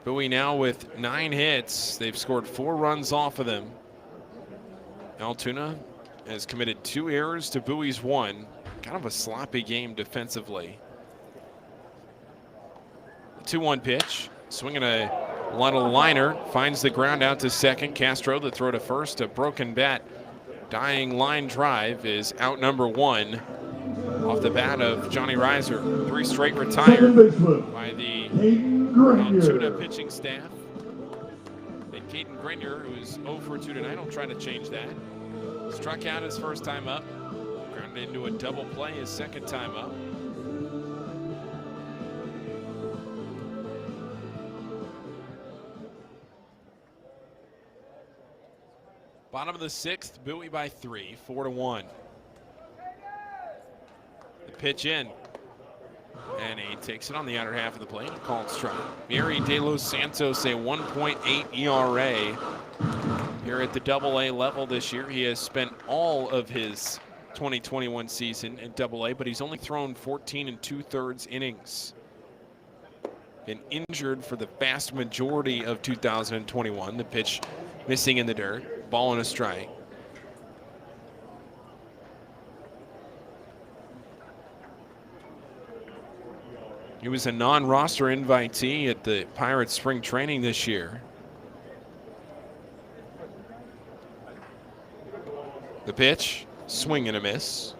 Bowie now with 9 hits. They've scored 4 runs off of them. Altoona has committed 2 errors to Bowie's 1. Kind of a sloppy game defensively. 2-1 pitch. Swinging a little liner. Finds the ground out to second. Castro, the throw to first. A broken bat. Dying line drive is out number 1 off the bat of Johnny Reiser. 3 straight retired by the Altoona pitching staff. And Caden Grenier, who's 0 for 2 tonight, will try to change that. Struck out his first time up. Grounded into a double play his second time up. Bottom of the 6th, Bowie by 3, 4-1. The pitch in. And he takes it on the outer half of the plate. Called strike. Mary De Los Santos, a 1.8 ERA. Here at the AA level this year, he has spent all of his 2021 season in AA, but he's only thrown 14 2/3 innings. Been injured for the vast majority of 2021. The pitch missing in the dirt. Ball and a strike. He was a non-roster invitee at the Pirates spring training this year. The pitch, swing and a miss.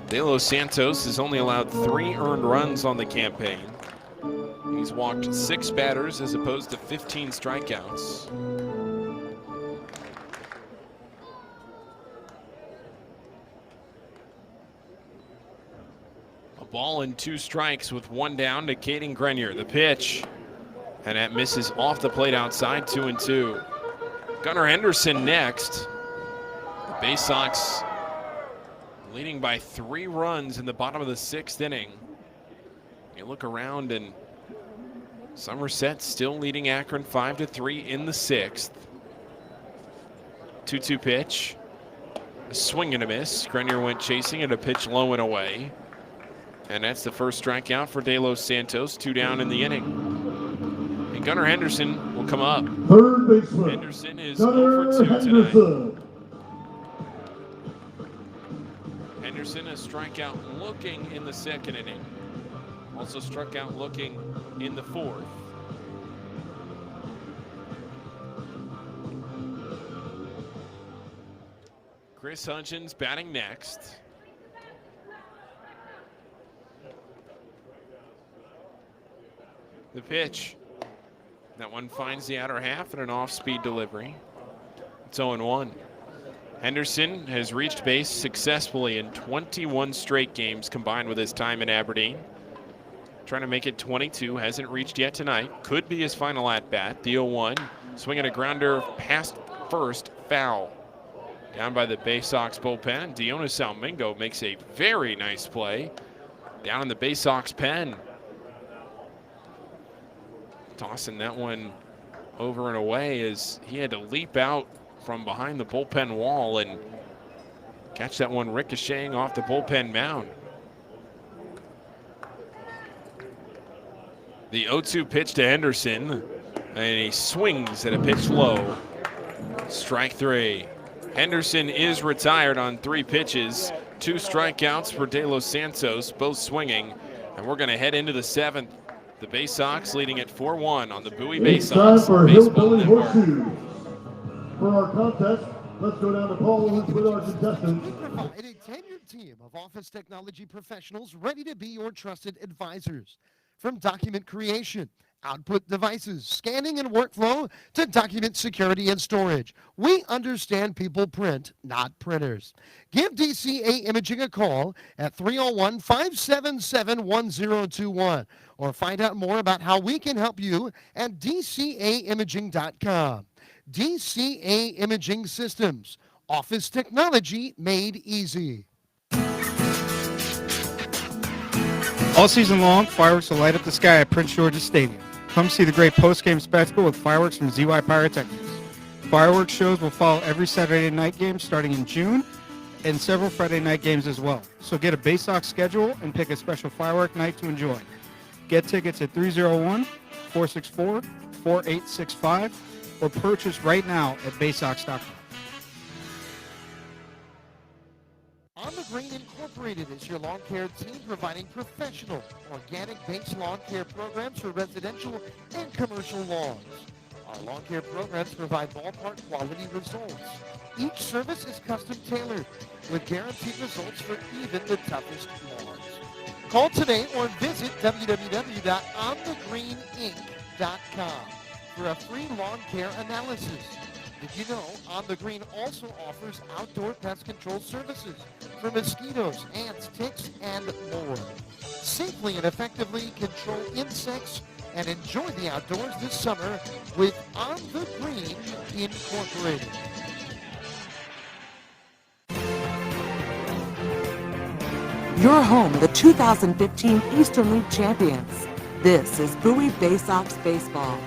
De Los Santos has only allowed 3 earned runs on the campaign. He's walked 6 batters as opposed to 15 strikeouts. A ball and 2 strikes with 1 down to Caden Grenier. The pitch, and that misses off the plate outside, 2-2. Gunnar Henderson next. The Bay Sox leading by 3 runs in the bottom of the 6th inning. You look around and Somerset still leading Akron 5-3 in the 6th. 2-2 pitch. A swing and a miss. Grenier went chasing it, a pitch low and away. And that's the first strikeout for De Los Santos. 2 down in the inning. And Gunnar Henderson will come up. Third baseman. Henderson is Gunnar 0 for 2 Henderson. tonight. Henderson a strikeout looking in the 2nd inning. Also struck out looking in the 4th. Chris Hutchins batting next. The pitch. That one finds the outer half and an off-speed delivery. It's 0-1. Henderson has reached base successfully in 21 straight games combined with his time in Aberdeen. Trying to make it 22, hasn't reached yet tonight. Could be his final at-bat. The 0-1, swinging a grounder past first, foul. Down by the Bay Sox bullpen. Dionis Salmingo makes a very nice play down in the Bay Sox pen. Tossing that one over and away as he had to leap out from behind the bullpen wall and catch that one ricocheting off the bullpen mound. The 0-2 pitch to Henderson, and he swings at a pitch low. Strike 3. Henderson is retired on 3 pitches. 2 strikeouts for De Los Santos, both swinging. And we're going to head into the 7th. The Bay Sox leading at 4-1 on the Bowie Bay It's time Sox for Baseball Hillbilly Network. Horseshoes. For our contest, let's go down to Paul with our contestants. We provide a tenured team of office technology professionals ready to be your trusted advisors. From document creation, output devices, scanning and workflow, to document security and storage, we understand people print, not printers. Give DCA Imaging a call at 301-577-1021 or find out more about how we can help you at dcaimaging.com. DCA Imaging Systems, office technology made easy. All season long, fireworks will light up the sky at Prince George's Stadium. Come see the great post-game spectacle with fireworks from ZY Pyrotechnics. Fireworks shows will follow every Saturday night game starting in June. and several Friday night games as well. So get a Bay Sox schedule and pick a special firework night to enjoy. Get tickets at 301-464-4865 or purchase right now at baysox.com. On the Green Incorporated is your lawn care team providing professional, organic-based lawn care programs for residential and commercial lawns. Our lawn care programs provide ballpark quality results. Each service is custom tailored with guaranteed results for even the toughest lawns. Call today or visit www.onthegreeninc.com for a free lawn care analysis. Did you know On the Green also offers outdoor pest control services for mosquitoes, ants, ticks, and more? Safely and effectively control insects and enjoy the outdoors this summer with On the Green Incorporated. Your home, the 2015 Eastern League champions. This is Bowie Bay Sox Baseball.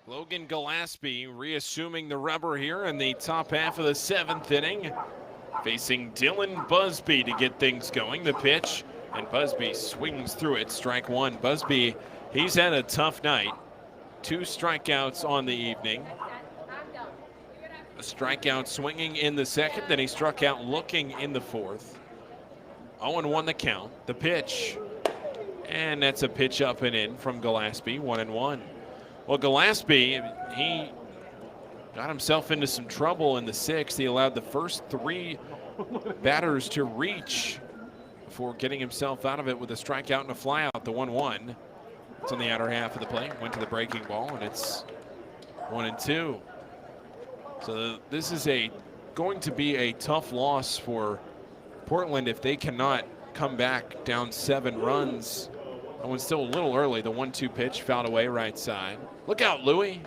Logan Gillespie reassuming the rubber here in the top half of the 7th inning. Facing Dylan Busby to get things going. The pitch, and Busby swings through it. Strike one. Busby, he's had a tough night. 2 strikeouts on the evening. A strikeout swinging in the 2nd, then he struck out looking in the 4th. 0-1 the count. The pitch, and that's a pitch up and in from Gillespie. 1-1. Well, Gillespie, he got himself into some trouble in the 6th. He allowed the first 3 batters to reach before getting himself out of it with a strikeout and a flyout. The 1-1. It's on the outer half of the plate. Went to the breaking ball, and it's 1-2. So this is going to be a tough loss for Portland if they cannot come back down 7 runs. That one's still a little early. The 1-2 pitch fouled away right side. Look out, Louie.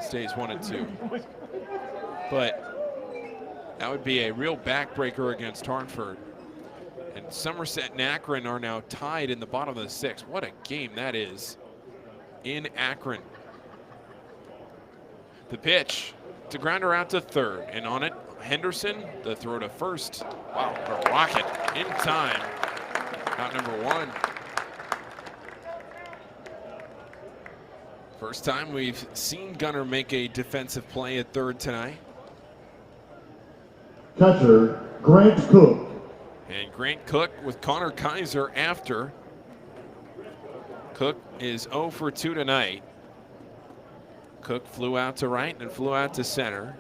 Stays 1-2. But that would be a real backbreaker against Hartford. And Somerset and Akron are now tied in the bottom of the 6th. What a game that is in Akron. The pitch, to grounder out to 3rd. And on it, Henderson, the throw to 1st. Wow, a rocket in time. Out number 1. First time we've seen Gunner make a defensive play at 3rd tonight. Catcher, Grant Cook. And Grant Cook with Connor Kaiser after. Cook is 0 for 2 tonight. Cook flew out to right and flew out to center.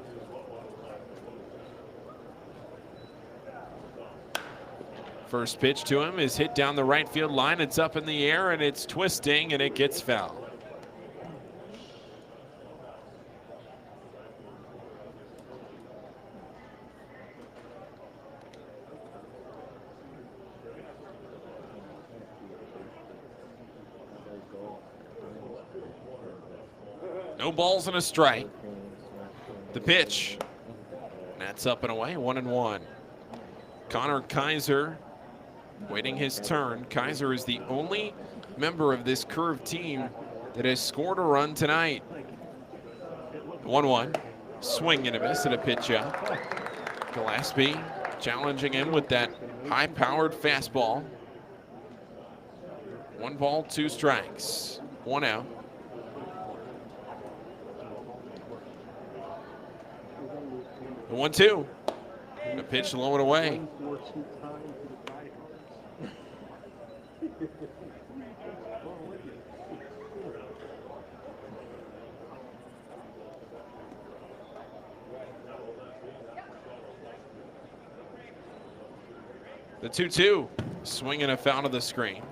First pitch to him is hit down the right field line. It's up in the air and it's twisting and it gets foul. No balls and a strike. The pitch. That's up and away, 1-1. Connor Kaiser waiting his turn. Kaiser is the only member of this Curve team that has scored a run tonight. 1-1. Swing and a miss and a pitch up. Gillespie challenging him with that high-powered fastball. 1 ball, 2 strikes. 1 out. The 1-2. The pitch low and away. The 2-2. Swing and a foul to the screen.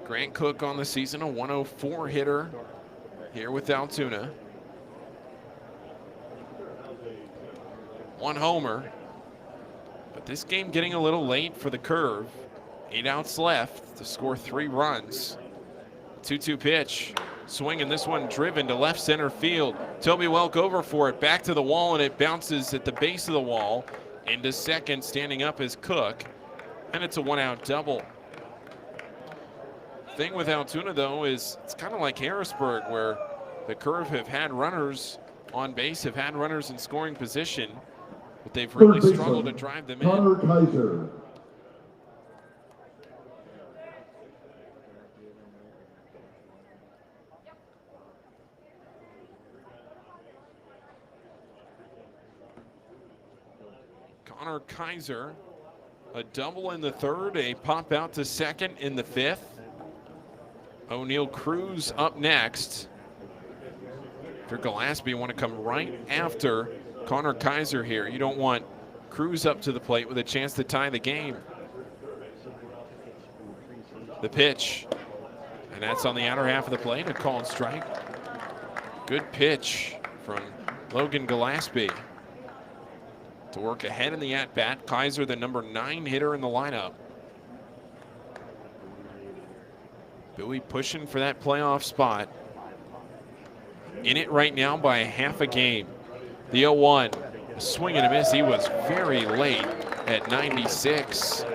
Grant Cook on the season, a 104 hitter here with Altoona. 1 homer. But this game getting a little late for the Curve. 8 outs left to score 3 runs. 2-2 pitch. swinging this one driven to left center field. Toby Welk over for it, back to the wall, and it bounces at the base of the wall. Into second, standing up is Cook, and it's a one-out double. Thing with Altoona, though, is it's kind of like Harrisburg, where the Curve have had runners on base, have had runners in scoring position, but they've really struggled to drive them in. Connor Kaiser. Connor Kaiser, a double in the third, a pop out to second in the fifth. O'Neill Cruz up next. For Gillespie, you want to come right after Connor Kaiser here. You don't want Cruz up to the plate with a chance to tie the game. The pitch, and that's on the outer half of the plate, a called strike. Good pitch from Logan Gillespie to work ahead in the at-bat. Kaiser, the number 9 hitter in the lineup. Bowie pushing for that playoff spot. In it right now by a half a game. The 0-1, a swing and a miss. He was very late at 96.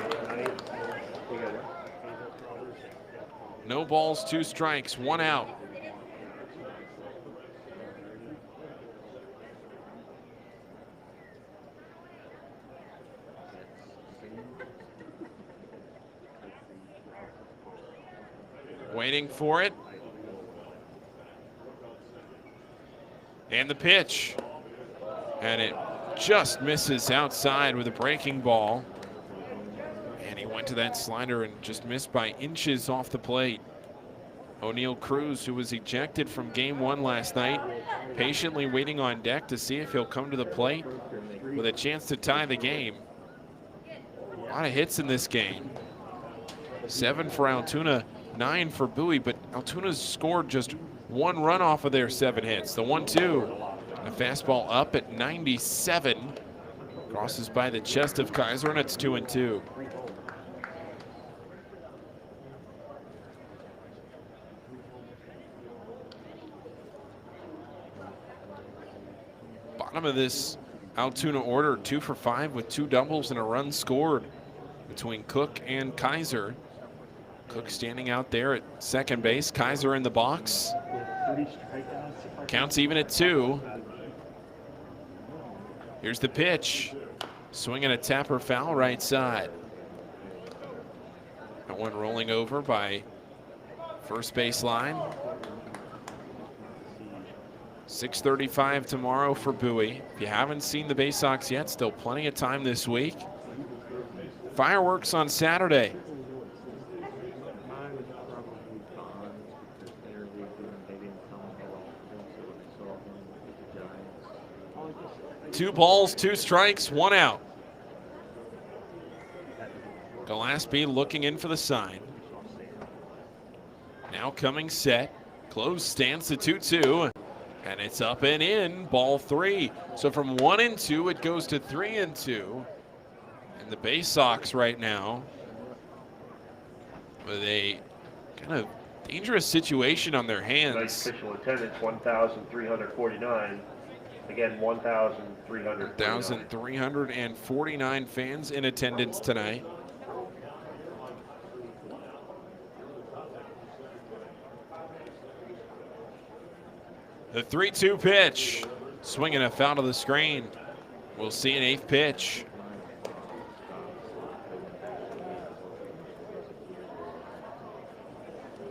No balls, 2 strikes, 1 out. Waiting for it. And the pitch. And it just misses outside with a breaking ball. And he went to that slider and just missed by inches off the plate. O'Neill Cruz, who was ejected from game 1 last night, patiently waiting on deck to see if he'll come to the plate with a chance to tie the game. A lot of hits in this game. 7 for Altoona, 9 for Bowie, but Altoona's scored just 1 run off of their 7 hits. The 1-2, a fastball up at 97, crosses by the chest of Kaiser, and it's 2-2. Bottom of this Altoona order, 2 for 5 with 2 doubles and a run scored between Cook and Kaiser. Cook standing out there at second base. Kaiser in the box. Counts even at 2. Here's the pitch. Swinging a tapper foul right side. That one rolling over by first base line. 6:35 tomorrow for Bowie. If you haven't seen the Bay Sox yet, still plenty of time this week. Fireworks on Saturday. Two balls, 2 strikes, 1 out. Gillespie looking in for the sign. Now coming set. Close stance to 2-2. And it's up and in, ball 3. So from 1-2, it goes to 3-2. And the Bay Sox right now with a kind of dangerous situation on their hands. Nice official attendance, 1,349. Again, 1,349 fans in attendance tonight. The 3-2 pitch, swinging a foul to the screen. We'll see an 8th pitch.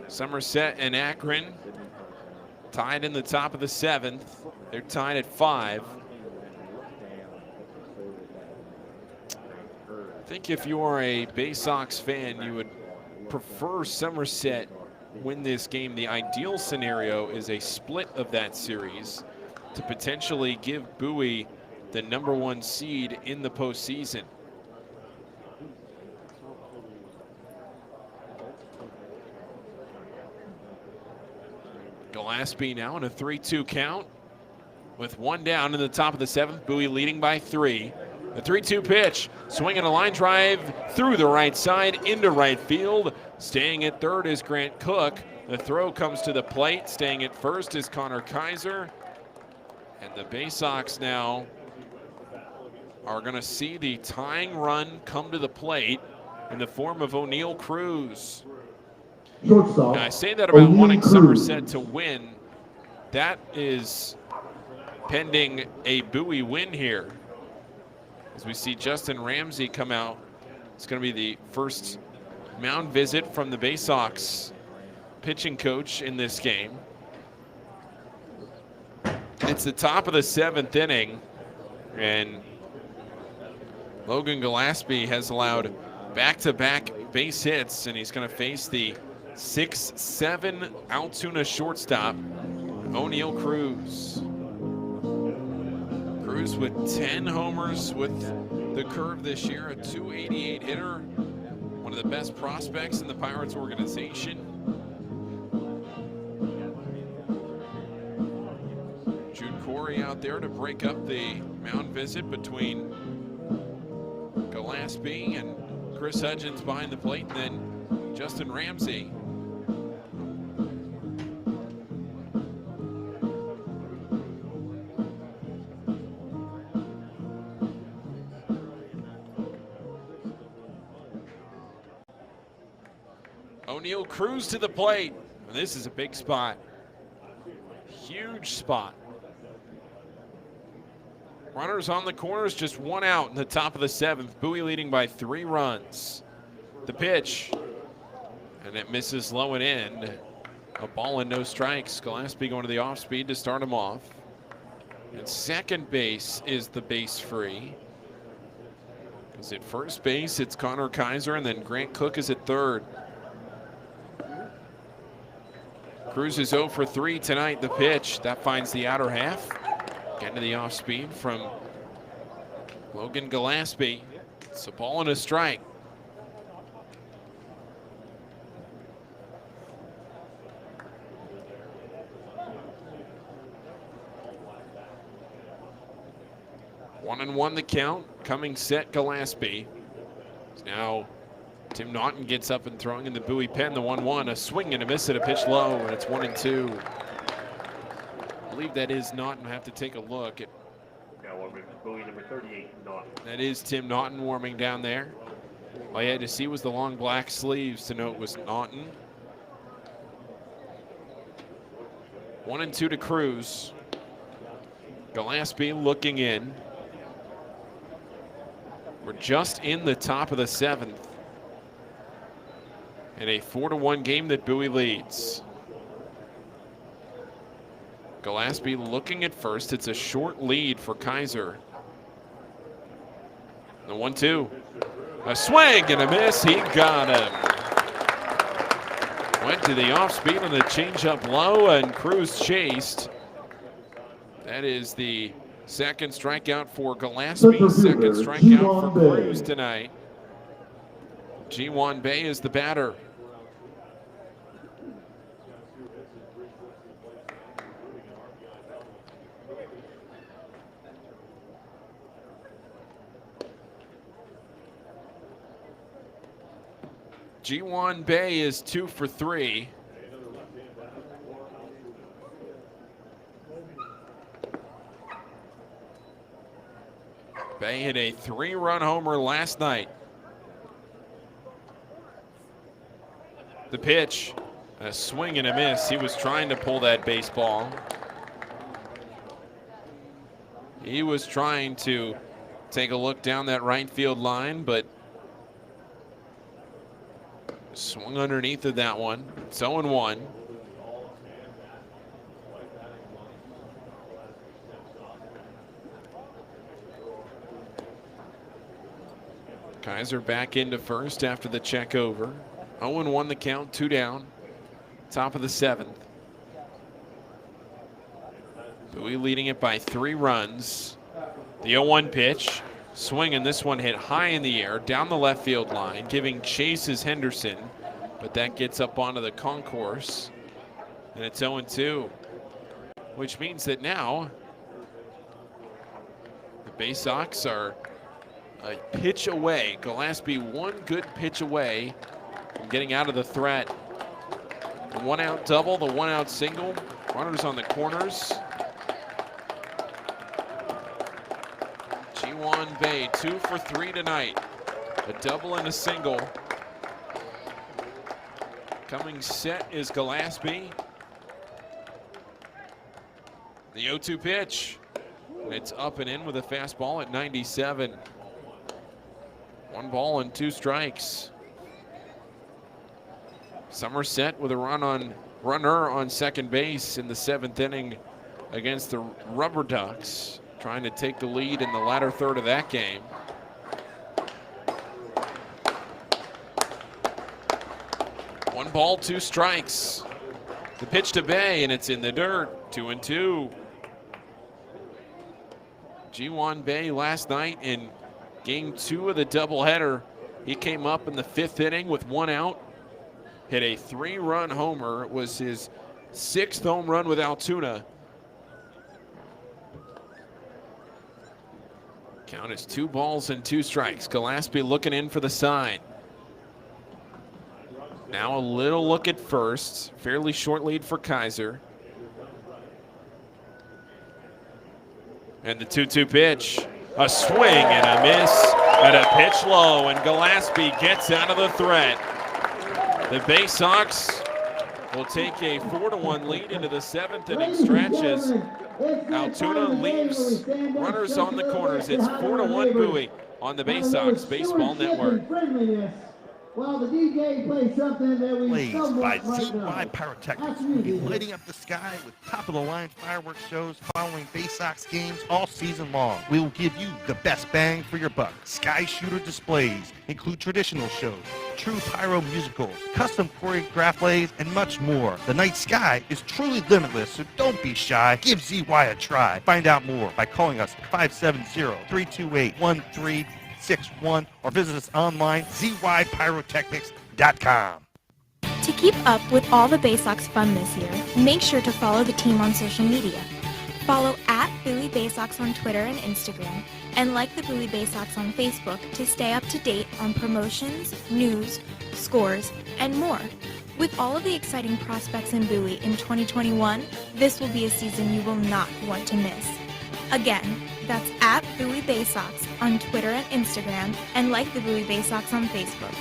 Somerset and Akron tied in the top of the 7th. They're tied at 5. I think if you are a Bay Sox fan, you would prefer Somerset win this game. The ideal scenario is a split of that series to potentially give Bowie the #1 seed in the postseason. Gillespie now in a 3-2 count with 1 down in the top of the 7th. Bowie leading by 3. The 3-2 pitch, swinging a line drive through the right side into right field. Staying at third is Grant Cook. The throw comes to the plate. Staying at first is Connor Kaiser. And the Bay Sox now are going to see the tying run come to the plate in the form of O'Neal Cruz. Shortstop. Now, I say that about wanting Cruz. Somerset to win. That is pending a Bowie win here. As we see Justin Ramsey come out. It's going to be the first mound visit from the Bay Sox pitching coach in this game. It's the top of the 7th inning, and Logan Gillespie has allowed back-to-back base hits, and he's going to face the 6'7" Altoona shortstop, O'Neal Cruz. Cruz with 10 homers with the curve this year, a .288 hitter, one of the best prospects in the Pirates organization. Jude Corey out there to break up the mound visit between Gillespie and Chris Hudgens behind the plate, and then Justin Ramsey. O'Neal Cruz to the plate. This is a big spot. Huge spot. Runners on the corners, just 1 out in the top of the 7th. Bowie leading by 3 runs. The pitch, and it misses low and in. A ball and no strikes. Gillespie going to the off speed to start him off. At second base is the base free. Because at first base, it's Connor Kaiser, and then Grant Cook is at third. Cruz is 0 for 3 tonight. The pitch, that finds the outer half. Getting to the off speed from Logan Gillespie. It's a ball and a strike. One and one the count. Coming set Gillespie. Now Tim Naughton gets up and throwing in the Bowie pen. The 1-1, a swing and a miss at a pitch low, and it's 1-2. I believe that is Naughton. I have to take a look. Bowie number 38, Naughton. That is Tim Naughton warming down there. All you had to see was the long black sleeves to know it was Naughton. 1-2 to Cruz. Gillespie looking in. We're just in the top of the 7th. In a 4-1 game that Bowie leads. Gillespie looking at first. It's a short lead for Kaiser. The 1-2. A swing and a miss. He got him. Went to the off speed on the changeup low, and Cruz chased. That is the second strikeout for Gillespie. Second strikeout for Cruz tonight. G1 Bay is the batter. G1 Bay is 2 for 3. Bay hit a 3-run homer last night. The pitch, a swing and a miss. He was trying to pull that baseball. He was trying to take a look down that right field line, but swung underneath of that one. It's 0-1. Kaiser back into first after the check over. 0-1 the count, 2 down. Top of the 7th. Bowie leading it by 3 runs. The 0-1 pitch. Swing, and this one hit high in the air down the left field line, giving chase is Henderson, but that gets up onto the concourse, and it's 0-2, which means that now the Bay Sox are a pitch away. Gillespie 1 good pitch away from getting out of the threat. The 1-out double, the 1-out single. Runners on the corners. G1 Bay, 2 for 3 tonight. A double and a single. Coming set is Gillespie. The 0-2 pitch. It's up and in with a fastball at 97. 1 ball and 2 strikes. Somerset with a runner on second base in the 7th inning against the Rubber Ducks, trying to take the lead in the latter third of that game. One ball, 2 strikes. The pitch to Bay, and it's in the dirt. 2-2. G1 Bay last night in game 2 of the doubleheader. He came up in the 5th inning with 1 out. Hit a 3-run homer. It was his 6th home run with Altoona. Count is 2 balls and 2 strikes. Gillespie looking in for the sign. Now a little look at first. Fairly short lead for Kaiser. And the 2-2 pitch. A swing and a miss and a pitch low, and Gillespie gets out of the threat. The Bay Sox will take a 4-1 lead into the 7th inning stretch as Altoona leaves runners on the corners. It's 4-1 Bowie on the Bay Sox Baseball Network. Well, the DJ plays something that we Plays somewhat by like ZY Pyrotechnics. We'll be lighting up the sky with top-of-the-line fireworks shows following Bay Sox games all season long. We will give you the best bang for your buck. Sky shooter displays include traditional shows, true pyro musicals, custom choreographed plays, and much more. The night sky is truly limitless, so don't be shy. Give ZY a try. Find out more by calling us at 570-328-1361 or visit us online, zypyrotechnics.com. To keep up with all the Bay Sox fun this year, make sure to follow the team on social media. Follow at Bowie Bay Sox on Twitter and Instagram, and like the Bowie Bay Sox on Facebook to stay up to date on promotions, news, scores, and more. With all of the exciting prospects in Bowie in 2021, this will be a season you will not want to miss. Again, that's at Bowie Bay Sox on Twitter and Instagram, and like the Bowie Bay Sox on Facebook.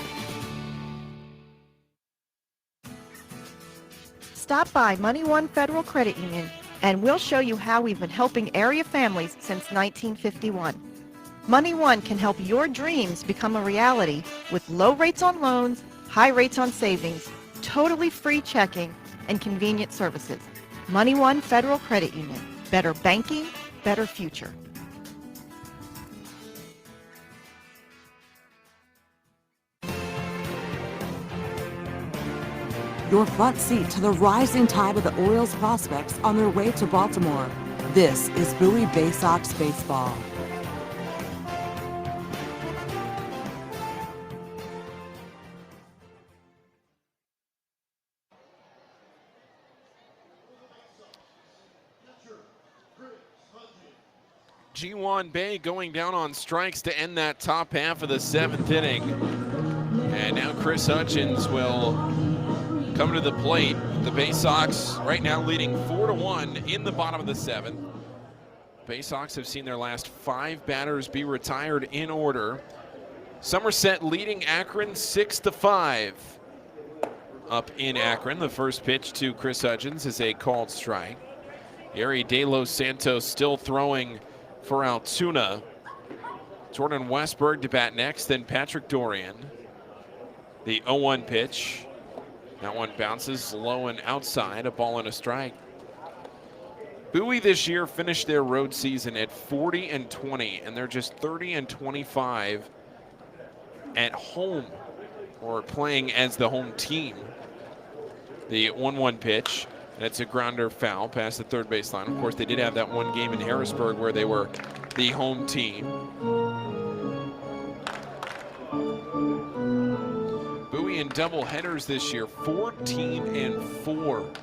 Stop by Money One Federal Credit Union, and we'll show you how we've been helping area families since 1951. Money One can help your dreams become a reality with low rates on loans, high rates on savings, totally free checking, and convenient services. Money One Federal Credit Union. Better banking, better future. Your front seat to the rising tide of the Orioles prospects on their way to Baltimore. This is Bowie Bay Sox Baseball. G1 Bay going down on strikes to end that top half of the 7th inning. And now Chris Hutchins will come to the plate. The Bay Sox right now leading 4-1 in the bottom of the 7th. Bay Sox have seen their last 5 batters be retired in order. Somerset leading Akron 6-5. Up in Akron, the first pitch to Chris Hutchins is a called strike. Yeri De Los Santos still throwing for Altoona. Jordan Westberg to bat next, then Patrick Dorian. The 0-1 pitch. That one bounces low and outside, a ball and a strike. Bowie this year finished their road season at 40-20, and they're just 30-25 at home, or playing as the home team. The 1-1 pitch. That's a grounder foul past the third baseline. Of course, they did have that one game in Harrisburg where they were the home team. Bowie in double headers this year, 14-4.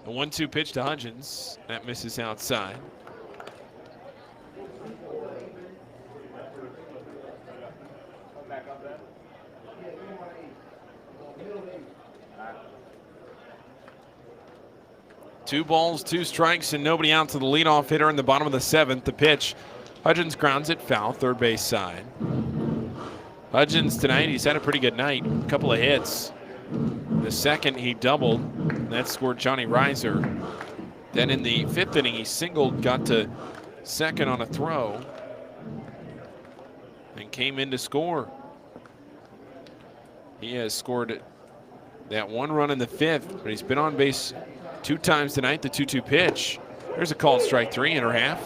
The 1-2 pitch to Hudgens. That misses outside. Two balls, 2 strikes, and nobody out to the leadoff hitter in the bottom of the 7th. The pitch, Hudgens grounds it foul, third base side. Hudgens tonight, he's had a pretty good night, a couple of hits. The second, he doubled, and that scored Johnny Reiser. Then in the 5th inning, he singled, got to second on a throw, and came in to score. He has scored that 1 run in the 5th, but he's been on base 2 times tonight. The 2-2 pitch. There's a called strike 3 in her half.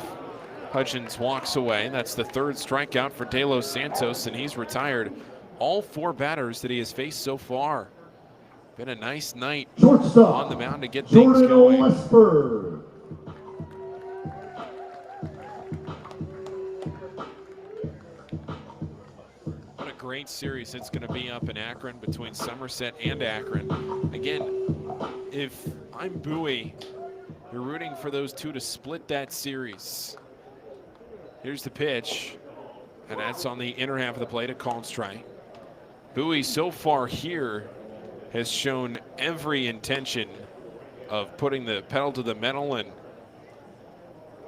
Hudgens walks away. That's the 3rd strikeout for De Los Santos, and he's retired all 4 batters that he has faced so far. Been a nice night on the mound to get things going. Westberg. What a great series it's going to be up in Akron between Somerset and Akron. Again, if I'm Bowie, you're rooting for those 2 to split that series. Here's the pitch, and that's on the inner half of the plate, a called strike. Bowie so far here has shown every intention of putting the pedal to the metal and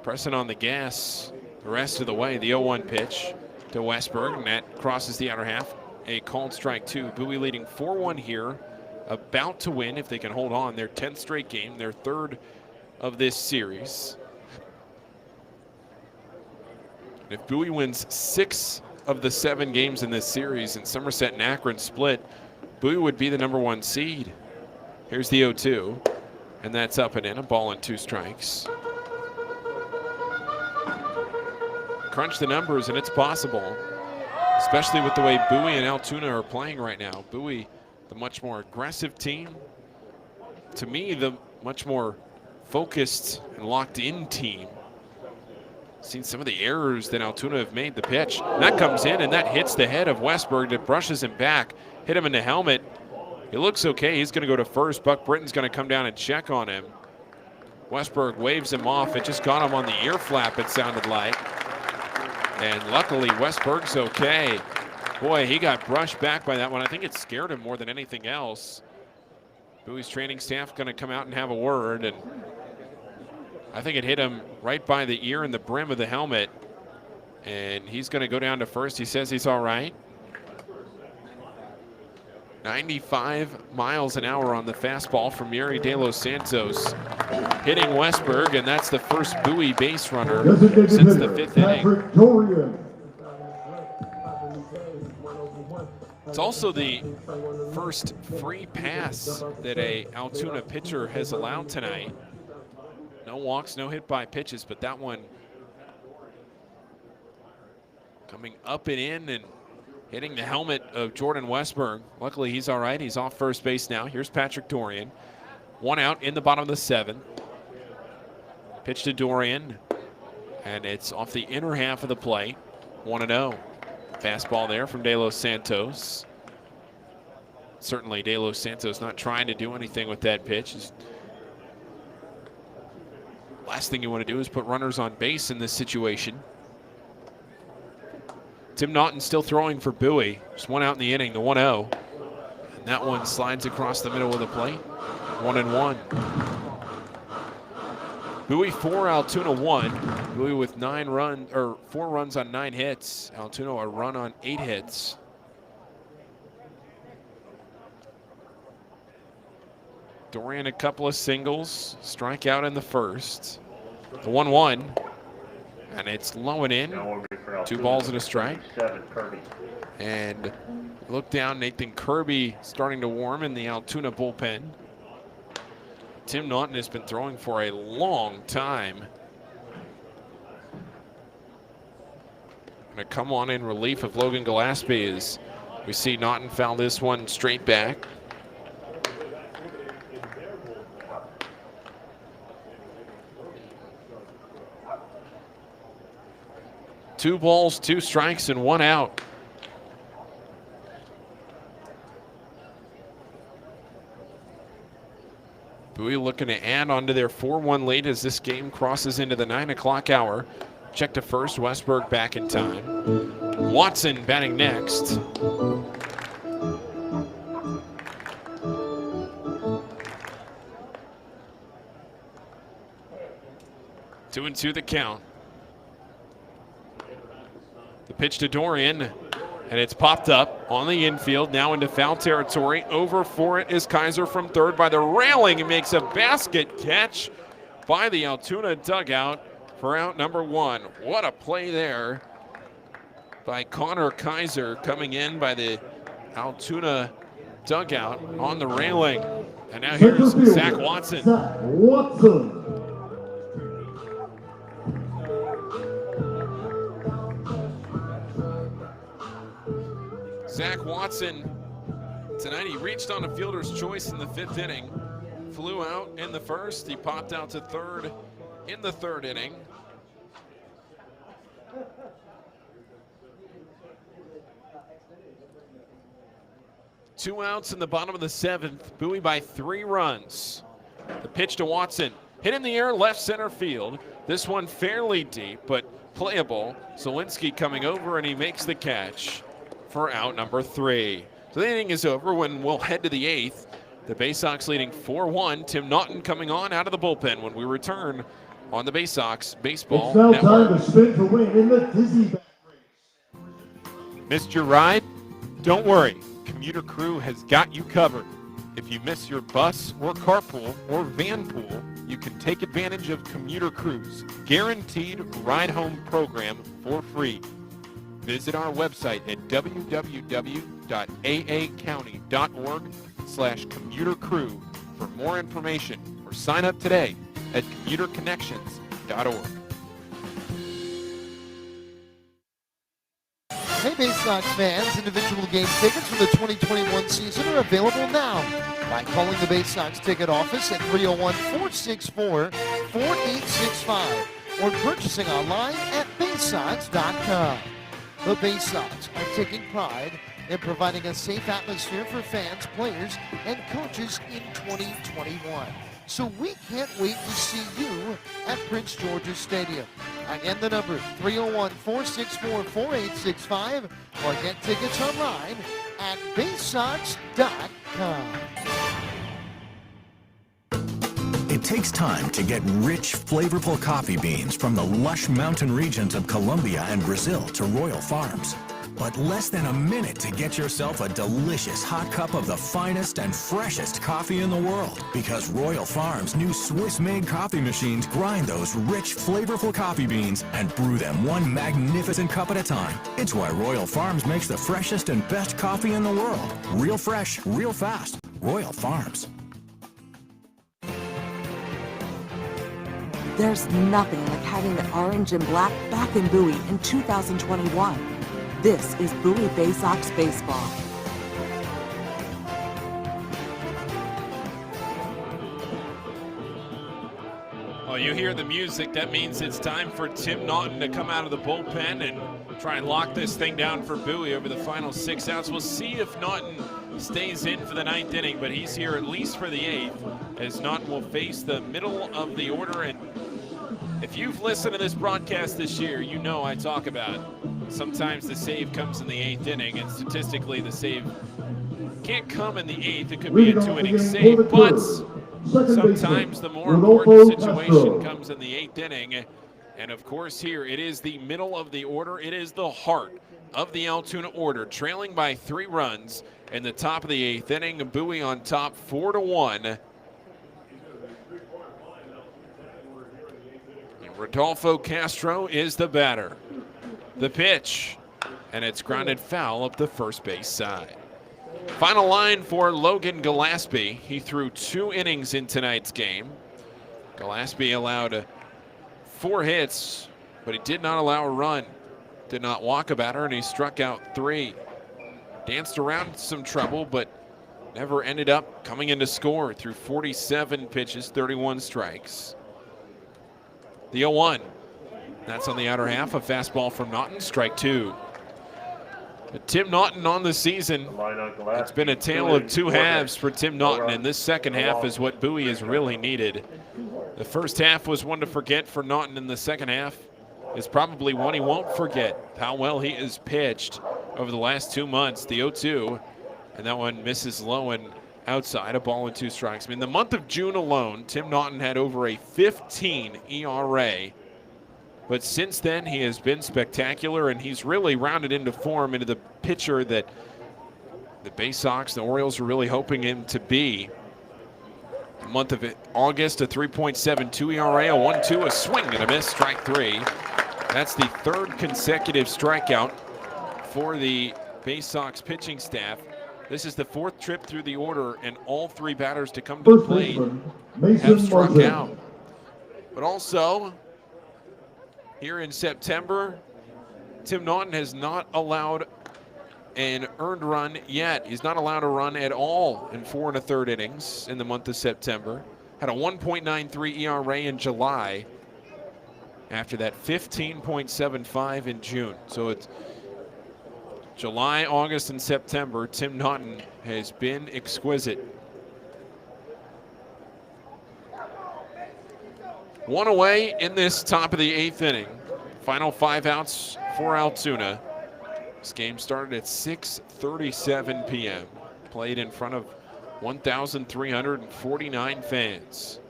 pressing on the gas the rest of the way. The 0-1 pitch to Westberg, and that crosses the outer half. A called strike 2. Bowie leading 4-1 here, about to win if they can hold on their 10th straight game, their 3rd of this series. If Bowie wins 6 of the 7 games in this series and Somerset and Akron split, Bowie would be the #1 seed. Here's the 0-2, and that's up and in, a ball and 2 strikes. Crunch the numbers, and it's possible, especially with the way Bowie and Altoona are playing right now. Bowie, the much more aggressive team. To me, the much more focused and locked-in team. Seen some of the errors that Altoona have made. The pitch, that comes in, and that hits the head of Westberg. That brushes him back, hit him in the helmet. He looks okay. He's going to go to first. Buck Britton's going to come down and check on him. Westberg waves him off. It just got him on the ear flap, it sounded like. And luckily, Westberg's okay. Boy, he got brushed back by that one. I think it scared him more than anything else. Bowie's training staff going to come out and have a word, and I think it hit him right by the ear and the brim of the helmet, and he's going to go down to first. He says he's all right. 95 miles an hour on the fastball from Yuri De Los Santos, hitting Westberg, and that's the first Bowie base runner since the 5th inning. It's also the first free pass that a Altoona pitcher has allowed tonight. No walks, no hit by pitches, but that one coming up and in and hitting the helmet of Jordan Westberg. Luckily, he's all right. He's off first base now. Here's Patrick Dorian. 1 out in the bottom of the 7th. Pitch to Dorian, and it's off the inner half of the plate. 1-0. Fastball there from De Los Santos. Certainly, De Los Santos not trying to do anything with that pitch. Last thing you want to do is put runners on base in this situation. Tim Naughton still throwing for Bowie. Just 1 out in the inning, the 1-0. And that one slides across the middle of the plate. 1-1. Bowie 4, Altoona 1. Bowie with 4 runs on 9 hits. Altoona a run on 8 hits. Dorian a couple of singles, strikeout in the first. The 1-1, and it's low and in. 2 balls and a strike. And look down, Nathan Kirby starting to warm in the Altoona bullpen. Tim Naughton has been throwing for a long time. Going to come on in relief of Logan Gillespie as we see Naughton foul this one straight back. Two balls, 2 strikes, and 1 out. Bowie looking to add on to their 4-1 lead as this game crosses into the 9 o'clock hour. Check to first, Westberg back in time. Watson batting next. Two and two the count. The pitch to Dorian, and it's popped up on the infield, now into foul territory. Over for it is Kaiser from third by the railing. He makes a basket catch by the Altoona dugout for out number one. What a play there by Connor Kaiser, coming in by the Altoona dugout on the railing. And now here's Zach Watson. Zach Watson. Zach Watson, tonight he reached on a fielder's choice in the 5th inning. Flew out in the 1st. He popped out to 3rd in the 3rd inning. Two outs in the bottom of the 7th. Bowie by 3 runs. The pitch to Watson. Hit in the air, left center field. This one fairly deep, but playable. Zielinski coming over, and he makes the catch for out number 3. So the inning is over when we'll head to the 8th. The Bay Sox leading 4-1. Tim Naughton coming on out of the bullpen when we return on the Bay Sox Baseball It's now Network. time to spin to win in the Dizzy Bag. Missed your ride? Don't worry. Commuter Crew has got you covered. If you miss your bus or carpool or van pool, you can take advantage of Commuter Crew's guaranteed ride home program for free. Visit our website at www.aacounty.org/commutercrew for more information, or sign up today at commuterconnections.org. Hey, Bay Sox fans, individual game tickets for the 2021 season are available now by calling the Bay Sox ticket office at 301-464-4865 or purchasing online at baysox.com. The Bay Sox are taking pride in providing a safe atmosphere for fans, players, and coaches in 2021. So we can't wait to see you at Prince George's Stadium. Again, the number 301-464-4865 or get tickets online at baysox.com. It takes time to get rich, flavorful coffee beans from the lush mountain regions of Colombia and Brazil to Royal Farms. But less than a minute to get yourself a delicious hot cup of the finest and freshest coffee in the world. Because Royal Farms' new Swiss-made coffee machines grind those rich, flavorful coffee beans and brew them one magnificent cup at a time. It's why Royal Farms makes the freshest and best coffee in the world. Real fresh, real fast. Royal Farms. There's nothing like having the orange and black back in Bowie in 2021. This is Bowie Bay Sox Baseball. Oh, you hear the music. That means it's time for Tim Naughton to come out of the bullpen and try and lock this thing down for Bowie over the final 6 outs. We'll see if Naughton stays in for the 9th inning, but he's here at least for the 8th, as Naughton will face the middle of the order. And if you've listened to this broadcast this year, you know I talk about sometimes the save comes in the 8th inning, and statistically the save can't come in the 8th. It could be a 2-inning save, but sometimes the more important situation comes in the 8th inning. And of course here it is the middle of the order. It is the heart of the Altoona order, trailing by 3 runs in the top of the 8th inning. Bowie on top 4-1. Rodolfo Castro is the batter. The pitch, and it's grounded foul up the first base side. Final line for Logan Gillespie. He threw 2 innings in tonight's game. Gillespie allowed 4 hits, but he did not allow a run. Did not walk a batter, and he struck out 3. Danced around some trouble, but never ended up coming in to score through 47 pitches, 31 strikes. The 0-1. That's on the outer half. A fastball from Naughton, strike 2. Tim Naughton on the season. It's been a tale of two halves for Tim Naughton, and this second half is what Bowie has really needed. The first half was one to forget for Naughton, and the second half is probably one he won't forget. How well he has pitched over the last 2 months. The 0-2, and that one misses low and outside, a ball and 2 strikes. I mean, the month of June alone, Tim Naughton had over a 15 ERA. But since then, he has been spectacular, and he's really rounded into form, into the pitcher that the Bay Sox, the Orioles, are really hoping him to be. The month of August, a 3.72 ERA, a 1-2, a swing and a miss, strike 3. That's the third consecutive strikeout for the Bay Sox pitching staff. This is the fourth trip through the order, and all 3 batters to come to the plate have struck out. But also, here in September, Tim Naughton has not allowed an earned run yet. He's not allowed a run at all in 4 1/3 innings in the month of September. Had a 1.93 ERA in July after that 15.75 in June. So it's July, August, and September. Tim Naughton has been exquisite. 1 away in this top of the 8th inning. Final 5 outs for Altoona. This game started at 6:37 p.m. Played in front of 1,349 fans.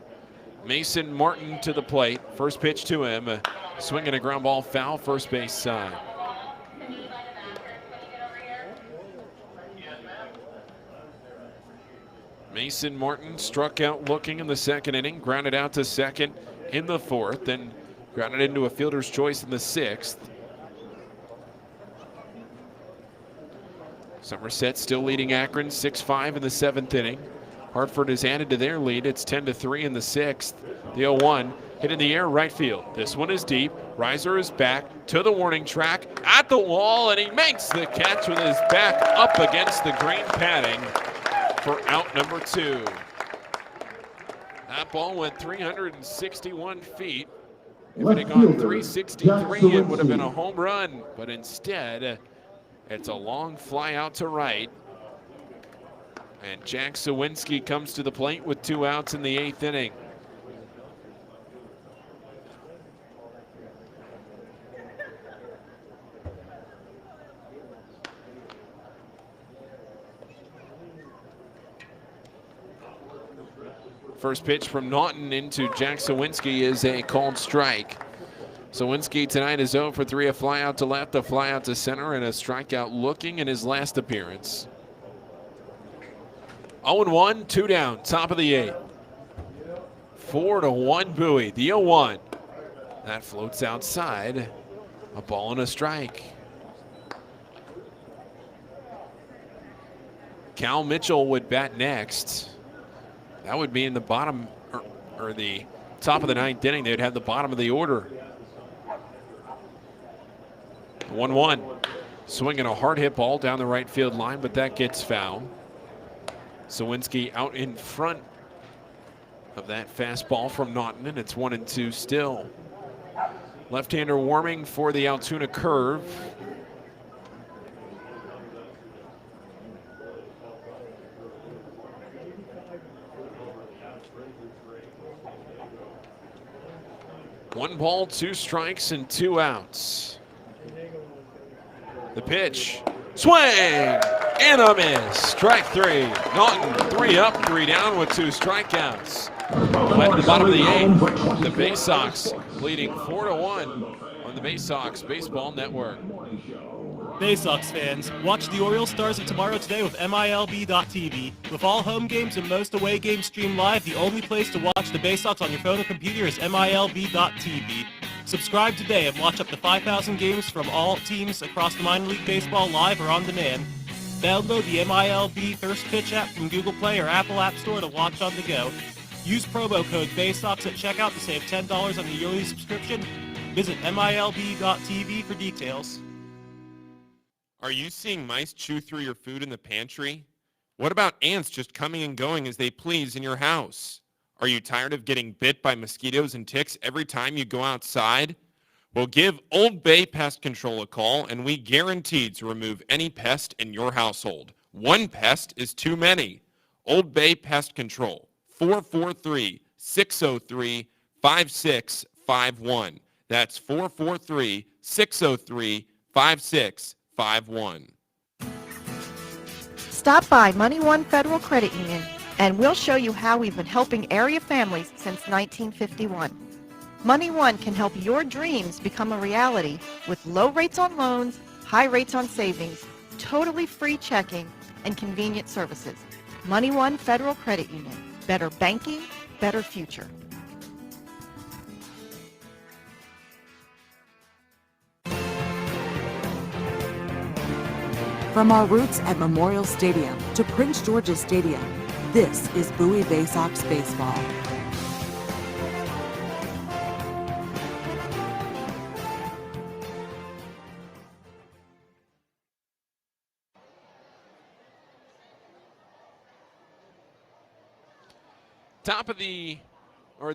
Mason Martin to the plate. First pitch to him. A swing and a ground ball foul, first base side. Mason Martin struck out looking in the second inning, grounded out to second in the 4th, then grounded into a fielder's choice in the 6th. Somerset still leading Akron 6-5 in the 7th inning. Hartford has added to their lead. It's 10-3 in the 6th. The 0-1 hit in the air right field. This one is deep. Reiser is back to the warning track at the wall, and he makes the catch with his back up against the green padding for out number 2. That ball went 361 feet. If it had gone 363, it would have been a home run. But instead, it's a long fly out to right. And Jack Sawinski comes to the plate with 2 outs in the 8th inning. First pitch from Naughton into Jack Sawinski is a called strike. Sawinski tonight is 0 for 3, a fly out to left, a fly out to center, and a strikeout looking in his last appearance. 0-1, 2 down, top of the 8th. 4-1 Bowie, the 0-1. That floats outside, a ball and a strike. Cal Mitchell would bat next. That would be in the bottom or the top of the 9th inning. They'd have the bottom of the order. 1-1. Swinging a hard hit ball down the right field line, but that gets foul. Sawinski out in front of that fastball from Naughton, and it's 1-2 still. Left-hander warming for the Altoona curve. One ball, 2 strikes, and 2 outs. The pitch, swing, and a miss. Strike 3. Naughton 3 up, 3 down with 2 strikeouts. At the bottom of the 8th, the Bay Sox leading 4-1 on the Bay Sox Baseball Network. Bay Sox fans, watch the Orioles Stars of Tomorrow today with MILB.TV. With all home games and most away games streamed live, the only place to watch the Bay Sox on your phone or computer is MILB.TV. Subscribe today and watch up to 5,000 games from all teams across the minor league baseball live or on demand. Download the MILB First Pitch app from Google Play or Apple App Store to watch on the go. Use promo code BaySox at checkout to save $10 on the yearly subscription. Visit MILB.TV for details. Are you seeing mice chew through your food in the pantry? What about ants just coming and going as they please in your house? Are you tired of getting bit by mosquitoes and ticks every time you go outside? Well, give Old Bay Pest Control a call, and we guarantee to remove any pest in your household. One pest is too many. Old Bay Pest Control, 443-603-5651. That's 443-603-5651. Stop by Money One Federal Credit Union, and we'll show you how we've been helping area families since 1951. Money One can help your dreams become a reality with low rates on loans, high rates on savings, totally free checking, and convenient services. Money One Federal Credit Union. Better banking, better future. From our roots at Memorial Stadium to Prince George's Stadium, this is Bowie Bay Sox baseball.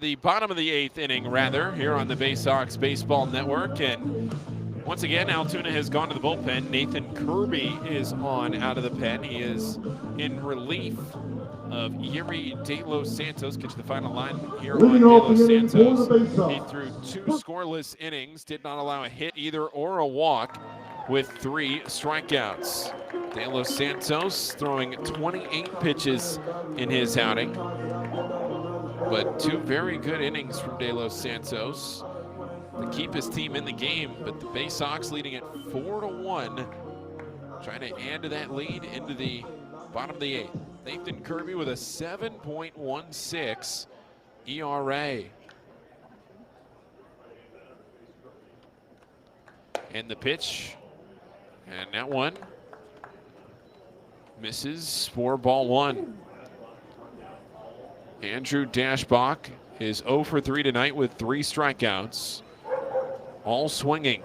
The bottom of the 8th inning, rather, here on the Bay Sox Baseball Network. And once again, Altoona has gone to the bullpen. Nathan Kirby is on out of the pen. He is in relief of Yuri De Los Santos. Catch the final line here on De Los Santos. He threw 2 scoreless innings, did not allow a hit either or a walk, with 3 strikeouts. De Los Santos throwing 28 pitches in his outing. But 2 very good innings from De Los Santos to keep his team in the game. But the Bay Sox leading it 4-1, trying to add to that lead into the bottom of the 8th. Nathan Kirby with a 7.16 ERA. And the pitch, and that one misses for ball 1. Andrew Dashbach is 0 for 3 tonight with 3 strikeouts, all swinging.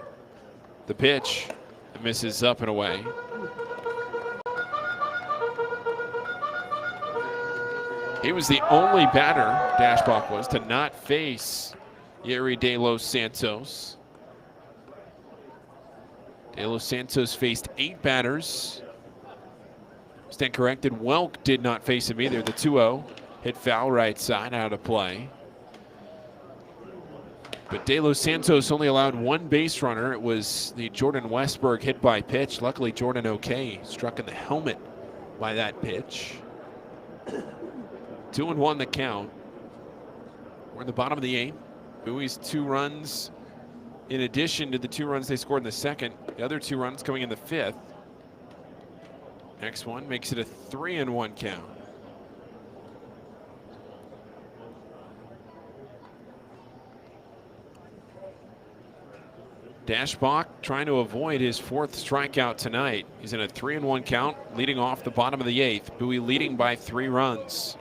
The pitch misses up and away. He was the only batter, Dashbach was, to not face Yuri De Los Santos. De Los Santos faced 8 batters. Stand corrected, Welk did not face him either. The 2-0. Hit foul right side, out of play. But De Los Santos only allowed 1 base runner. It was the Jordan Westberg hit by pitch. Luckily, Jordan O'Kay struck in the helmet by that pitch. 2-1 the count. We're in the bottom of the 8th. Bowie's 2 runs in addition to the 2 runs they scored in the 2nd. The other 2 runs coming in the 5th. Next one makes it a 3-1 count. Dashbach trying to avoid his 4th strikeout tonight. He's in a 3-1 count, leading off the bottom of the 8th. Bowie leading by 3 runs.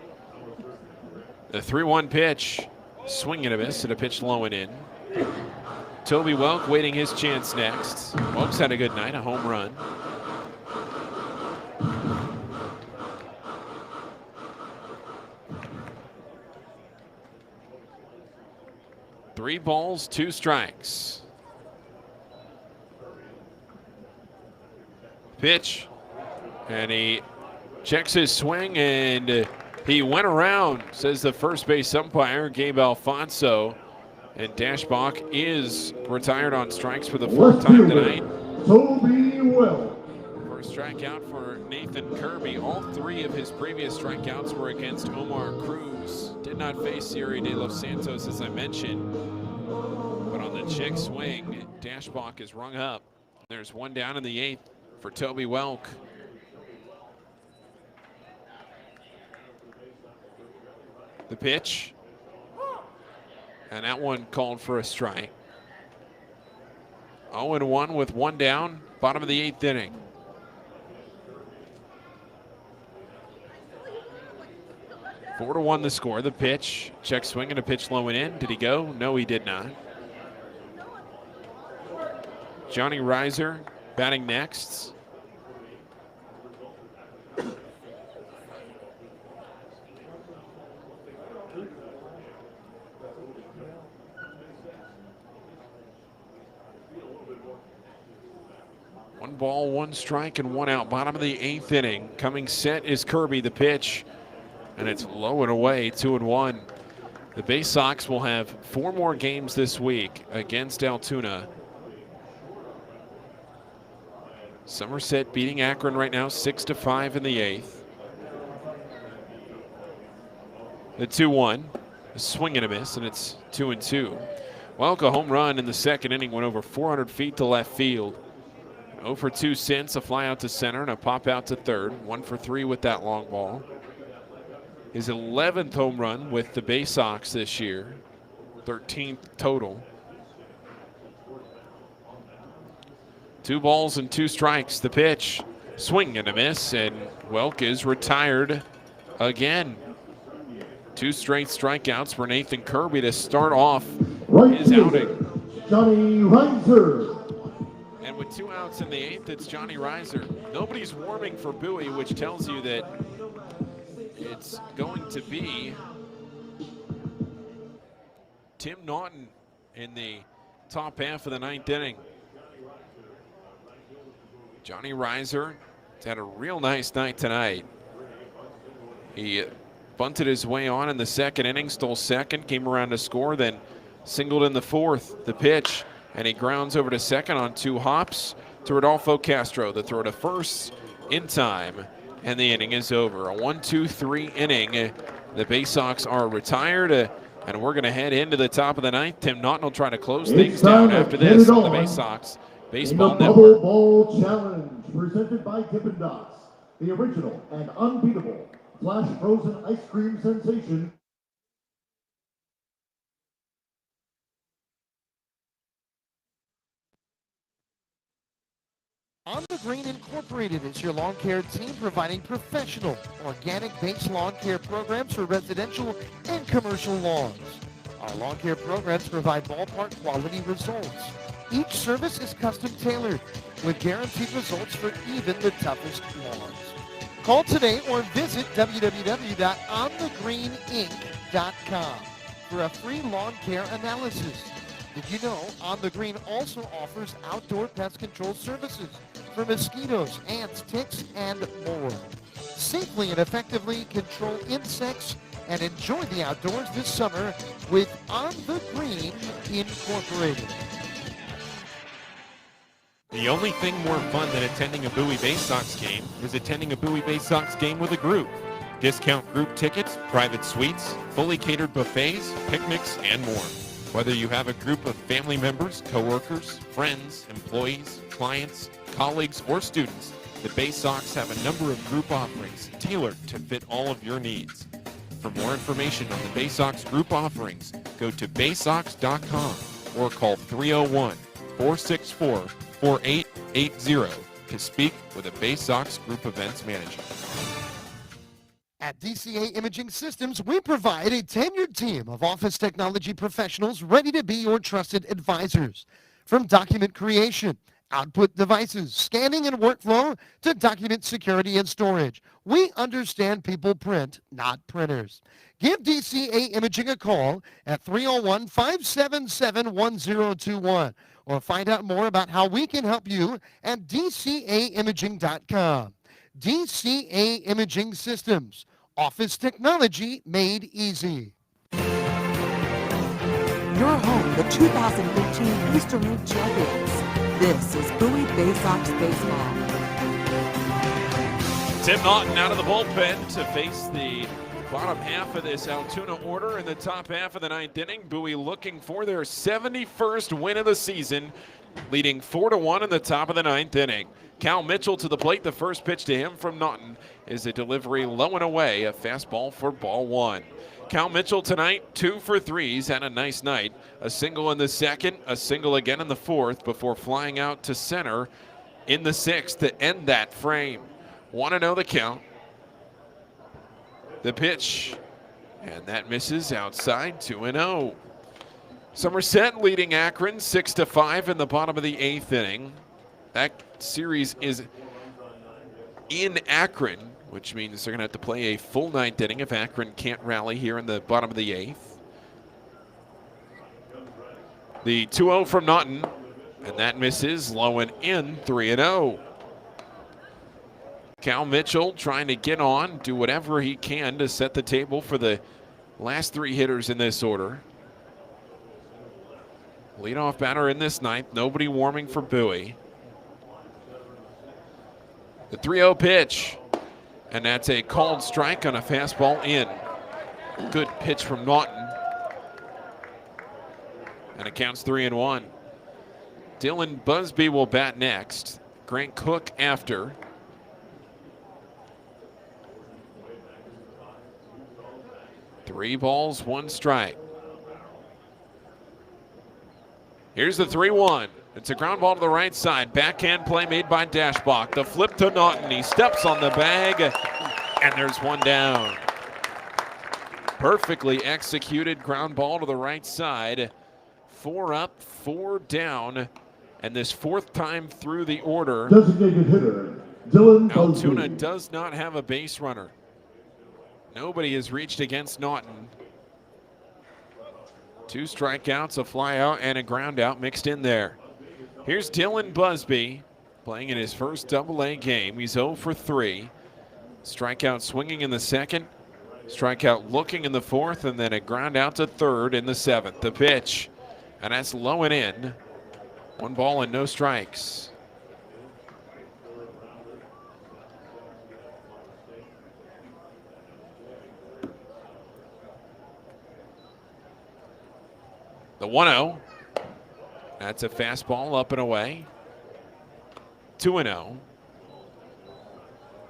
The 3-1 pitch, swing and a miss, and a pitch low and in. Toby Welk waiting his chance next. Welk's had a good night, a home run. Three balls, 2 strikes. Pitch, and he checks his swing, and he went around, says the first base umpire, Gabe Alfonso. And Dashbach is retired on strikes for the 4th time tonight. Toby Welk. First strikeout for Nathan Kirby. All 3 of his previous strikeouts were against Omar Cruz. Did not face Yuri De Los Santos, as I mentioned. But on the check swing, Dashbach is rung up. There's 1 down in the 8th for Toby Welk. The pitch. And that one called for a strike. 0-1 with 1 down, bottom of the 8th inning. Four to 1 the score. The pitch, check swing and a pitch low and in. Did he go? No, he did not. Johnny Reiser batting next. 1 ball, 1 strike, and 1 out. Bottom of the 8th inning. Coming set is Kirby, the pitch. And it's low and away, 2-1. The Bay Sox will have 4 more games this week against Altoona. Somerset beating Akron right now, 6-5 in the 8th. The 2-1, a swing and a miss, and it's 2-2. Welk, a home run in the 2nd inning, went over 400 feet to left field. 0 for 2 since, a fly out to center and a pop out to third. 1 for 3 with that long ball. His 11th home run with the Bay Sox this year, 13th total. 2 balls and 2 strikes. The pitch, swing and a miss, and Welk is retired again. 2 straight strikeouts for Nathan Kirby to start off his outing. Johnny Reiser. And with 2 outs in the 8th, it's Johnny Reiser. Nobody's warming for Bowie, which tells you that it's going to be Tim Naughton in the top half of the 9th inning. Johnny Reiser has had a real nice night tonight. He bunted his way on in the 2nd inning, stole second, came around to score, then singled in the 4th. The pitch, and he grounds over to second on 2 hops to Rodolfo Castro. The throw to first in time, and the inning is over. A 1-2-3 inning. The Bay Sox are retired, and we're going to head into the top of the 9th. Tim Naughton will try to close things down after this on the Bay Sox Baseball In the Network. Bubble Ball Challenge, presented by Dippin' Dots, the original and unbeatable flash frozen ice cream sensation. On the Green Incorporated is your lawn care team providing professional, organic-based lawn care programs for residential and commercial lawns. Our lawn care programs provide ballpark quality results. Each service is custom tailored with guaranteed results for even the toughest lawns. Call today or visit www.onthegreeninc.com for a free lawn care analysis. Did you know On the Green also offers outdoor pest control services for mosquitoes, ants, ticks, and more? Safely and effectively control insects and enjoy the outdoors this summer with On the Green Incorporated. The only thing more fun than attending a Bowie Bay Sox game is attending a Bowie Bay Sox game with a group. Discount group tickets, private suites, fully catered buffets, picnics, and more. Whether you have a group of family members, coworkers, friends, employees, clients, colleagues, or students, the Bay Sox have a number of group offerings tailored to fit all of your needs. For more information on the Bay Sox group offerings, go to baysox.com or call 301-464-4880 to speak with a Bay Sox group events manager. At DCA Imaging Systems, we provide a tenured team of office technology professionals ready to be your trusted advisors. From document creation, output devices, scanning and workflow, to document security and storage, we understand people print, not printers. Give DCA Imaging a call at 301-577-1021 or find out more about how we can help you at dcaimaging.com. DCA Imaging Systems. Office technology made easy. Your home, the 2015 Eastern League champions. This is Bowie Bay Sox baseball. Tim Naughton out of the bullpen to face the bottom half of this Altoona order in the top half of the 9th inning. Bowie looking for their 71st win of the season, leading 4-1 in the top of the 9th inning. Cal Mitchell to the plate. The first pitch to him from Naughton is a delivery low and away, a fastball for ball 1. Cal Mitchell tonight, 2 for 3. He's had a nice night. A single in the 2nd, a single again in the 4th before flying out to center in the 6th to end that frame. 1-0 the count. The pitch, and that misses outside, 2-0. Somerset leading Akron 6-5 in the bottom of the 8th inning. That series is in Akron, which means they're going to have to play a full 9th inning if Akron can't rally here in the bottom of the 8th. The 2-0 from Naughton. And that misses, low and in, 3-0. Cal Mitchell trying to get on, do whatever he can to set the table for the last three hitters in this order. Leadoff batter in this ninth, nobody warming for Bowie. The 3-0 pitch, and that's a called strike on a fastball in. Good pitch from Naughton. And it counts 3-1. Dylan Busby will bat next. Grant Cook after. Three balls, one strike. Here's the 3-1. It's a ground ball to the right side. Backhand play made by Dashbach. The flip to Naughton. He steps on the bag, and there's one down. Perfectly executed ground ball to the right side. 4 up, 4 down. And this fourth time through the order, Designated hitter, Dylan Busby. Altoona does not have a base runner. Nobody has reached against Naughton. 2 strikeouts, a fly out, and a ground out mixed in there. Here's Dylan Busby playing in his first Double-A game. He's 0 for 3. Strikeout swinging in the second, strikeout looking in the fourth, and then a ground out to third in the seventh. The pitch, and that's low and in. 1 ball and no strikes. The 1-0. That's a fastball up and away. 2-0.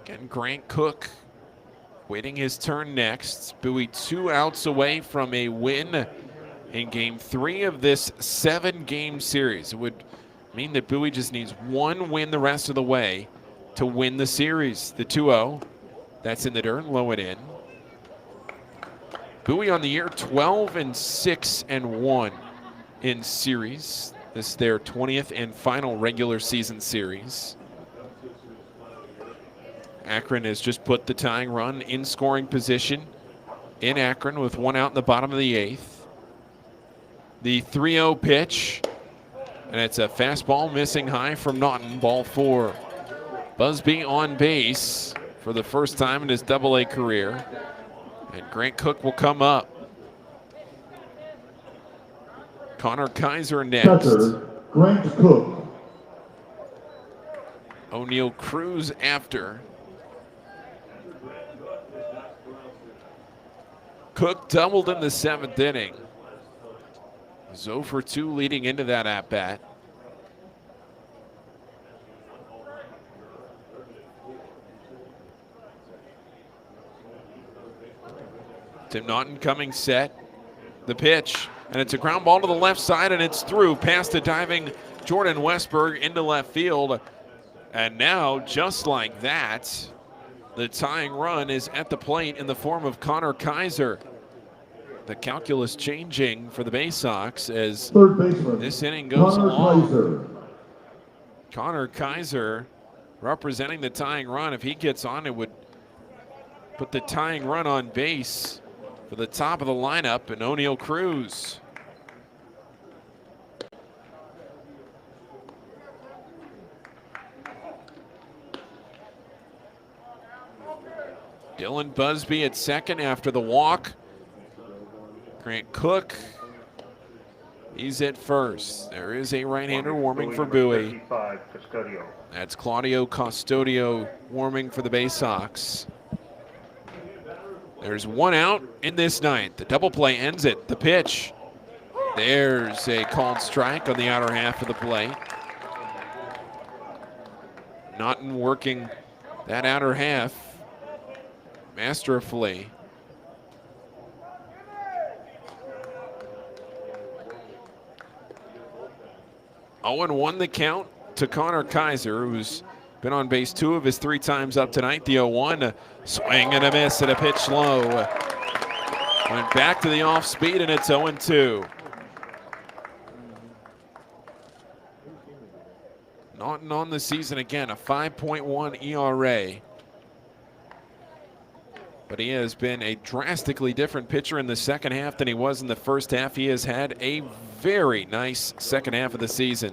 Again, Grant Cook waiting his turn next. Bowie 2 outs away from a win in game 3 of this 7-game series. It would mean that Bowie just needs 1 win the rest of the way to win the series. The 2-0. That's in the dirt, low and in. Bowie on the year 12-6-1 in series. This is their 20th and final regular season series. Akron has just put the tying run in scoring position in Akron with 1 out in the bottom of the 8th. The 3-0 pitch, and it's a fastball missing high from Naughton, ball 4. Busby on base for the first time in his Double-A career. And Grant Cook will come up. Connor Kaiser next. Catcher, Grant Cook. O'Neal Cruz after. Cook doubled in the 7th inning. 0 for 2 leading into that at-bat. Tim Naughton coming set. The pitch, and it's a ground ball to the left side, and it's through past the diving Jordan Westberg into left field. And now, just like that, the tying run is at the plate in the form of Connor Kaiser. The calculus changing for the Bay Sox as Third baseman, this inning goes Connor along. Kaiser. Connor Kaiser representing the tying run. If he gets on, it would put the tying run on base for the top of the lineup, and O'Neal Cruz. Dylan Busby at second after the walk. Grant Cook, he's at first. There is a right-hander warming for Bowie. That's Claudio Custodio warming for the Bay Sox. There's 1 out in this ninth. The double play ends it. The pitch. There's a called strike on the outer half of the plate. Naughton working that outer half masterfully. Oh, and 1 the count to Connor Kaiser, who's been on base 2 of his 3 times up tonight. The 0-1, swing and a miss and a pitch low. Went back to the off speed, and it's 0-2. Naughton on the season again, a 5.1 ERA. But he has been a drastically different pitcher in the second half than he was in the first half. He has had a very nice second half of the season.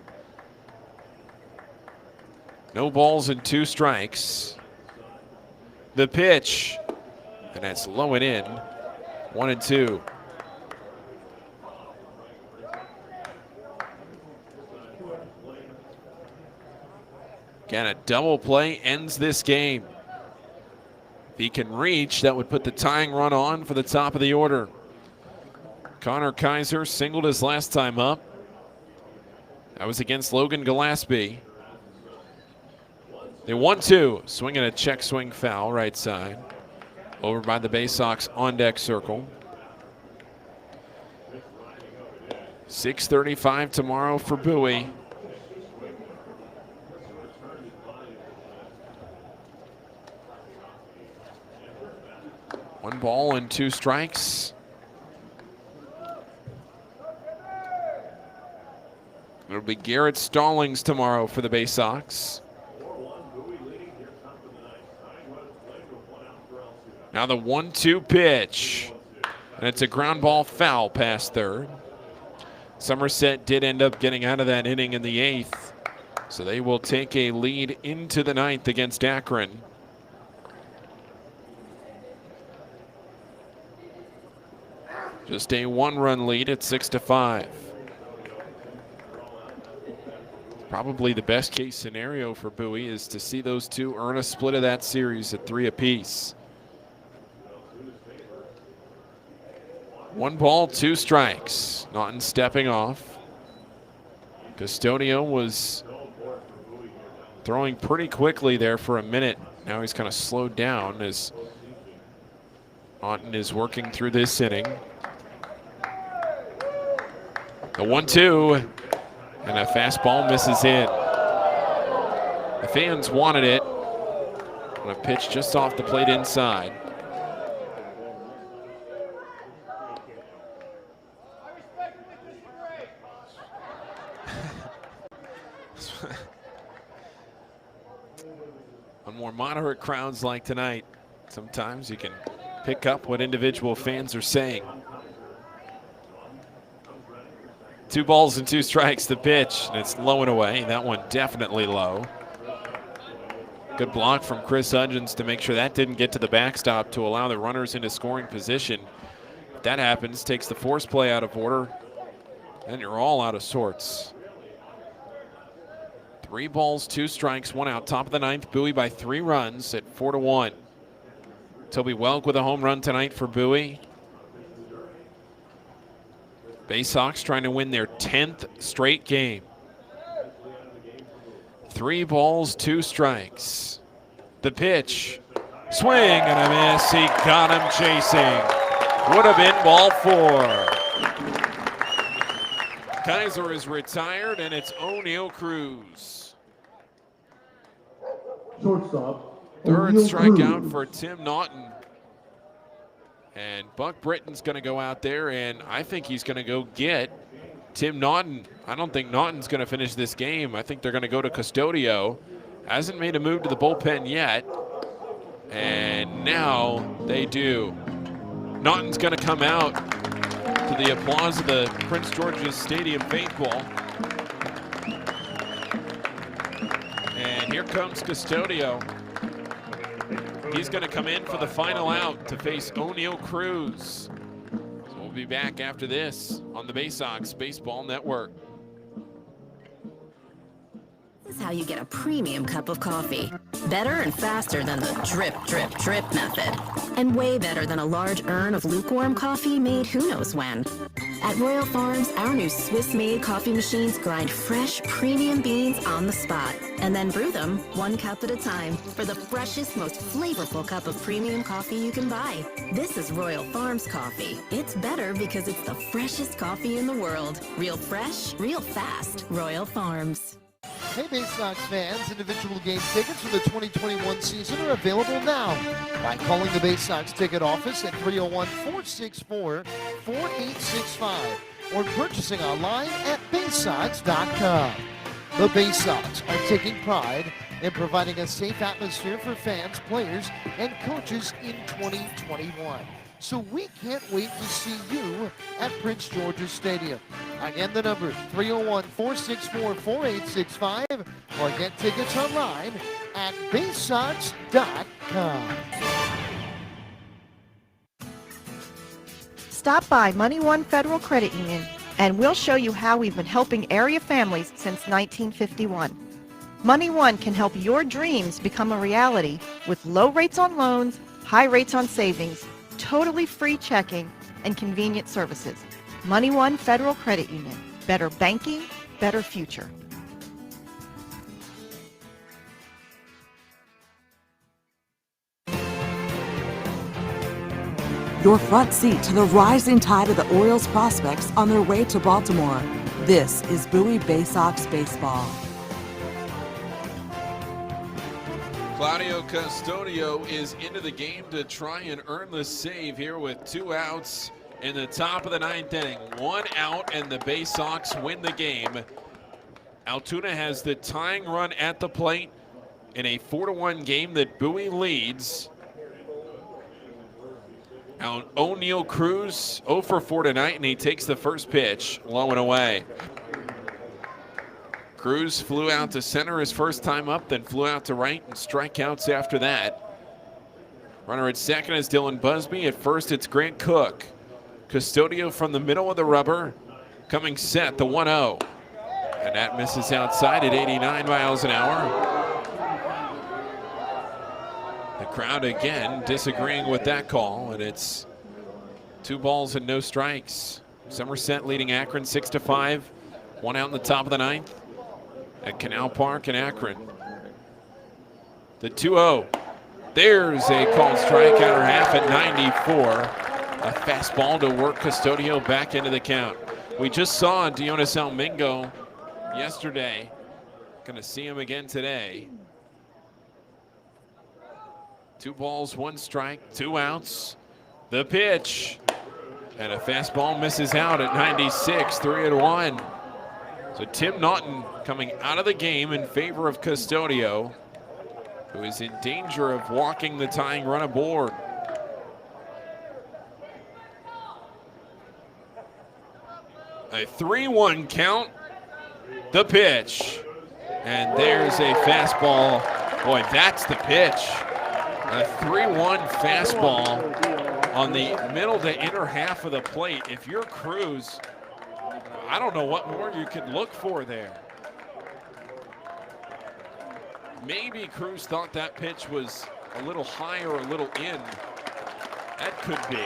No balls and 2 strikes. The pitch, and that's low and in. 1-2. Again, a double play ends this game. If he can reach, that would put the tying run on for the top of the order. Connor Kaiser singled his last time up. That was against Logan Gillespie. The 1-2, swinging a check swing foul right side. Over by the Bay Sox on deck circle. 6:35 tomorrow for Bowie. One ball and 2 strikes. It'll be Garrett Stallings tomorrow for the Bay Sox. Now the 1-2 pitch. And it's a ground ball foul past third. Somerset did end up getting out of that inning in the 8th. So they will take a lead into the 9th against Akron. Just a 1-run lead at 6-5. Probably the best case scenario for Bowie is to see those two earn a split of that series at 3 apiece. 1 ball, 2 strikes. Naughton stepping off. Custodio was throwing pretty quickly there for a minute. Now he's kind of slowed down as Naughton is working through this inning. The 1-2, and a fastball misses in. The fans wanted it on a pitch just off the plate inside. On more moderate crowds like tonight, sometimes you can pick up what individual fans are saying. 2 balls and 2 strikes, the pitch, and it's low and away. That one definitely low. Good block from Chris Hudgens to make sure that didn't get to the backstop to allow the runners into scoring position. If that happens, takes the force play out of order, and you're all out of sorts. 3 balls, 2 strikes, 1 out. Top of the 9th, Bowie by 3 runs at 4-1. Toby Welk with a home run tonight for Bowie. Bay Sox trying to win their 10th straight game. 3 balls, 2 strikes. The pitch, swing and a miss. He got him chasing. Would have been ball 4. Kaiser is retired, and it's O'Neal Cruz. Shortstop. 3rd O'Neal strikeout Cruz. for Tim Naughton. And Buck Britton's going to go out there, and I think he's going to go get Tim Naughton. I don't think Naughton's going to finish this game. I think they're going to go to Custodio. Hasn't made a move to the bullpen yet. And now they do. Naughton's going to come out to the applause of the Prince George's Stadium faithful. And here comes Custodio. He's going to come in for the final out to face O'Neal Cruz. So we'll be back after this on the Bay Sox Baseball Network. This is how you get a premium cup of coffee. Better and faster than the drip, drip, drip method. And way better than a large urn of lukewarm coffee made who knows when. At Royal Farms, our new Swiss-made coffee machines grind fresh, premium beans on the spot and then brew them 1 cup at a time for the freshest, most flavorful cup of premium coffee you can buy. This is Royal Farms coffee. It's better because it's the freshest coffee in the world. Real fresh, real fast. Royal Farms. Hey, Bay Sox fans, individual game tickets for the 2021 season are available now by calling the Bay Sox ticket office at 301-464-4865 or purchasing online at baysox.com. The Bay Sox are taking pride in providing a safe atmosphere for fans, players, and coaches in 2021. So we can't wait to see you at Prince George's Stadium. Again, the number 301-464-4865, or get tickets online at BaySox.com. Stop by Money One Federal Credit Union and we'll show you how we've been helping area families since 1951. Money One can help your dreams become a reality with low rates on loans, high rates on savings, totally free checking, and convenient services. Money One Federal Credit Union. Better banking, better future. Your front seat to the rising tide of the Orioles prospects on their way to Baltimore. This is Bowie Bay Sox baseball. Claudio Custodio is into the game to try and earn the save here with 2 outs in the top of the 9th inning. 1 out and the Bay Sox win the game. Altoona has the tying run at the plate in a 4-1 game that Bowie leads. Now O'Neal Cruz 0 for 4 tonight, and he takes the first pitch low and away. Cruz flew out to center his first time up, then flew out to right, and strikeouts after that. Runner at second is Dylan Busby. At first it's Grant Cook. Custodio from the middle of the rubber, coming set, the 1-0. And that misses outside at 89 miles an hour. The crowd again disagreeing with that call, and it's 2 balls and no strikes. Somerset leading Akron 6-5. 1 out in the top of the 9th at Canal Park in Akron. The 2-0. There's a called strike, outer half at 94. A fastball to work Custodio back into the count. We just saw Dionis Almingo yesterday. Going to see him again today. 2 balls, 1 strike, 2 outs. The pitch. And a fastball misses out at 96, 3-1. So Tim Naughton coming out of the game in favor of Custodio, who is in danger of walking the tying run aboard. A 3-1 count. The pitch. And there's a fastball. Boy, that's the pitch. A 3-1 fastball on the middle to inner half of the plate. If you're Cruz, I don't know what more you could look for there. Maybe Cruz thought that pitch was a little high or a little in. That could be.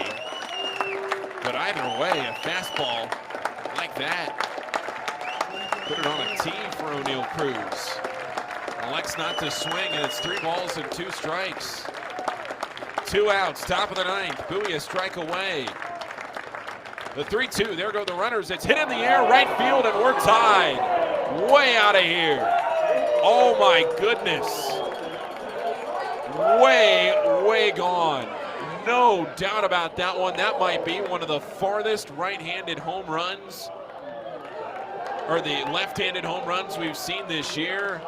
But either way, a fastball like that. Put it on a tee for O'Neal Cruz. Elects not to swing, and it's 3 balls and 2 strikes. 2 outs, top of the 9th. Bowie a strike away. The 3-2, there go the runners. It's hit in the air, right field, and we're tied. Way out of here. Oh my goodness. Way gone. No doubt about that one. That might be one of the farthest right-handed home runs, or the left-handed home runs we've seen this year.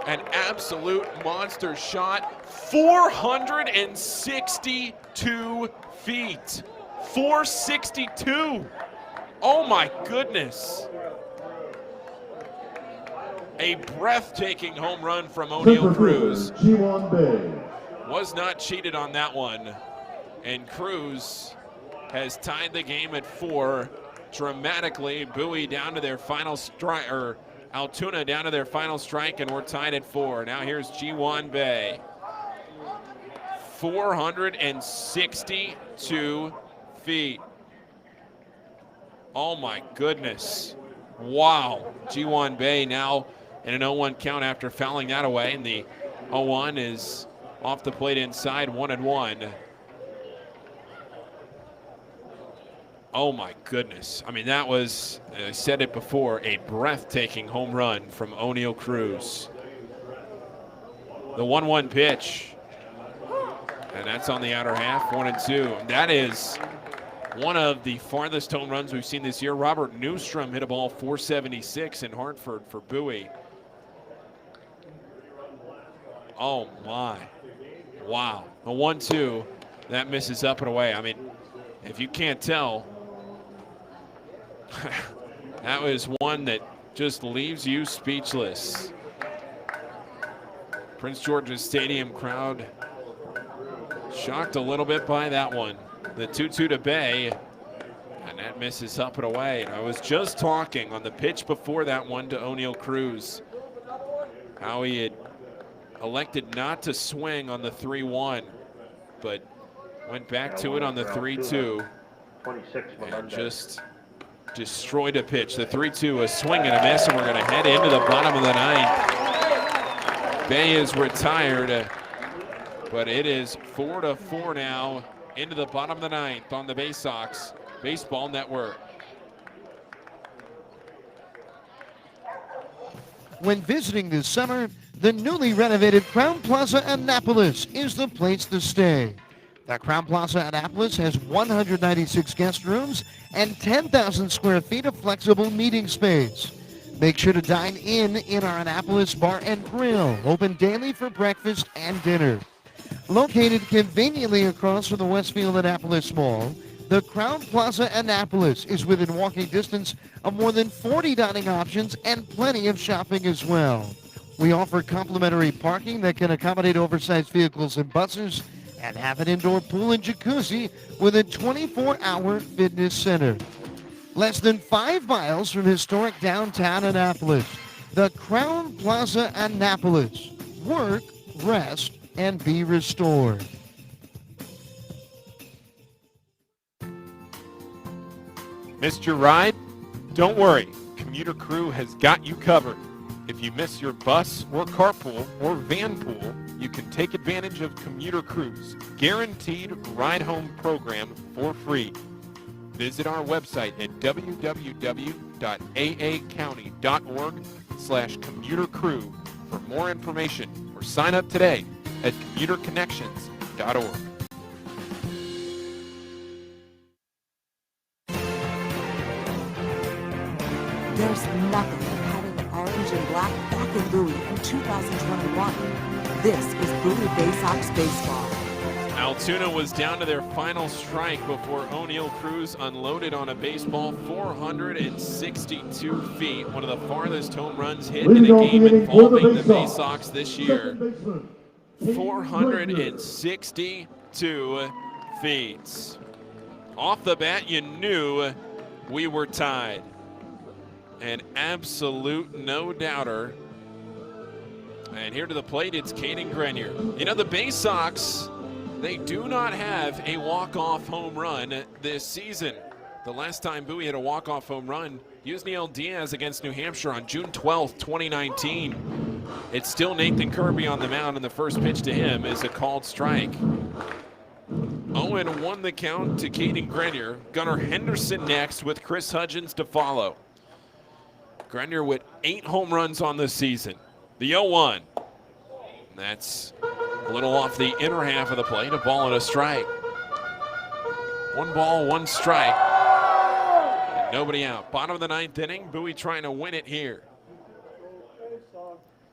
An absolute monster shot. 462 feet. 462. Oh my goodness. A breathtaking home run from O'Neal Cruz. Was not cheated on that one. And Cruz has tied the game at 4 dramatically. Bowie down to their final strike, or Altoona down to their final strike, and we're tied at 4. Now here's G1 Bay. 462 feet. Oh my goodness. Wow. G1 Bay now in an 0-1 count after fouling that away, and the 0-1 is off the plate inside, 1-1. Oh my goodness. I mean, that was, I said it before, a breathtaking home run from O'Neal Cruz. The 1-1 pitch. And that's on the outer half, 1-2. That is one of the farthest home runs we've seen this year. Robert Newstrom hit a ball 476 in Hartford for Bowie. Oh my. Wow. The 1-2, that misses up and away. I mean, if you can't tell, That was one that just leaves you speechless. Prince George's Stadium crowd shocked a little bit by that one. The 2-2 to Bay, and that misses up and away. And I was just talking on the pitch before that one to O'Neal Cruz, how he had elected not to swing on the 3-1, but went back to it on the 3-2 and just destroyed a pitch. The 3-2, a swing and a miss, and we're going to head into the bottom of the ninth. Bay is retired, but it is 4-4 now into the bottom of the ninth on the Bay Sox Baseball Network. When visiting this summer, the newly renovated Crown Plaza Annapolis is the place to stay. The Crown Plaza Annapolis has 196 guest rooms and 10,000 square feet of flexible meeting space. Make sure to dine in our Annapolis Bar and Grill, open daily for breakfast and dinner. Located conveniently across from the Westfield Annapolis Mall, the Crown Plaza Annapolis is within walking distance of more than 40 dining options and plenty of shopping as well. We offer complimentary parking that can accommodate oversized vehicles and buses, and have an indoor pool and jacuzzi with a 24-hour fitness center. Less than 5 miles from historic downtown Annapolis, the Crown Plaza Annapolis. Work, rest, and be restored. Missed your ride? Don't worry, Commuter Crew has got you covered. If you miss your bus or carpool or van pool, you can take advantage of Commuter Crew's guaranteed ride-home program for free. Visit our website at www.aacounty.org/commutercrew for more information or sign up today at commuterconnections.org. There's nothing like having an orange and black back in Bowie in 2021. This is Bowie Bay Sox baseball. Altoona was down to their final strike before O'Neal Cruz unloaded on a baseball 462 feet, one of the farthest home runs hit in a game involving the Bay Sox this year. 462 feet. Off the bat, you knew we were tied. An absolute no-doubter. And here to the plate, it's Caden Grenier. You know, the Bay Sox, they do not have a walk-off home run this season. The last time Bowie had a walk-off home run, Yusniel Diaz against New Hampshire on June 12th, 2019. It's still Nathan Kirby on the mound, and the first pitch to him is a called strike. 0-1 the count to Caden Grenier. Gunnar Henderson next with Chris Hudgens to follow. Grenier with 8 home runs on the season. The 0-1. That's a little off the inner half of the plate. A ball and a strike. 1 ball, 1 strike. And nobody out. Bottom of the 9th inning. Bowie trying to win it here.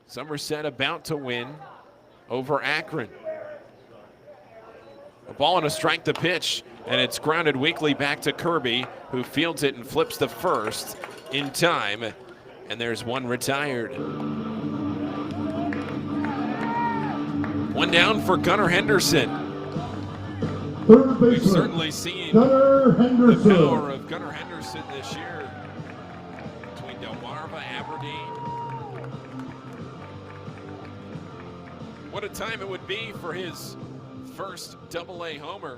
Somerset about to win over Akron. A ball and a strike to pitch. And it's grounded weakly back to Kirby, who fields it and flips the first in time. And there's one retired. 1 down for Gunnar Henderson. We've certainly seen the power of Gunnar Henderson this year between Delmarva, Aberdeen. What a time it would be for his first Double-A homer.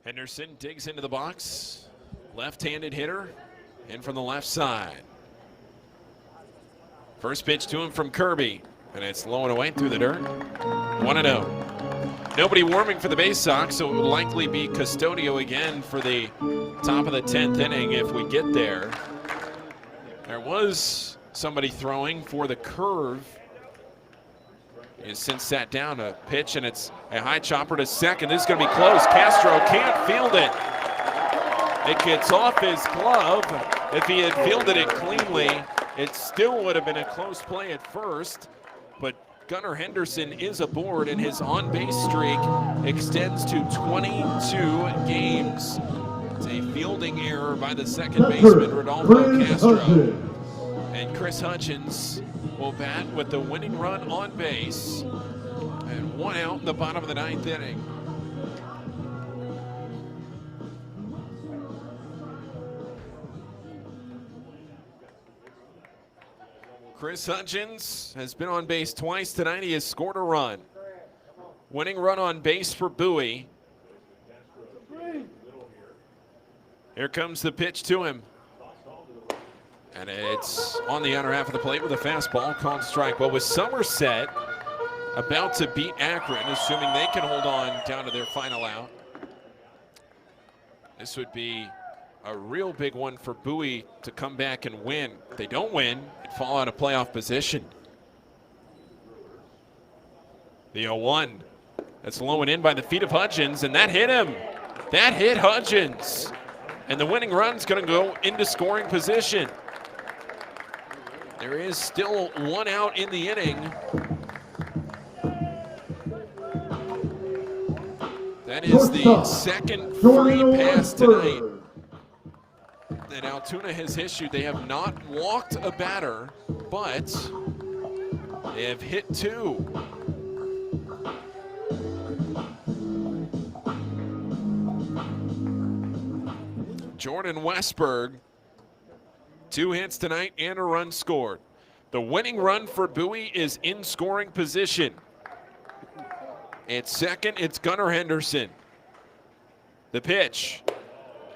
Henderson digs into the box. Left-handed hitter in from the left side. First pitch to him from Kirby, and it's low and away through the dirt. 1-0. Nobody warming for the Bay Sox, so it will likely be Custodio again for the top of the 10th inning if we get there. There was somebody throwing for the curve. He has since sat down a pitch, and it's a high chopper to second. This is going to be close. Castro can't field it. It gets off his glove. If he had fielded it cleanly, it still would have been a close play at first. But Gunnar Henderson is aboard, and his on-base streak extends to 22 games. It's a fielding error by the second baseman, Rodolfo Castro. And Chris Hutchins will bat with the winning run on base. And 1 out in the bottom of the 9th inning. Chris Hutchins has been on base twice tonight. He has scored a run. Winning run on base for Bowie. Here comes the pitch to him. And it's on the outer half of the plate with a fastball called strike. Well, with Somerset about to beat Akron, assuming they can hold on down to their final out, this would be a real big one for Bowie to come back and win. If they don't win, they'd fall out of playoff position. The 0-1. That's low and in by the feet of Hutchins, and that hit him. That hit Hutchins. And the winning run's going to go into scoring position. There is still 1 out in the inning. That is the second free pass tonight that Altoona has issued. They have not walked a batter, but they have hit 2. Jordan Westberg, 2 hits tonight and a run scored. The winning run for Bowie is in scoring position. At second, it's Gunnar Henderson. The pitch,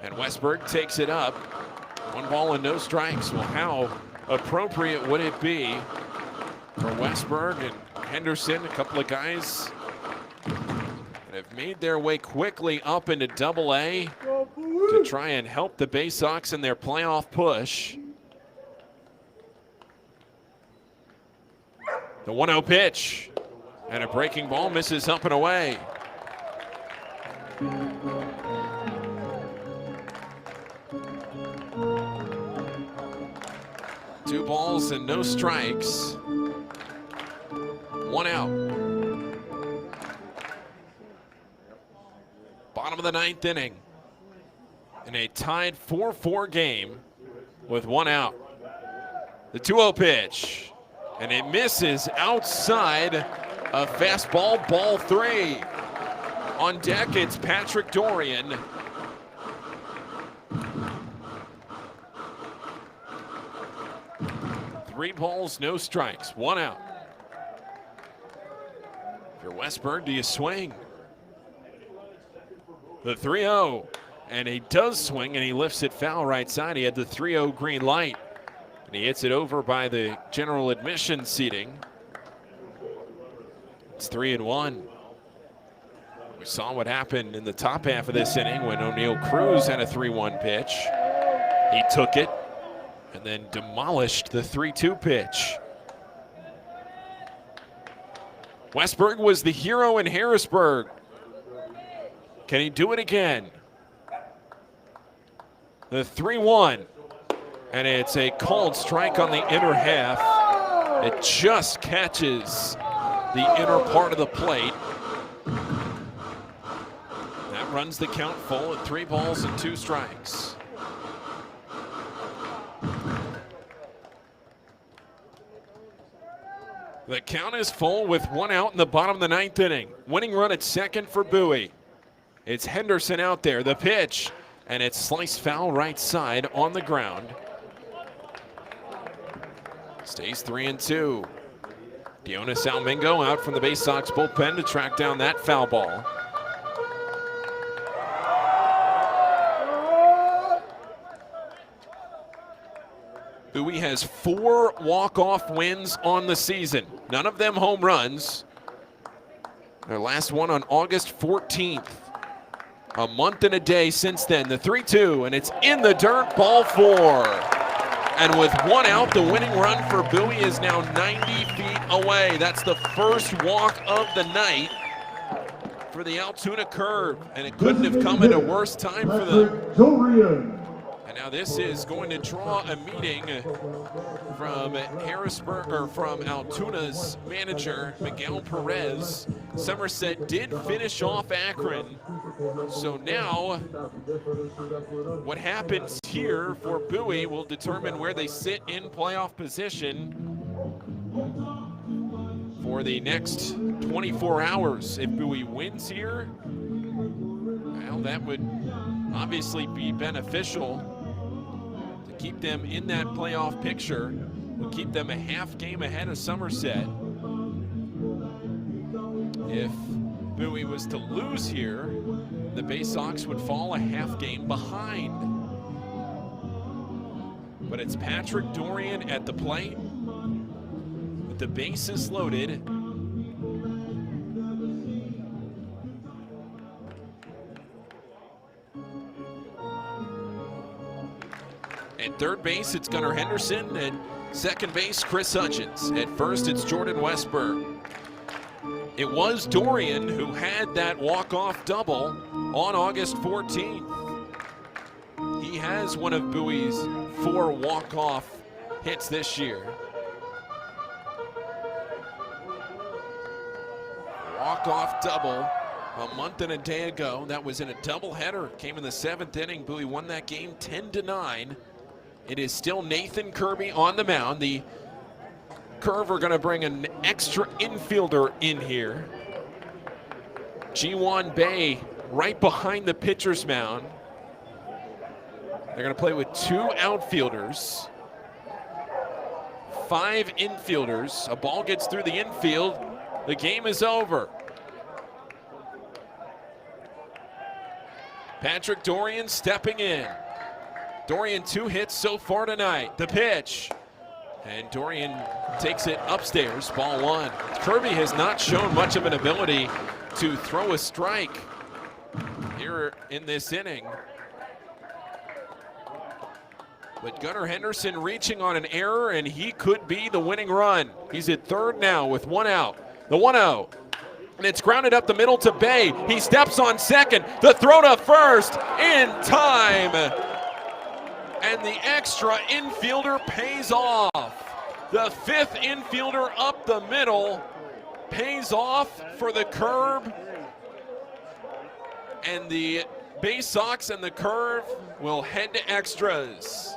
and Westberg takes it up. 1 ball and no strikes. Well, how appropriate would it be for Westberg and Henderson, a couple of guys that have made their way quickly up into Double-A to try and help the Bay Sox in their playoff push. The 1-0 pitch, and a breaking ball misses up and away. Two balls and no strikes. 1 out. Bottom of the 9th inning. In a tied 4-4 game with 1 out. The 2-0 pitch, and it misses outside a fastball, ball 3. On deck, it's Patrick Dorian. Three balls, no strikes, 1 out. If you're Westberg, do you swing? The 3-0, and he does swing, and he lifts it foul right side. He had the 3-0 green light, and he hits it over by the general admission seating. It's 3-1. We saw what happened in the top half of this inning when O'Neal Cruz had a 3-1 pitch. He took it and then demolished the 3-2 pitch. Westberg was the hero in Harrisburg. Can he do it again? The 3-1, and it's a called strike on the inner half. It just catches the inner part of the plate. That runs the count full at 3 balls and 2 strikes. The count is full with 1 out in the bottom of the 9th inning. Winning run at second for Bowie. It's Henderson out there. The pitch, and it's sliced foul right side on the ground. Stays 3-2. Dionis Almingo out from the Bay Sox bullpen to track down that foul ball. Bowie has 4 walk-off wins on the season. None of them home runs. Their last one on August 14th. A month and a day since then. The 3-2, and it's in the dirt, ball 4. And with 1 out, the winning run for Bowie is now 90 feet away. That's the first walk of the night for the Altoona Curve, and it couldn't have come at a worse time for them. And now this is going to draw a meeting from Harrisburg, or from Altoona's manager, Miguel Perez. Somerset did finish off Akron. So now what happens here for Bowie will determine where they sit in playoff position for the next 24 hours. If Bowie wins here, well, that would obviously be beneficial to keep them in that playoff picture. Will keep them a half game ahead of Somerset. If Bowie was to lose here, the Bay Sox would fall a half game behind. But it's Patrick Dorian at the plate with the bases loaded. At third base, it's Gunnar Henderson. At second base, Chris Hutchins. At first, it's Jordan Westberg. It was Dorian who had that walk-off double on August 14th. He has one of Bowie's 4 walk-off hits this year. Walk-off double a month and a day ago. That was in a doubleheader. Came in the 7th inning. Bowie won that game 10-9. It is still Nathan Kirby on the mound. The Curve are going to bring an extra infielder in here. Ji-Won Bae right behind the pitcher's mound. They're going to play with 2 outfielders, 5 infielders. A ball gets through the infield. The game is over. Patrick Dorian stepping in. Dorian 2 hits so far tonight. The pitch. And Dorian takes it upstairs, ball 1. Kirby has not shown much of an ability to throw a strike here in this inning. But Gunnar Henderson reaching on an error, and he could be the winning run. He's at third now with 1 out. The 1-0. And it's grounded up the middle to Bae. He steps on second. The throw to first in time. And the extra infielder pays off. The 5th infielder up the middle pays off for the Curve. And the Bay Sox and the Curve will head to extras.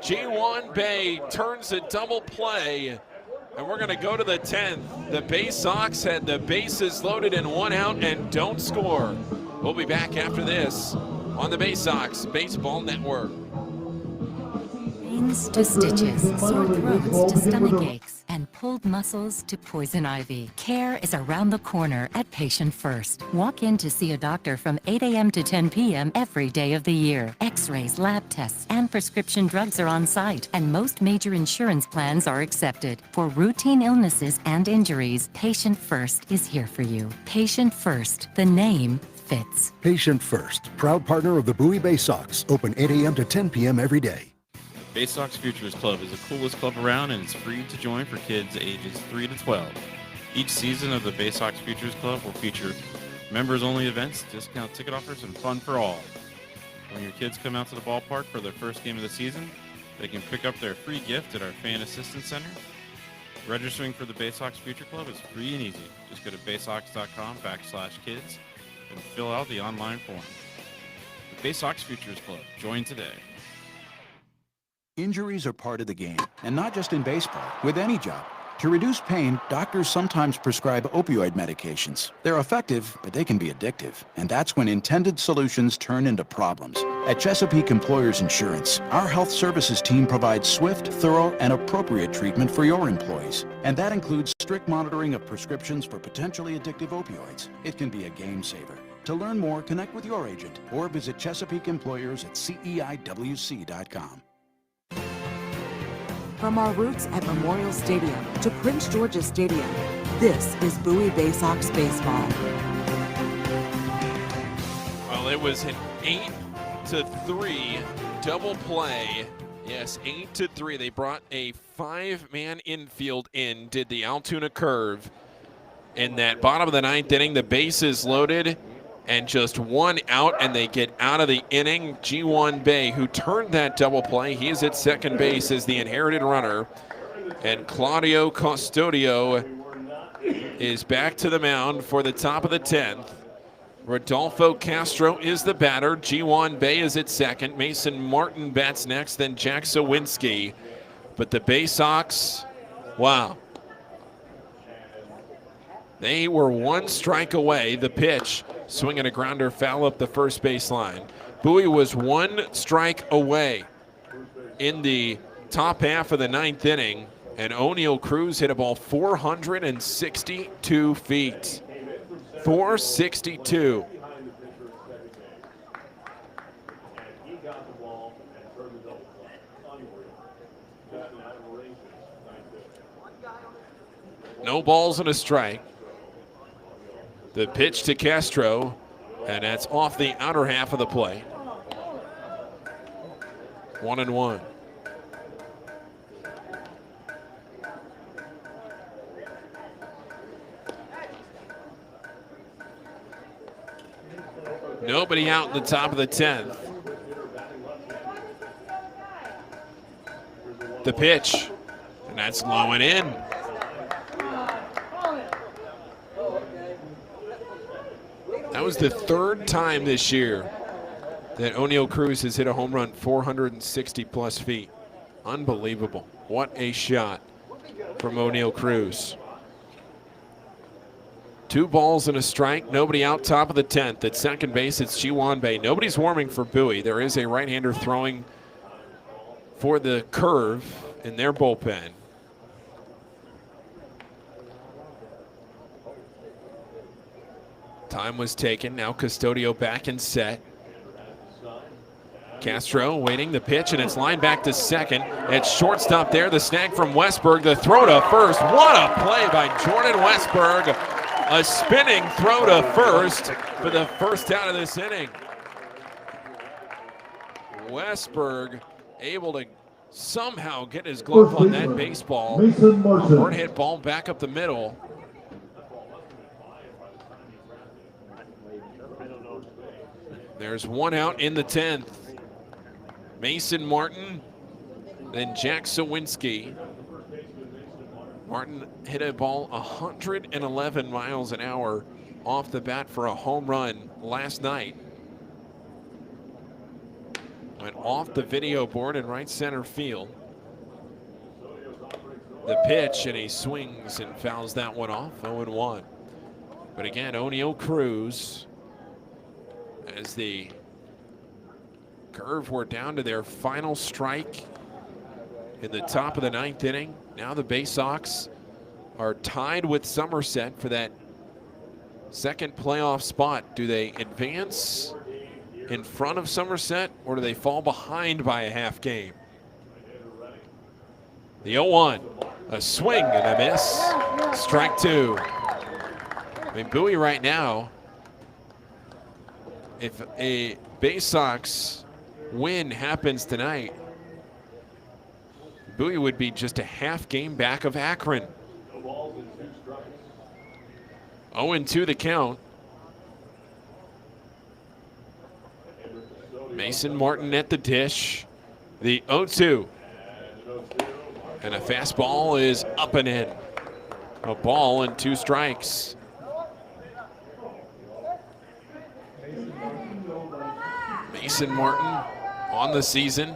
Ji-Won Bae turns a double play. And we're going to go to the 10th. The Bay Sox had the bases loaded and 1 out and don't score. We'll be back after this on the Bay Sox Baseball Network. Pains to stitches, sore throats to stomach aches, and pulled muscles to poison ivy. Care is around the corner at Patient First. Walk in to see a doctor from 8 a.m. to 10 p.m. every day of the year. X-rays, lab tests, and prescription drugs are on site, and most major insurance plans are accepted. For routine illnesses and injuries, Patient First is here for you. Patient First, the name fits. Patient First, proud partner of the Bowie Bay Sox. Open 8 a.m. to 10 p.m. every day. Bay Sox Futures Club is the coolest club around, and it's free to join for kids ages 3 to 12. Each season of the Bay Sox Futures Club will feature members-only events, discount ticket offers, and fun for all. When your kids come out to the ballpark for their first game of the season, they can pick up their free gift at our Fan Assistance Center. Registering for the Bay Sox Future Club is free and easy. Just go to baysox.com/kids and fill out the online form. The Bay Sox Futures Club. Join today. Injuries are part of the game, and not just in baseball, with any job. To reduce pain, doctors sometimes prescribe opioid medications. They're effective, but they can be addictive, and that's when intended solutions turn into problems. At Chesapeake Employers Insurance, our health services team provides swift, thorough, and appropriate treatment for your employees. And that includes strict monitoring of prescriptions for potentially addictive opioids. It can be a game saver. To learn more, connect with your agent or visit Chesapeake Employers at CEIWC.com. From our roots at Memorial Stadium to Prince George's Stadium, this is Bowie Bay Sox baseball. Well, it was an 8-3 double play. Yes, 8-3. They brought a 5-man infield in, did the Altoona Curve. In that bottom of the 9th inning, the bases loaded, and just one out, and they get out of the inning. G1 Bay, who turned that double play, he is at second base as the inherited runner, and Claudio Custodio is back to the mound for the top of the 10th. Rodolfo Castro is the batter. G1 Bay is at second. Mason Martin bats next, then Jack Sawinski. But the Bay Sox, wow. They were one strike away. The pitch, swinging a grounder foul up the first baseline. Bowie was one strike away in the top half of the 9th inning, and O'Neal Cruz hit a ball 462 feet. 462. No balls and a strike. The pitch to Castro, and that's off the outer half of the plate. 1-1. Nobody out in the top of the 10th. The pitch, and that's low and in. That was the third time this year that O'Neal Cruz has hit a home run 460 plus feet. Unbelievable. What a shot from O'Neal Cruz. 2 balls and a strike. Nobody out, top of the 10th. At second base, it's G1 Bay. Nobody's warming for Bowie. There is a right-hander throwing for the curve in their bullpen. Time was taken. Now Custodio back and set. Castro waiting the pitch, and it's lined back to second. It's shortstop there. The snag from Westberg. The throw to first. What a play by Jordan Westberg. A spinning throw to first for the first out of this inning. Westberg able to somehow get his glove on that baseball. Hard hit ball back up the middle. There's one out in the 10th. Mason Martin, then Jack Sawinski. Martin hit a ball 111 miles an hour off the bat for a home run last night. Went off the video board in right center field. The pitch, and he swings and fouls that one off, 0-1. But again, O'Neal Cruz, as the Curve were down to their final strike in the top of the 9th inning. Now the Bay Sox are tied with Somerset for that second playoff spot. Do they advance in front of Somerset, or do they fall behind by a half game? The 0-1, a swing and a miss. Strike 2. I mean, Bowie right now, if a Bay Sox win happens tonight, Bowie would be just a half game back of Akron. 0-2 the count. Mason Martin at the dish. The 0-2. And a fastball is up and in. A ball and 2 strikes. Mason Martin on the season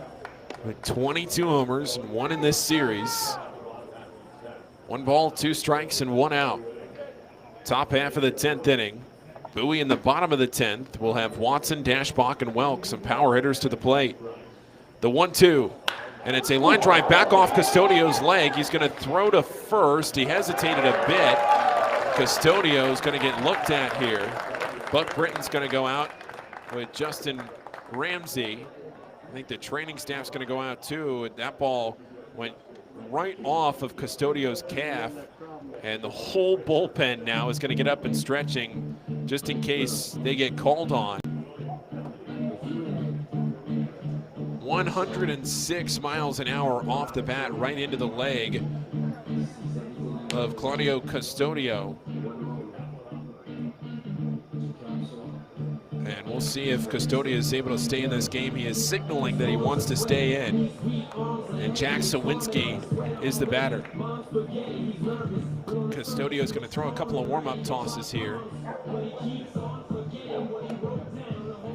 with 22 homers and 1 in this series. 1 ball, 2 strikes, and 1 out. Top half of the 10th inning. Bowie in the bottom of the 10th will have Watson, Dashbach, and Welk, some power hitters to the plate. The 1-2, and it's a line drive back off Custodio's leg. He's going to throw to first. He hesitated a bit. Custodio is going to get looked at here. Buck Britton's going to go out with Justin Ramsey. I think the training staff's going to go out too. That ball went right off of Custodio's calf, and the whole bullpen now is going to get up and stretching just in case they get called on. 106 miles an hour off the bat, right into the leg of Claudio Custodio. We'll see if Custodia is able to stay in this game. He is signaling that he wants to stay in. And Jack Sawinski is the batter. Custodio is going to throw a couple of warm-up tosses here.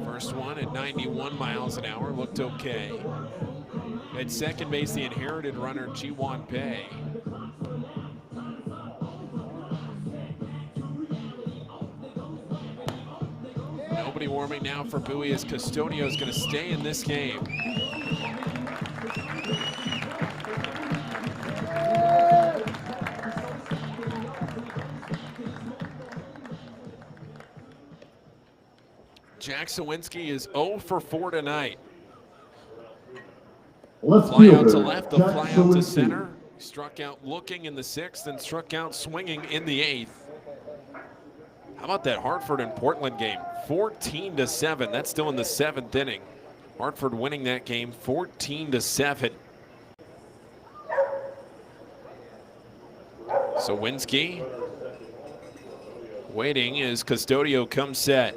First one at 91 miles an hour, looked okay. At second base, the inherited runner, Ji-Wan Bae. Nobody warming now for Bowie as Custodio is going to stay in this game. Jack Sawinski is 0 for 4 tonight. Fly out to left, the fly out to center. Struck out looking in the 6th and struck out swinging in the 8th. How about that Hartford and Portland game? 14-7. That's still in the 7th inning. Hartford winning that game 14-7. Sawinski waiting as Custodio comes set.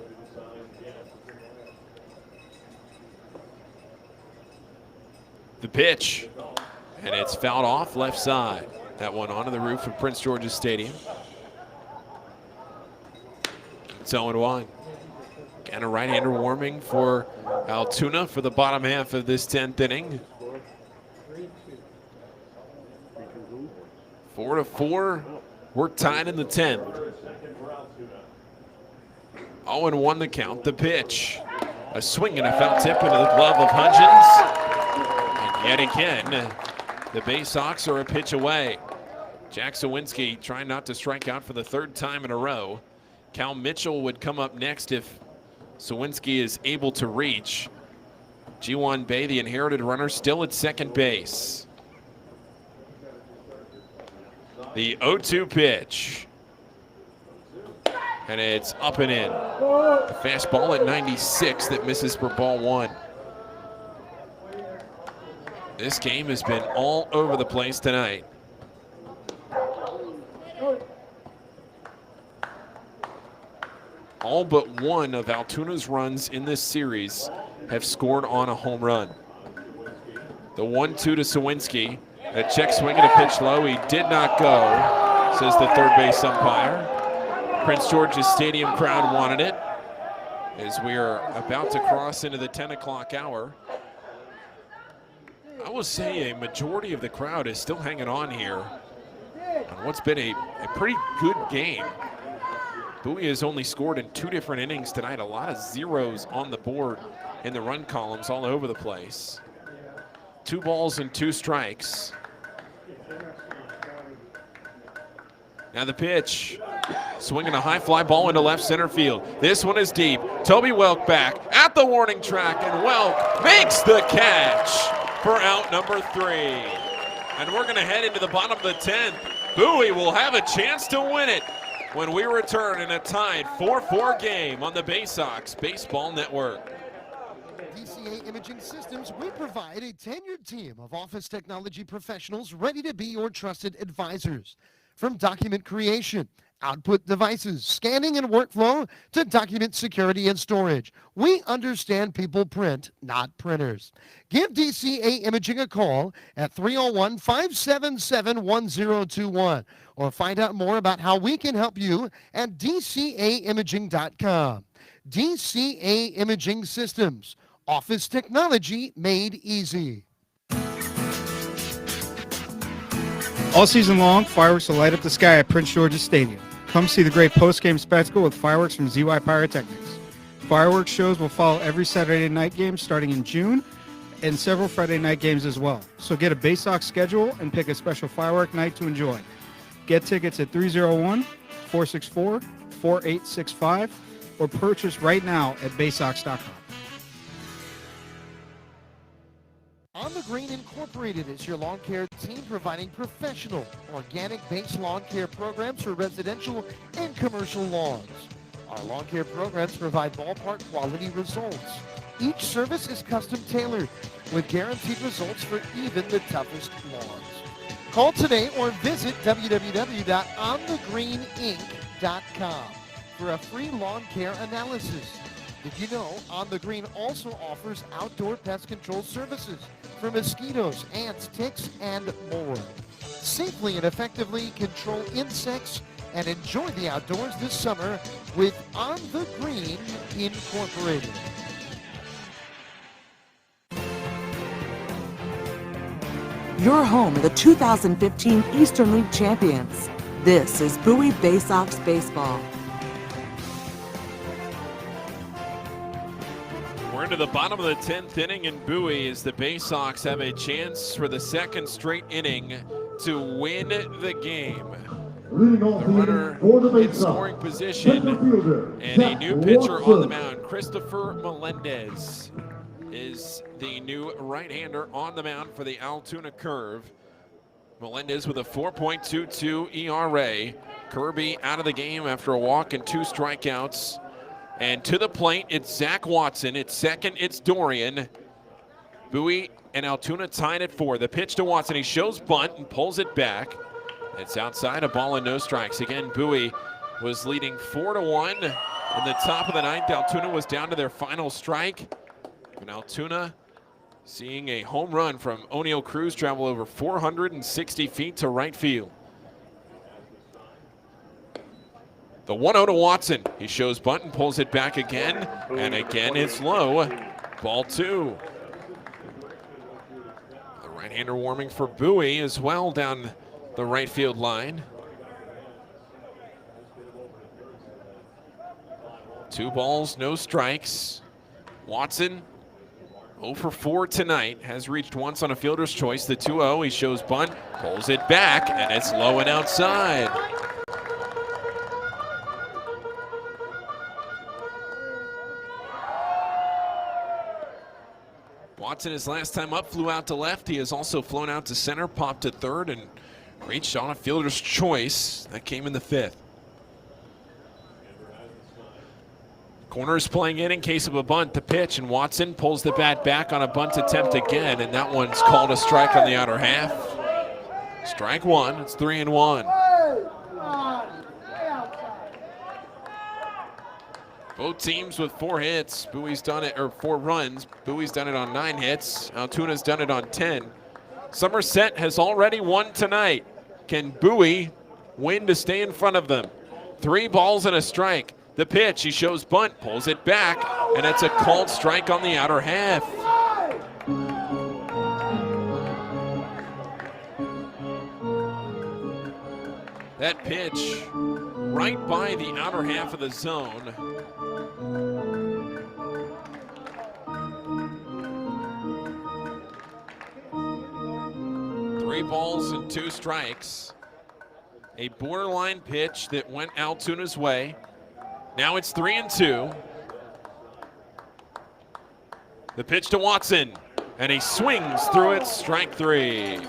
The pitch, and it's fouled off left side. That one onto the roof of Prince George's Stadium. It's 0-1. And a right-hander warming for Altoona for the bottom half of this 10th inning. 4-4. We're tied in the 10th. 0-1 the count. The pitch. A swing and a foul tip into the glove of Hudgens. And yet again, the Bay Sox are a pitch away. Jack Sawinski trying not to strike out for the 3rd time in a row. Cal Mitchell would come up next if Sawinski is able to reach. Ji-Wan Bae, the inherited runner, still at second base. The 0-2 pitch. And it's up and in. A fastball at 96 that misses for ball 1. This game has been all over the place tonight. All but one of Altoona's runs in this series have scored on a home run. The 1-2 to Sawinski. A check swing and a pitch low. He did not go, says the third base umpire. Prince George's Stadium crowd wanted it as we are about to cross into the 10 o'clock hour. I will say a majority of the crowd is still hanging on here on what's been a pretty good game. Bowie has only scored in 2 different innings tonight. A lot of zeros on the board in the run columns all over the place. 2 balls and 2 strikes. Now the pitch. Swinging a high fly ball into left center field. This one is deep. Toby Welk back at the warning track, and Welk makes the catch for out number 3. And we're going to head into the bottom of the 10th. Bowie will have a chance to win it when we return in a tied 4-4 game on the Bay Sox Baseball Network. DCA Imaging Systems, we provide a tenured team of office technology professionals ready to be your trusted advisors. From document creation, output devices, scanning and workflow, to document security and storage, we understand people print, not printers. Give DCA Imaging a call at 301-577-1021 or find out more about how we can help you at dcaimaging.com. DCA Imaging Systems, office technology made easy. All season long, fireworks will light up the sky at Prince George's Stadium. Come see the great post-game spectacle with fireworks from ZY Pyrotechnics. Fireworks shows will follow every Saturday night game starting in June and several Friday night games as well. So get a Bay Sox schedule and pick a special firework night to enjoy. Get tickets at 301-464-4865 or purchase right now at baysox.com. On the Green Incorporated is your lawn care team providing professional, organic-based lawn care programs for residential and commercial lawns. Our lawn care programs provide ballpark quality results. Each service is custom tailored with guaranteed results for even the toughest lawns. Call today or visit www.onthegreeninc.com for a free lawn care analysis. Did you know On the Green also offers outdoor pest control services for mosquitoes, ants, ticks, and more? Safely and effectively control insects and enjoy the outdoors this summer with On the Green Incorporated. You're home of the 2015 Eastern League champions. This is Bowie Bay Sox baseball. We're into the bottom of the 10th inning in Bowie as the Bay Sox have a chance for the second straight inning to win the game. The runner in scoring position and a new pitcher on the mound. Christopher Melendez is the new right-hander on the mound for the Altoona Curve. Melendez with a 4.22 ERA. Kirby out of the game after a walk and 2 strikeouts. And to the plate, it's Zach Watson. It's second, it's Dorian. Bowie and Altoona tied at 4. The pitch to Watson. He shows bunt and pulls it back. It's outside, a ball and no strikes. Again, Bowie was leading 4-1 in the top of the 9th. Altoona was down to their final strike. And Altoona seeing a home run from O'Neal Cruz travel over 460 feet to right field. The 1-0 to Watson. He shows bunt and pulls it back again. And again it's low. Ball 2. The right-hander warming for Bowie as well down the right field line. 2 balls, no strikes. Watson 0 for 4 tonight. Has reached once on a fielder's choice. The 2-0. He shows bunt, pulls it back, and it's low and outside. Watson, his last time up, flew out to left. He has also flown out to center, popped to third, and reached on a fielder's choice. That came in the 5th. Corners playing in case of a bunt. The pitch, and Watson pulls the bat back on a bunt attempt again, and that one's called a strike on the outer half. Strike 1. It's 3-1. Both teams with 4 hits. Bowie's done it, or 4 runs. Bowie's done it on 9 hits. Altoona's done it on 10. Somerset has already won tonight. Can Bowie win to stay in front of them? 3 balls and a strike. The pitch, he shows bunt, pulls it back, and it's a called strike on the outer half. That pitch right by the outer half of the zone. Three balls and 2 strikes. A borderline pitch that went Altoona's way. Now it's 3-2. The pitch to Watson, and he swings through it, strike 3.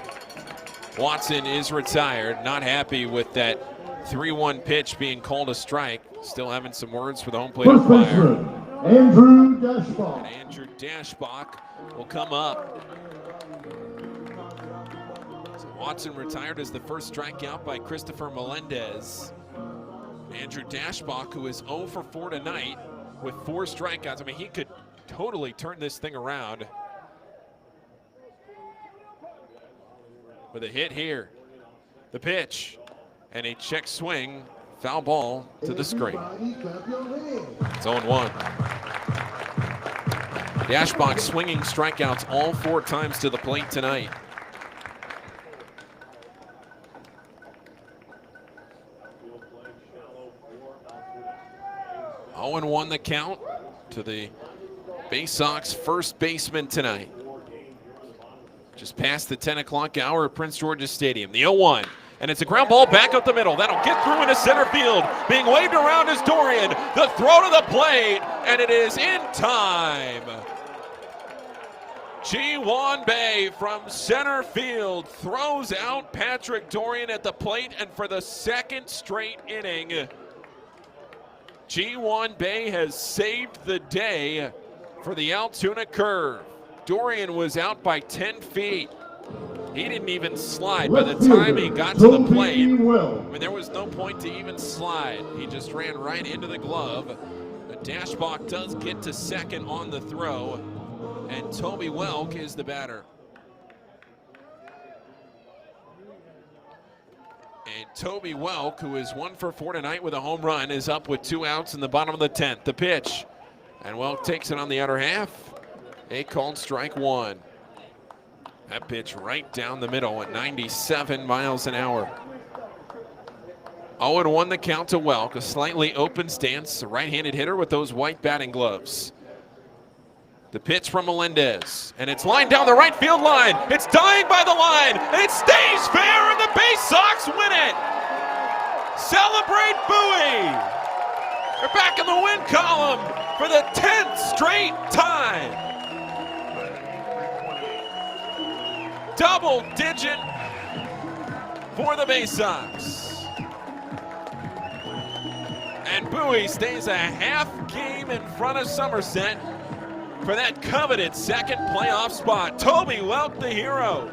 Watson is retired, not happy with that 3-1 pitch being called a strike. Still having some words for the home plate umpire. Andrew Dashbach. And Andrew Dashbach will come up. So Watson retired as the first strikeout by Christopher Melendez. Andrew Dashbach, who is 0 for 4 tonight with 4 strikeouts. I mean, he could totally turn this thing around with a hit here. The pitch, and a check swing, foul ball to the screen. It's 0-1. Dashbach swinging strikeouts all 4 times to the plate tonight. 0-1 the count to the Bay Sox first baseman tonight. Just past the 10 o'clock hour at Prince George's Stadium. The 0-1, and it's a ground ball back up the middle. That'll get through into center field. Being waved around is Dorian. The throw to the plate, and it is in time. Ji-Hwan Bae from center field throws out Patrick Dorian at the plate, and for the second straight inning, Ji-Hwan Bae has saved the day for the Altoona Curve. Dorian was out by 10 feet. He didn't even slide by the time he got to the plate. I mean, there was no point to even slide. He just ran right into the glove. Dashbach does get to second on the throw, and Toby Welk is the batter. And Toby Welk, who is 1 for 4 tonight with a home run, is up with 2 outs in the bottom of the 10th. The pitch, and Welk takes it on the outer half. A called strike 1. That pitch right down the middle at 97 miles an hour. 0-1 the count to Welk, a slightly open stance, a right-handed hitter with those white batting gloves. The pitch from Melendez, and it's lined down the right field line. It's dying by the line, and it stays fair, and the Bay Sox win it. Celebrate Bowie. They're back in the win column for the 10th straight time. Double digit for the Bay Sox. And Bowie stays a half game in front of Somerset for that coveted second playoff spot. Toby Welk, the hero.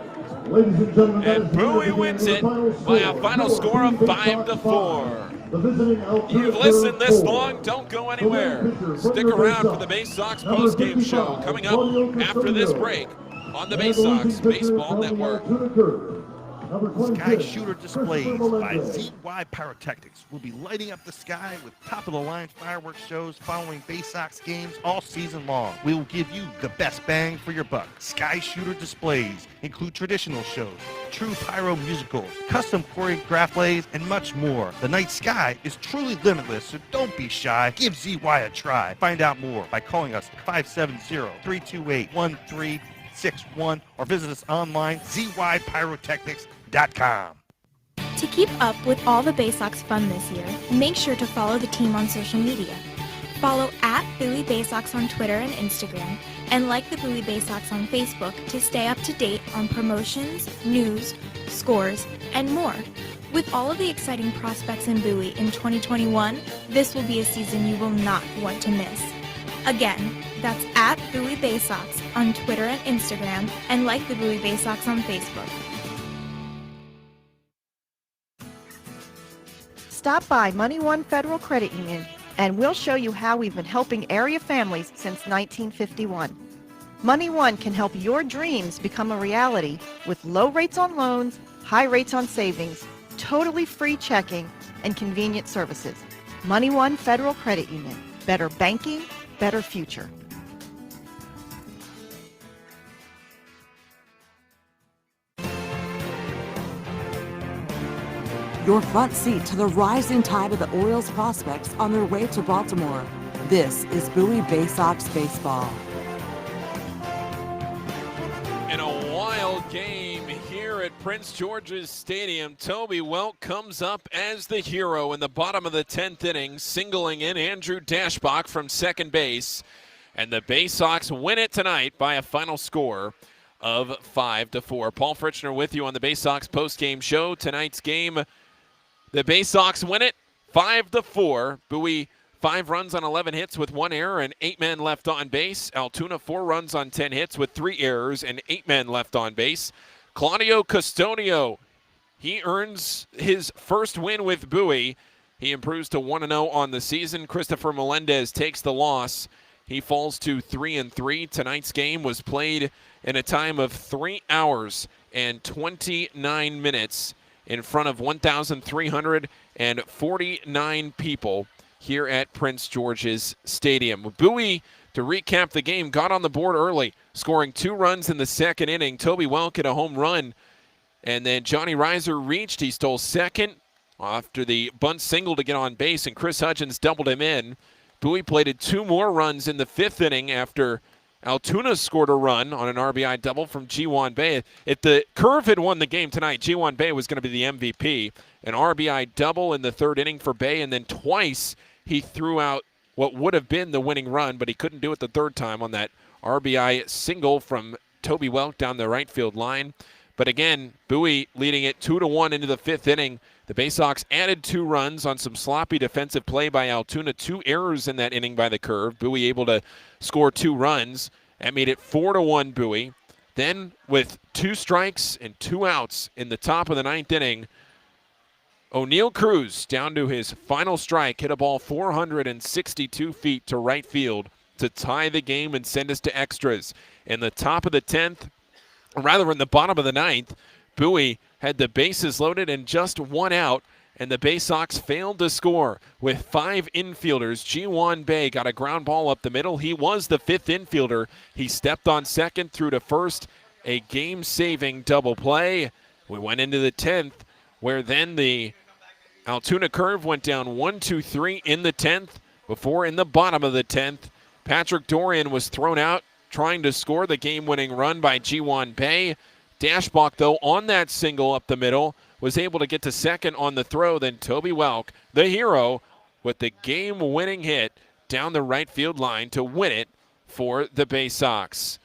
Ladies and gentlemen, And Bowie wins it by a final score of 5-4. You've listened this long, don't go anywhere. Stick around for the Bay Sox postgame show coming up after this break on the Bay Sox Baseball Network. Sky Shooter displays by ZY Pyrotechnics will be lighting up the sky with top-of-the-line fireworks shows following Bay Sox games all season long. We will give you the best bang for your buck. Sky Shooter displays include traditional shows, true pyro musicals, custom choreographed plays, and much more. The night sky is truly limitless, so don't be shy. Give ZY a try. Find out more by calling us 570-328-1361 or visit us online, zypyrotechnics.com. To keep up with all the Bay Sox fun this year, make sure to follow the team on social media. Follow @Bowie Bay Sox on Twitter and Instagram, and like the Bowie Bay Sox on Facebook to stay up to date on promotions, news, scores, and more. With all of the exciting prospects in Bowie in 2021, this will be a season you will not want to miss. Again, that's @Bowie Bay Sox on Twitter and Instagram, and like the Bowie Bay Sox on Facebook. Stop by Money One Federal Credit Union, and we'll show you how we've been helping area families since 1951. Money One can help your dreams become a reality with low rates on loans, high rates on savings, totally free checking, and convenient services. Money One Federal Credit Union. Better banking, better future. Your front seat to the rising tide of the Orioles prospects on their way to Baltimore. This is Bowie Bay Sox Baseball. In a wild game here at Prince George's Stadium, Toby Welk comes up as the hero in the bottom of the 10th inning, singling in Andrew Dashbach from second base. And the Bay Sox win it tonight by a final score of 5-4. Paul Fritschner with you on the Bay Sox postgame show. Tonight's game, the Bay Sox win it 5-4. Bowie 5 runs on 11 hits with 1 error and 8 men left on base. Altoona 4 runs on 10 hits with 3 errors and 8 men left on base. Claudio Custonio, he earns his first win with Bowie. He improves to 1-0 on the season. Christopher Melendez takes the loss. He falls to 3-3. Tonight's game was played in a time of 3 hours and 29 minutes in front of 1,349 people here at Prince George's Stadium. Bowie, to recap the game, got on the board early, scoring 2 runs in the second inning. Toby Welk hit a home run, and then Johnny Reiser reached. He stole second after the bunt single to get on base, and Chris Hudgens doubled him in. Bowie plated 2 more runs in the 5th inning after Altoona scored a run on an RBI double from Ji-Wan Bae. If the Curve had won the game tonight, Ji-Wan Bae was going to be the MVP. An RBI double in the 3rd inning for Bae, and then twice he threw out what would have been the winning run, but he couldn't do it the 3rd time on that RBI single from Toby Welk down the right field line. But again, Bowie leading it 2-1 into the 5th inning. The Bay Sox added 2 runs on some sloppy defensive play by Altoona. 2 errors in that inning by the Curve. Bowie able to score 2 runs. That made it 4-1 Bowie. Then with 2 strikes and 2 outs in the top of the 9th inning, O'Neal Cruz, down to his final strike, hit a ball 462 feet to right field to tie the game and send us to extras. In the top of the 10th, or rather in the bottom of the 9th, Bowie had the bases loaded and just one out, and the Bay Sox failed to score. With 5 infielders, Ji-Hwan Bae got a ground ball up the middle. He was the 5th infielder. He stepped on second, threw to first, a game-saving double play. We went into the 10th, where then the Altoona curve went down 1-2-3 in the 10th. Before, in the bottom of the 10th, Patrick Dorian was thrown out trying to score the game-winning run by Ji-Hwan Bae. Dashbach, though, on that single up the middle, was able to get to second on the throw. Then Toby Welk, the hero, with the game-winning hit down the right field line to win it for the Bay Sox.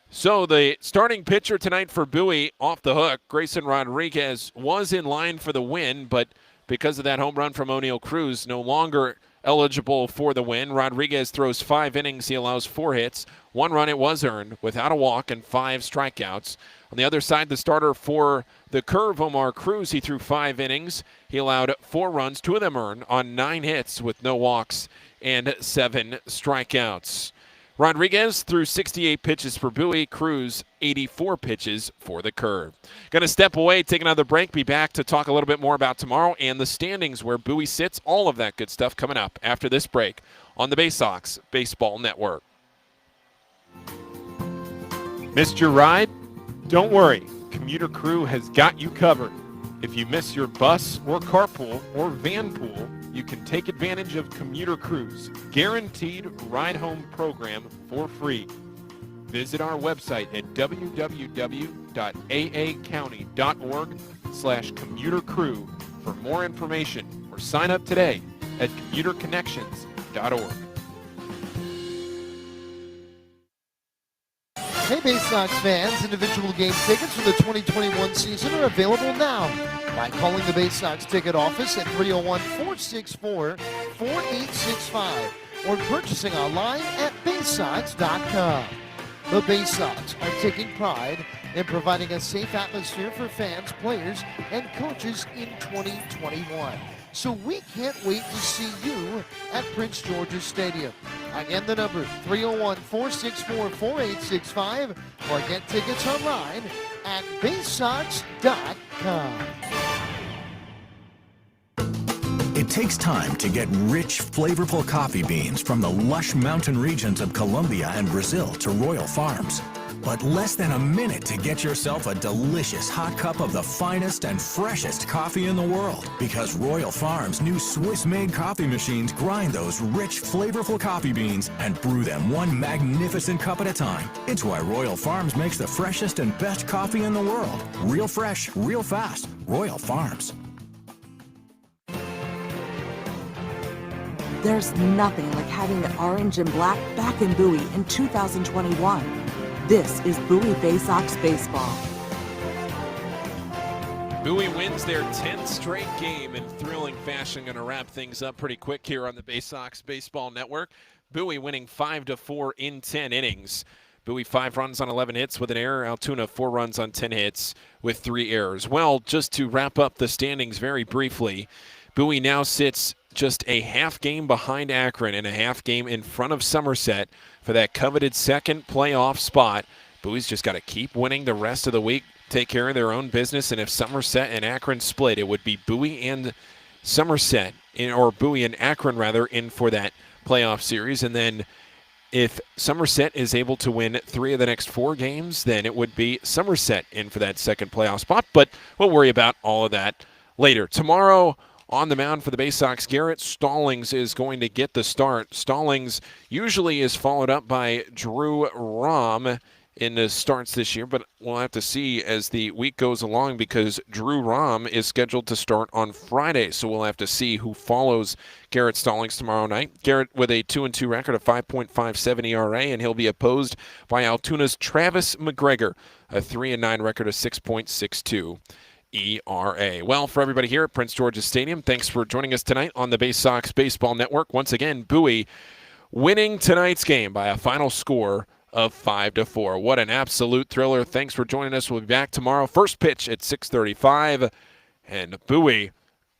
So the starting pitcher tonight for Bowie off the hook, Grayson Rodriguez, was in line for the win, but because of that home run from O'Neal Cruz, no longer eligible for the win. Rodriguez throws 5 innings. He allows 4 hits. 1 run it was earned without a walk and 5 strikeouts. On the other side, the starter for the Curve, Omar Cruz, he threw 5 innings. He allowed 4 runs, 2 of them earned, on 9 hits with no walks and 7 strikeouts. Rodriguez threw 68 pitches for Bowie. Cruz, 84 pitches for the Curve. Going to step away, take another break, be back to talk a little bit more about tomorrow and the standings where Bowie sits. All of that good stuff coming up after this break on the Bay Sox Baseball Network. Missed your ride? Don't worry. Commuter Crew has got you covered. If you miss your bus or carpool or van pool, you can take advantage of Commuter Crew's guaranteed ride-home program for free. Visit our website at www.aacounty.org/commutercrew for more information or sign up today at commuterconnections.org. Hey, Bay Sox fans, individual game tickets for the 2021 season are available now by calling the Bay Sox ticket office at 301-464-4865 or purchasing online at baysox.com. The Bay Sox are taking pride in providing a safe atmosphere for fans, players, and coaches in 2021. So we can't wait to see you at Prince George's Stadium. Again, the number 301-464-4865 or get tickets online at baysox.com. It takes time to get rich, flavorful coffee beans from the lush mountain regions of Colombia and Brazil to Royal Farms. But less than a minute to get yourself a delicious hot cup of the finest and freshest coffee in the world. Because Royal Farms' new Swiss-made coffee machines grind those rich, flavorful coffee beans and brew them one magnificent cup at a time. It's why Royal Farms makes the freshest and best coffee in the world. Real fresh, real fast. Royal Farms. There's nothing like having the orange and black back in Bowie in 2021. This is Bowie Bay Sox baseball. Bowie wins their 10th straight game in thrilling fashion. Going to wrap things up pretty quick here on the Bay Sox Baseball Network. Bowie winning 5-4 in 10 innings. Bowie 5 runs on 11 hits with an error. Altoona 4 runs on 10 hits with 3 errors. Well, just to wrap up the standings very briefly, Bowie now sits just a half game behind Akron and a half game in front of Somerset for that coveted second playoff spot. Bowie's just got to keep winning the rest of the week, take care of their own business, and if Somerset and Akron split, it would be Bowie and Somerset, or Bowie and Akron rather, in for that playoff series. And then if Somerset is able to win 3 of the next 4 games, then it would be Somerset in for that second playoff spot. But we'll worry about all of that later. Tomorrow, on the mound for the Bay Sox, Garrett Stallings is going to get the start. Stallings usually is followed up by Drew Rahm in the starts this year, but we'll have to see as the week goes along because Drew Rahm is scheduled to start on Friday, so we'll have to see who follows Garrett Stallings tomorrow night. Garrett with a 2-2 record of 5.57 ERA, and he'll be opposed by Altoona's Travis McGregor, a 3-9 record of 6.62 ERA. Well, for everybody here at Prince George's Stadium, thanks for joining us tonight on the Bay Sox Baseball Network. Once again, Bowie winning tonight's game by a final score of 5-4. What an absolute thriller. Thanks for joining us. We'll be back tomorrow. First pitch at 6:35. And Bowie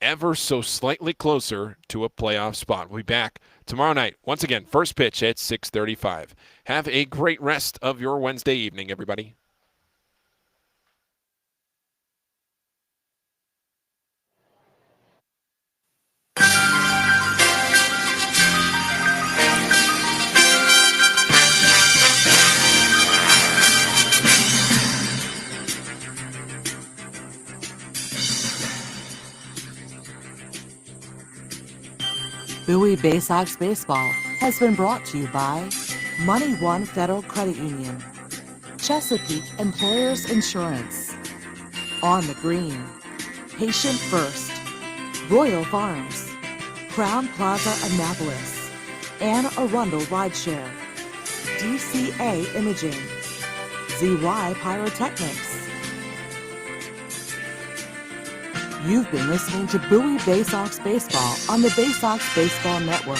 ever so slightly closer to a playoff spot. We'll be back tomorrow night. Once again, first pitch at 6:35. Have a great rest of your Wednesday evening, everybody. Bowie Bay Sox Baseball has been brought to you by Money One Federal Credit Union, Chesapeake Employers Insurance, On the Green, Patient First, Royal Farms, Crown Plaza Annapolis, Anne Arundel Rideshare, DCA Imaging, ZY Pyrotechnics. You've been listening to Bowie Bay Sox Baseball on the Bay Sox Baseball Network.